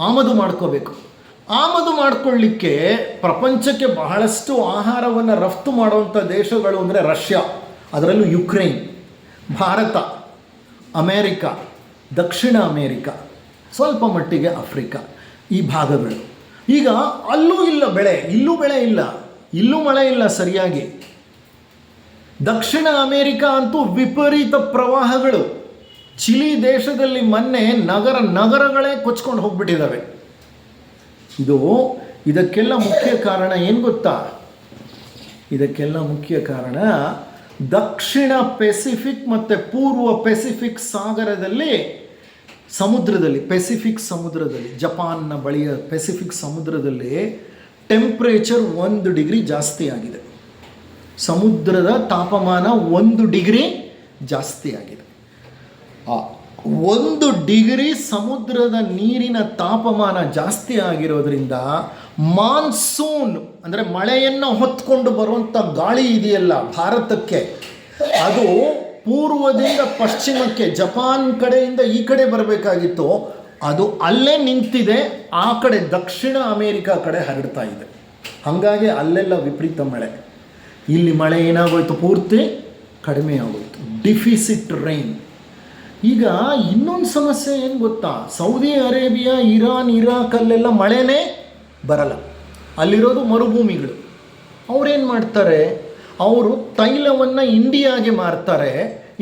ಆಮದು ಮಾಡ್ಕೋಬೇಕು. ಆಮದು ಮಾಡಿಕೊಳ್ಳಿಕ್ಕೆ ಪ್ರಪಂಚಕ್ಕೆ ಬಹಳಷ್ಟು ಆಹಾರವನ್ನು ರಫ್ತು ಮಾಡುವಂಥ ದೇಶಗಳು ಅಂದರೆ ರಷ್ಯಾ, ಅದರಲ್ಲೂ ಯುಕ್ರೇನ್, ಭಾರತ, ಅಮೇರಿಕಾ, ದಕ್ಷಿಣ ಅಮೇರಿಕಾ, ಸ್ವಲ್ಪ ಮಟ್ಟಿಗೆ ಆಫ್ರಿಕಾ, ಈ ಭಾಗಗಳು. ಈಗ ಅಲ್ಲೂ ಇಲ್ಲ ಬೆಳೆ, ಇಲ್ಲೂ ಬೆಳೆ ಇಲ್ಲ, ಇಲ್ಲೂ ಮಳೆ ಇಲ್ಲ ಸರಿಯಾಗಿ. ದಕ್ಷಿಣ ಅಮೇರಿಕಾ ಅಂತೂ ವಿಪರೀತ ಪ್ರವಾಹಗಳು. ಚಿಲಿ ದೇಶದಲ್ಲಿ ಮೊನ್ನೆ ನಗರಗಳೇ ಕೊಚ್ಕೊಂಡು ಹೋಗ್ಬಿಟ್ಟಿದ್ದಾವೆ. ಇದಕ್ಕೆಲ್ಲ ಮುಖ್ಯ ಕಾರಣ ಏನು ಗೊತ್ತಾ? ಇದಕ್ಕೆಲ್ಲ ಮುಖ್ಯ ಕಾರಣ ದಕ್ಷಿಣ ಪೆಸಿಫಿಕ್ ಮತ್ತು ಪೂರ್ವ ಪೆಸಿಫಿಕ್ ಸಾಗರದಲ್ಲಿ, ಸಮುದ್ರದಲ್ಲಿ, ಪೆಸಿಫಿಕ್ ಸಮುದ್ರದಲ್ಲಿ, ಜಪಾನ್ನ ಬಳಿಯ ಪೆಸಿಫಿಕ್ ಸಮುದ್ರದಲ್ಲಿ ಟೆಂಪ್ರೇಚರ್ 1 ಡಿಗ್ರಿ ಜಾಸ್ತಿ ಆಗಿದೆ. ಸಮುದ್ರದ ತಾಪಮಾನ 1 ಡಿಗ್ರಿ ಜಾಸ್ತಿ ಆಗಿದೆ. 1 ಡಿಗ್ರಿ ಸಮುದ್ರದ ನೀರಿನ ತಾಪಮಾನ ಜಾಸ್ತಿ ಆಗಿರೋದ್ರಿಂದ ಮಾನ್ಸೂನ್ ಅಂದರೆ ಮಳೆಯನ್ನು ಹೊತ್ಕೊಂಡು ಬರುವಂಥ ಗಾಳಿ ಇದೆಯಲ್ಲ ಭಾರತಕ್ಕೆ, ಅದು ಪೂರ್ವದಿಂದ ಪಶ್ಚಿಮಕ್ಕೆ, ಜಪಾನ್ ಕಡೆಯಿಂದ ಈ ಕಡೆ ಬರಬೇಕಾಗಿತ್ತು, ಅದು ಅಲ್ಲೇ ನಿಂತಿದೆ, ಆ ಕಡೆ ದಕ್ಷಿಣ ಅಮೇರಿಕಾ ಕಡೆ ಹರಡ್ತಾ ಇದೆ. ಹಾಗಾಗಿ ಅಲ್ಲೆಲ್ಲ ವಿಪರೀತ ಮಳೆ. ಇಲ್ಲಿ ಮಳೆ ಏನಾಗೋಯ್ತು, ಪೂರ್ತಿ ಕಡಿಮೆ ಆಗೋಯ್ತು, ಡಿಫಿಸಿಟ್ ರೈನ್. ಈಗ ಇನ್ನೊಂದು ಸಮಸ್ಯೆ ಏನು ಗೊತ್ತಾ? ಸೌದಿ ಅರೇಬಿಯಾ, ಇರಾನ್, ಇರಾಕಲ್ಲೆಲ್ಲ ಮಳೆನೇ ಬರಲ್ಲ. ಅಲ್ಲಿರೋದು ಮರುಭೂಮಿಗಳು. ಅವರೇನು ಮಾಡ್ತಾರೆ? ಅವರು ತೈಲವನ್ನು ಇಂಡಿಯಾಗೆ ಮಾರ್ತಾರೆ.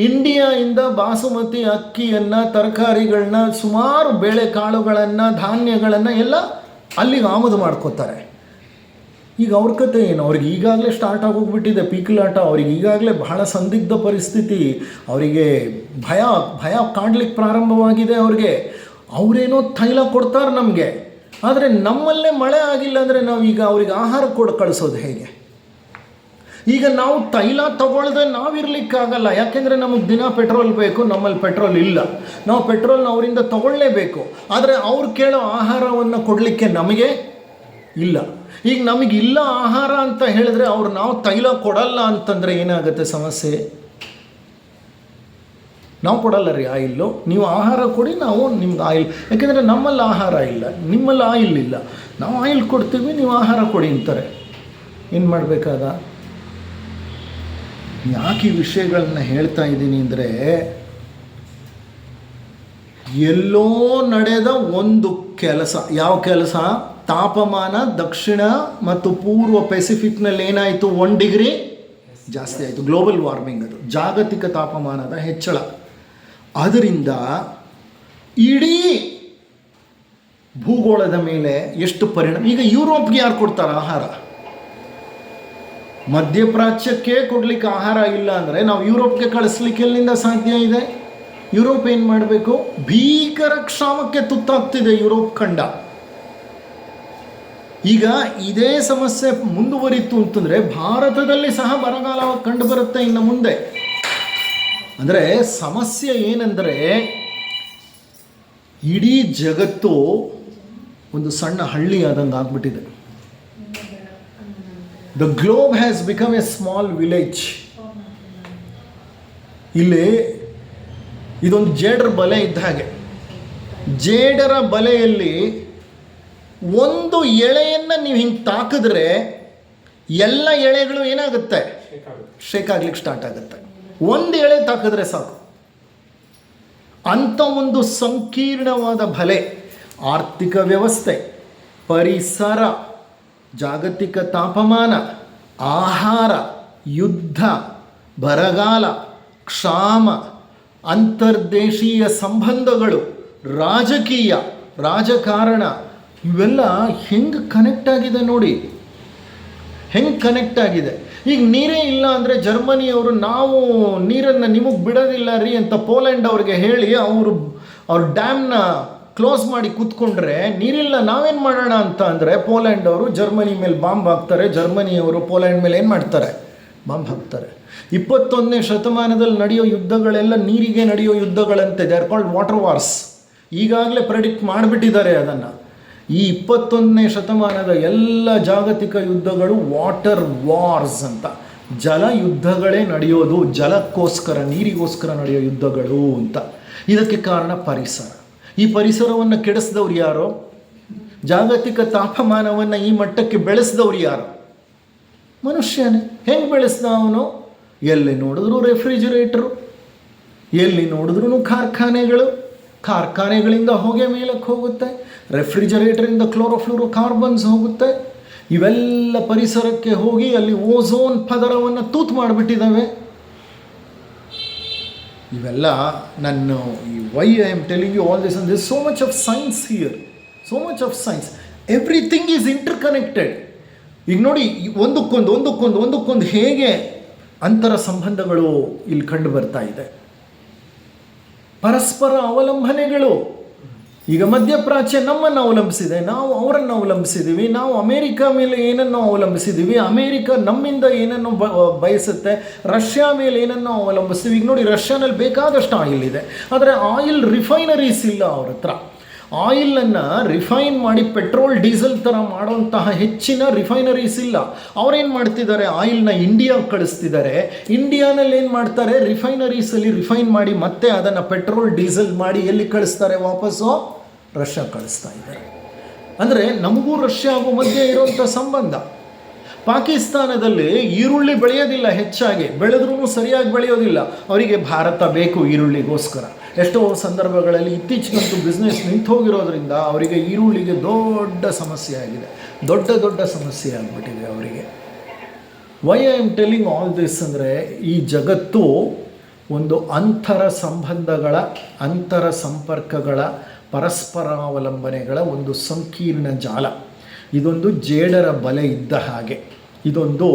ಇಂಡಿಯಾದಿಂದ ಬಾಸುಮತಿ ಅಕ್ಕಿಯನ್ನು, ತರಕಾರಿಗಳನ್ನ, ಸುಮಾರು ಬೇಳೆಕಾಳುಗಳನ್ನು, ಧಾನ್ಯಗಳನ್ನು ಎಲ್ಲ ಅಲ್ಲಿಗೆ ಆಮದು ಮಾಡ್ಕೋತಾರೆ. ಈಗ ಅವ್ರ ಕತೆ ಏನು? ಅವ್ರಿಗೆ ಈಗಾಗಲೇ ಸ್ಟಾರ್ಟ್ ಆಗೋಗ್ಬಿಟ್ಟಿದೆ ಪೀಕಲಾಟ. ಅವ್ರಿಗೆ ಈಗಾಗಲೇ ಬಹಳ ಸಂದಿಗ್ಧ ಪರಿಸ್ಥಿತಿ. ಅವರಿಗೆ ಭಯ ಕಾಡ್ಲಿಕ್ಕೆ ಪ್ರಾರಂಭವಾಗಿದೆ ಅವ್ರಿಗೆ. ಅವರೇನೋ ತೈಲ ಕೊಡ್ತಾರೆ ನಮಗೆ, ಆದರೆ ನಮ್ಮಲ್ಲೇ ಮಳೆ ಆಗಿಲ್ಲ ಅಂದರೆ ನಾವು ಈಗ ಅವ್ರಿಗೆ ಆಹಾರ ಕಳಿಸೋದು ಹೇಗೆ? ಈಗ ನಾವು ತೈಲ ತಗೊಳ್ಳದೆ ನಾವಿರಲಿಕ್ಕಾಗಲ್ಲ. ಯಾಕೆಂದರೆ ನಮಗೆ ದಿನ ಪೆಟ್ರೋಲ್ ಬೇಕು, ನಮ್ಮಲ್ಲಿ ಪೆಟ್ರೋಲ್ ಇಲ್ಲ. ನಾವು ಪೆಟ್ರೋಲ್ನ ಅವರಿಂದ ತಗೊಳ್ಳೇಬೇಕು. ಆದರೆ ಅವ್ರು ಕೇಳೋ ಆಹಾರವನ್ನು ಕೊಡಲಿಕ್ಕೆ ನಮಗೆ ಇಲ್ಲ. ಈಗ ನಮಗಿಲ್ಲ ಆಹಾರ ಅಂತ ಹೇಳಿದ್ರೆ ನಾವು ತೈಲ ಕೊಡಲ್ಲ ಅಂತಂದರೆ ಏನಾಗುತ್ತೆ ಸಮಸ್ಯೆ? ನಾವು ಕೊಡಲ್ಲ ರೀ ಆಯಿಲ್ಲು, ನೀವು ಆಹಾರ ಕೊಡಿ, ನಾವು ನಿಮ್ಗೆ ಆಯಿಲ್, ಯಾಕೆಂದರೆ ನಮ್ಮಲ್ಲಿ ಆಹಾರ ಇಲ್ಲ, ನಿಮ್ಮಲ್ಲಿ ಆಯಿಲ್ ಇಲ್ಲ, ನಾವು ಆಯಿಲ್ ಕೊಡ್ತೀವಿ, ನೀವು ಆಹಾರ ಕೊಡಿ ಅಂತಾರೆ. ಏನು ಮಾಡಬೇಕಾದ? ಯಾಕೆ ಈ ವಿಷಯಗಳನ್ನ ಹೇಳ್ತಾ ಇದ್ದೀನಿ ಅಂದರೆ, ಎಲ್ಲೋ ನಡೆದ ಒಂದು ಕೆಲಸ. ಯಾವ ಕೆಲಸ? ತಾಪಮಾನ ದಕ್ಷಿಣ ಮತ್ತು ಪೂರ್ವ ಪೆಸಿಫಿಕ್ನಲ್ಲಿ ಏನಾಯಿತು? 1 ಡಿಗ್ರಿ ಜಾಸ್ತಿ ಆಯಿತು. ಗ್ಲೋಬಲ್ ವಾರ್ಮಿಂಗ್, ಅದು ಜಾಗತಿಕ ತಾಪಮಾನದ ಹೆಚ್ಚಳ. ಅದರಿಂದ ಇಡೀ ಭೂಗೋಳದ ಮೇಲೆ ಎಷ್ಟು ಪರಿಣಾಮ. ಈಗ ಯುರೋಪ್ಗೆ ಯಾರು ಕೊಡ್ತಾರೆ ಆಹಾರ? ಮಧ್ಯಪ್ರಾಚ್ಯಕ್ಕೆ ಕೊಡಲಿಕ್ಕೆ ಆಹಾರ ಇಲ್ಲ ಅಂದರೆ ನಾವು ಯುರೋಪ್ಗೆ ಕಳಿಸ್ಲಿಕ್ಕೆ ಎಲ್ಲಿಂದ ಸಾಧ್ಯ ಇದೆ? ಯುರೋಪ್ ಏನು ಮಾಡಬೇಕು? ಭೀಕರ ಕ್ಷಾಮಕ್ಕೆ ತುತ್ತಾಗ್ತಿದೆ ಯುರೋಪ್ ಖಂಡ. ಈಗ ಇದೇ ಸಮಸ್ಯೆ ಮುಂದುವರಿತು ಅಂತಂದರೆ ಭಾರತದಲ್ಲಿ ಸಹ ಬರಗಾಲ ಕಂಡು ಬರುತ್ತೆ ಇನ್ನು ಮುಂದೆ. ಅಂದರೆ ಸಮಸ್ಯೆ ಏನಂದರೆ ಇಡೀ ಜಗತ್ತು ಒಂದು ಸಣ್ಣ ಹಳ್ಳಿ ಆದಂಗೆ ಆಗ್ಬಿಟ್ಟಿದೆ. The globe has become A small village. ಇಲ್ಲಿ ಇದೊಂದು ಜೇಡರ ಬಲೆ ಇದ್ದ ಹಾಗೆ. ಜೇಡರ ಬಲೆಯಲ್ಲಿ ಒಂದು ಎಳೆಯನ್ನು ನೀವು ಹಿಂಗೆ ತಾಕಿದ್ರೆ ಎಲ್ಲ ಎಳೆಗಳು ಏನಾಗುತ್ತೆ, ಶೇಕ್ ಆಗ್ಲಿಕ್ಕೆ ಸ್ಟಾರ್ಟ್ ಆಗುತ್ತೆ. ಒಂದು ಎಳೆ ತಾಕಿದ್ರೆ ಸಾಕು. ಅಂಥ ಒಂದು ಸಂಕೀರ್ಣವಾದ ಬಲೆ, ಆರ್ಥಿಕ ವ್ಯವಸ್ಥೆ, ಪರಿಸರ, ಜಾಗತಿಕ ತಾಪಮಾನ, ಆಹಾರ, ಯುದ್ಧ, ಬರಗಾಲ, ಕ್ಷಾಮ, ಅಂತರ್ದೇಶೀಯ ಸಂಬಂಧಗಳು, ರಾಜಕೀಯ, ರಾಜಕಾರಣ, ಇವೆಲ್ಲ ಹೆಂಗೆ ಕನೆಕ್ಟ್ ಆಗಿದೆ ನೋಡಿ, ಹೆಂಗೆ ಕನೆಕ್ಟ್ ಆಗಿದೆ. ಈಗ ನೀರೇ ಇಲ್ಲ ಅಂದರೆ ಜರ್ಮನಿಯವರು ನಾವು ನೀರನ್ನು ನಿಮಗೆ ಬಿಡೋದಿಲ್ಲ ರೀ ಅಂತ ಪೋಲೆಂಡ್ ಅವ್ರಿಗೆ ಹೇಳಿ ಅವ್ರ ಡ್ಯಾಮ್ನ ಕ್ಲೋಸ್ ಮಾಡಿ ಕೂತ್ಕೊಂಡ್ರೆ, ನೀರಿಲ್ಲ ನಾವೇನು ಮಾಡೋಣ ಅಂತ ಅಂದರೆ ಪೋಲೆಂಡ್ ಅವರು ಜರ್ಮನಿ ಮೇಲೆ ಬಾಂಬ್ ಹಾಕ್ತಾರೆ, ಜರ್ಮನಿಯವರು ಪೋಲೆಂಡ್ ಮೇಲೆ ಏನು ಮಾಡ್ತಾರೆ, ಬಾಂಬ್ ಹಾಕ್ತಾರೆ. 21ನೇ ಶತಮಾನದಲ್ಲಿ ನಡೆಯೋ ಯುದ್ಧಗಳೆಲ್ಲ ನೀರಿಗೆ ನಡೆಯೋ ಯುದ್ಧಗಳಂತೆ. They are called water wars. ಈಗಾಗಲೇ ಪ್ರೆಡಿಕ್ಟ್ ಮಾಡಿಬಿಟ್ಟಿದ್ದಾರೆ ಅದನ್ನು. ಈ 21ನೇ ಶತಮಾನದ ಎಲ್ಲ ಜಾಗತಿಕ ಯುದ್ಧಗಳು ವಾಟರ್ ವಾರ್ಸ್ ಅಂತ, ಜಲ ಯುದ್ಧಗಳೇ ನಡೆಯೋದು, ಜಲಕ್ಕೋಸ್ಕರ, ನೀರಿಗೋಸ್ಕರ ನಡೆಯೋ ಯುದ್ಧಗಳು ಅಂತ. ಇದಕ್ಕೆ ಕಾರಣ ಪರಿಸರ. ಈ ಪರಿಸರವನ್ನು ಕೆಡಿಸಿದವ್ರು ಯಾರೋ, ಜಾಗತಿಕ ತಾಪಮಾನವನ್ನು ಈ ಮಟ್ಟಕ್ಕೆ ಬೆಳೆಸಿದವ್ರು ಯಾರು? ಮನುಷ್ಯನೇ. ಹೆಂಗೆ ಬೆಳೆಸ್ದ ಅವನು? ಎಲ್ಲಿ ನೋಡಿದ್ರು ರೆಫ್ರಿಜಿರೇಟರು, ಎಲ್ಲಿ ನೋಡಿದ್ರೂ ಕಾರ್ಖಾನೆಗಳಿಂದ ಹೊಗೆ ಮೇಲಕ್ಕೆ ಹೋಗುತ್ತೆ, ರೆಫ್ರಿಜರೇಟರಿಂದ ಕ್ಲೋರೋಫ್ಲೋರೋ ಕಾರ್ಬನ್ಸ್ ಹೋಗುತ್ತೆ. ಇವೆಲ್ಲ ಪರಿಸರಕ್ಕೆ ಹೋಗಿ ಅಲ್ಲಿ ಓಝೋನ್ ಪದರವನ್ನು ತೂತು ಮಾಡಿಬಿಟ್ಟಿದ್ದಾವೆ. ಇವೆಲ್ಲ ನನ್ನ why I am telling you all this, and this so much of science here, so much of science. Everything is interconnected. ಈಗ ನೋಡಿ, ಒಂದಕ್ಕೊಂದು ಹೇಗೆ ಅಂತರ ಸಂಬಂಧಗಳು ಇಲ್ಲಿ ಕಂಡು ಬರ್ತಾ ಇದೆ. ಪರಸ್ಪರ ಅವಲಂಬನೆಗಳು. ಈಗ ಮಧ್ಯಪ್ರಾಚ್ಯ ನಮ್ಮನ್ನು ಅವಲಂಬಿಸಿದೆ, ನಾವು ಅವರನ್ನು ಅವಲಂಬಿಸಿದ್ದೀವಿ. ನಾವು ಅಮೇರಿಕಾ ಮೇಲೆ ಏನನ್ನು ಅವಲಂಬಿಸಿದ್ದೀವಿ, ಅಮೇರಿಕಾ ನಮ್ಮಿಂದ ಏನನ್ನು ಬಯಸುತ್ತೆ. ರಷ್ಯಾ ಮೇಲೆ ಏನನ್ನು ಅವಲಂಬಿಸ್ತೀವಿ. ಈಗ ನೋಡಿ, ರಷ್ಯಾನಲ್ಲಿ ಬೇಕಾದಷ್ಟು ಆಯಿಲ್ ಇದೆ, ಆದರೆ ಆಯಿಲ್ ರಿಫೈನರೀಸ್ ಇಲ್ಲ ಅವ್ರ ಹತ್ರ. ಆಯಿಲನ್ನು ರಿಫೈನ್ ಮಾಡಿ ಪೆಟ್ರೋಲ್ ಡೀಸೆಲ್ ಥರ ಮಾಡುವಂತಹ ಹೆಚ್ಚಿನ ರಿಫೈನರೀಸ್ ಇಲ್ಲ. ಅವರೇನು ಮಾಡ್ತಿದ್ದಾರೆ, ಆಯಿಲ್ನ ಇಂಡಿಯಾಗೆ ಕಳಿಸ್ತಿದ್ದಾರೆ. ಇಂಡಿಯಾನಲ್ಲಿ ಏನು ಮಾಡ್ತಾರೆ, ರಿಫೈನರೀಸಲ್ಲಿ ರಿಫೈನ್ ಮಾಡಿ ಮತ್ತೆ ಅದನ್ನು ಪೆಟ್ರೋಲ್ ಡೀಸೆಲ್ ಮಾಡಿ ಎಲ್ಲಿ ಕಳಿಸ್ತಾರೆ, ವಾಪಸ್ಸು ರಷ್ಯಾ ಕಳಿಸ್ತಾ ಇದ್ದಾರೆ. ಅಂದರೆ ನಮಗೂ ರಷ್ಯಾಗೂ ಮಧ್ಯೆ ಇರುವಂಥ ಸಂಬಂಧ. ಪಾಕಿಸ್ತಾನದಲ್ಲಿ ಈರುಳ್ಳಿ ಬೆಳೆಯೋದಿಲ್ಲ, ಹೆಚ್ಚಾಗಿ ಬೆಳೆದ್ರೂ ಸರಿಯಾಗಿ ಬೆಳೆಯೋದಿಲ್ಲ. ಅವರಿಗೆ ಭಾರತ ಬೇಕು ಈರುಳ್ಳಿಗೋಸ್ಕರ. ಎಷ್ಟೋ ಸಂದರ್ಭಗಳಲ್ಲಿ ಇತ್ತೀಚೆಗಂತೂ ಬಿಸ್ನೆಸ್ ನಿಂತು ಹೋಗಿರೋದ್ರಿಂದ ಅವರಿಗೆ ಈರುಳ್ಳಿಗೆ ದೊಡ್ಡ ಸಮಸ್ಯೆ ಆಗಿದೆ, ದೊಡ್ಡ ಸಮಸ್ಯೆ ಆಗಿಬಿಟ್ಟಿದೆ ಅವರಿಗೆ. Y I am telling all this ಅಂದರೆ, ಈ ಜಗತ್ತು ಒಂದು ಅಂತರ ಸಂಬಂಧಗಳ, ಅಂತರ ಸಂಪರ್ಕಗಳ, ಪರಸ್ಪರಾವಲಂಬನೆಗಳ ಒಂದು ಸಂಕೀರ್ಣ ಜಾಲ. ಇದೊಂದು ಜೇಡರ ಬಲೆ ಇದ್ದ ಹಾಗೆ. ಇದೊಂದು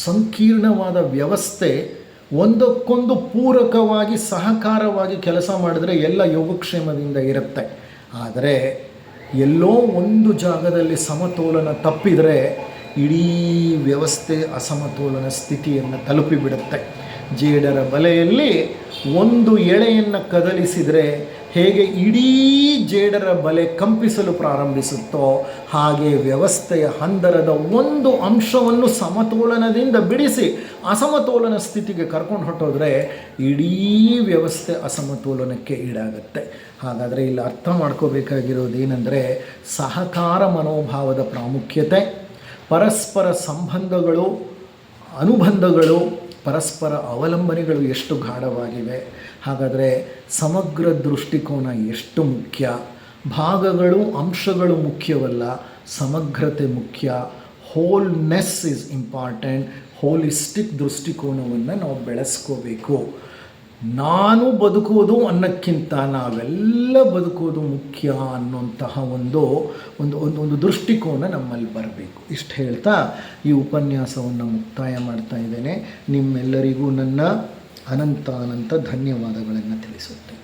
ಸಂಕೀರ್ಣವಾದ ವ್ಯವಸ್ಥೆ. ಒಂದಕ್ಕೊಂದು ಪೂರಕವಾಗಿ ಸಹಕಾರವಾಗಿ ಕೆಲಸ ಮಾಡಿದ್ರೆ ಎಲ್ಲ ಯೋಗಕ್ಷೇಮದಿಂದ ಇರುತ್ತೆ. ಆದರೆ ಎಲ್ಲೋ ಒಂದು ಜಾಗದಲ್ಲಿ ಸಮತೋಲನ ತಪ್ಪಿದರೆ ಇಡೀ ವ್ಯವಸ್ಥೆ ಅಸಮತೋಲನ ಸ್ಥಿತಿಯನ್ನು ತಲುಪಿಬಿಡುತ್ತೆ. ಜೇಡರ ಬಲೆಯಲ್ಲಿ ಒಂದು ಎಳೆಯನ್ನು ಕದಲಿಸಿದರೆ ಹೇಗೆ ಇಡೀ ಜೇಡರ ಬಲೆ ಕಂಪಿಸಲು ಪ್ರಾರಂಭಿಸುತ್ತೋ, ಹಾಗೆ ವ್ಯವಸ್ಥೆಯ ಹಂದರದ ಒಂದು ಅಂಶವನ್ನು ಸಮತೋಲನದಿಂದ ಬಿಡಿಸಿ ಅಸಮತೋಲನ ಸ್ಥಿತಿಗೆ ಕರ್ಕೊಂಡು ಹೊಟ್ಟೋದ್ರೆ ಇಡೀ ವ್ಯವಸ್ಥೆ ಅಸಮತೋಲನಕ್ಕೆ ಈಡಾಗುತ್ತೆ. ಹಾಗಾದರೆ ಇಲ್ಲಿ ಅರ್ಥ ಮಾಡ್ಕೋಬೇಕಾಗಿರೋದೇನೆಂದರೆ, ಸಹಕಾರ ಮನೋಭಾವದ ಪ್ರಾಮುಖ್ಯತೆ, ಪರಸ್ಪರ ಸಂಬಂಧಗಳು, ಅನುಬಂಧಗಳು, ಪರಸ್ಪರ ಅವಲಂಬನೆಗಳು ಎಷ್ಟು ಗಾಢವಾಗಿವೆ. ಹಾಗಾದರೆ ಸಮಗ್ರ ದೃಷ್ಟಿಕೋನ ಎಷ್ಟು ಮುಖ್ಯ. ಭಾಗಗಳು, ಅಂಶಗಳು ಮುಖ್ಯವಲ್ಲ, ಸಮಗ್ರತೆ ಮುಖ್ಯ. Wholeness is important. ಹೋಲಿಸ್ಟಿಕ್ ದೃಷ್ಟಿಕೋನವನ್ನು ನಾವು ಬೆಳೆಸ್ಕೋಬೇಕು. ನಾನು ಬದುಕೋದು ಅನ್ನೋಕ್ಕಿಂತ ನಾವೆಲ್ಲ ಬದುಕೋದು ಮುಖ್ಯ ಅನ್ನುವಂತಹ ಒಂದು ದೃಷ್ಟಿಕೋನ ನಮ್ಮಲ್ಲಿ ಬರಬೇಕು. ಇಷ್ಟು ಹೇಳ್ತಾ ಈ ಉಪನ್ಯಾಸವನ್ನು ಮುಕ್ತಾಯ ಮಾಡ್ತಾ ಇದ್ದೇನೆ. ನಿಮ್ಮೆಲ್ಲರಿಗೂ ನನ್ನ ಅನಂತ ಧನ್ಯವಾದಗಳನ್ನು ತಿಳಿಸುತ್ತೇನೆ.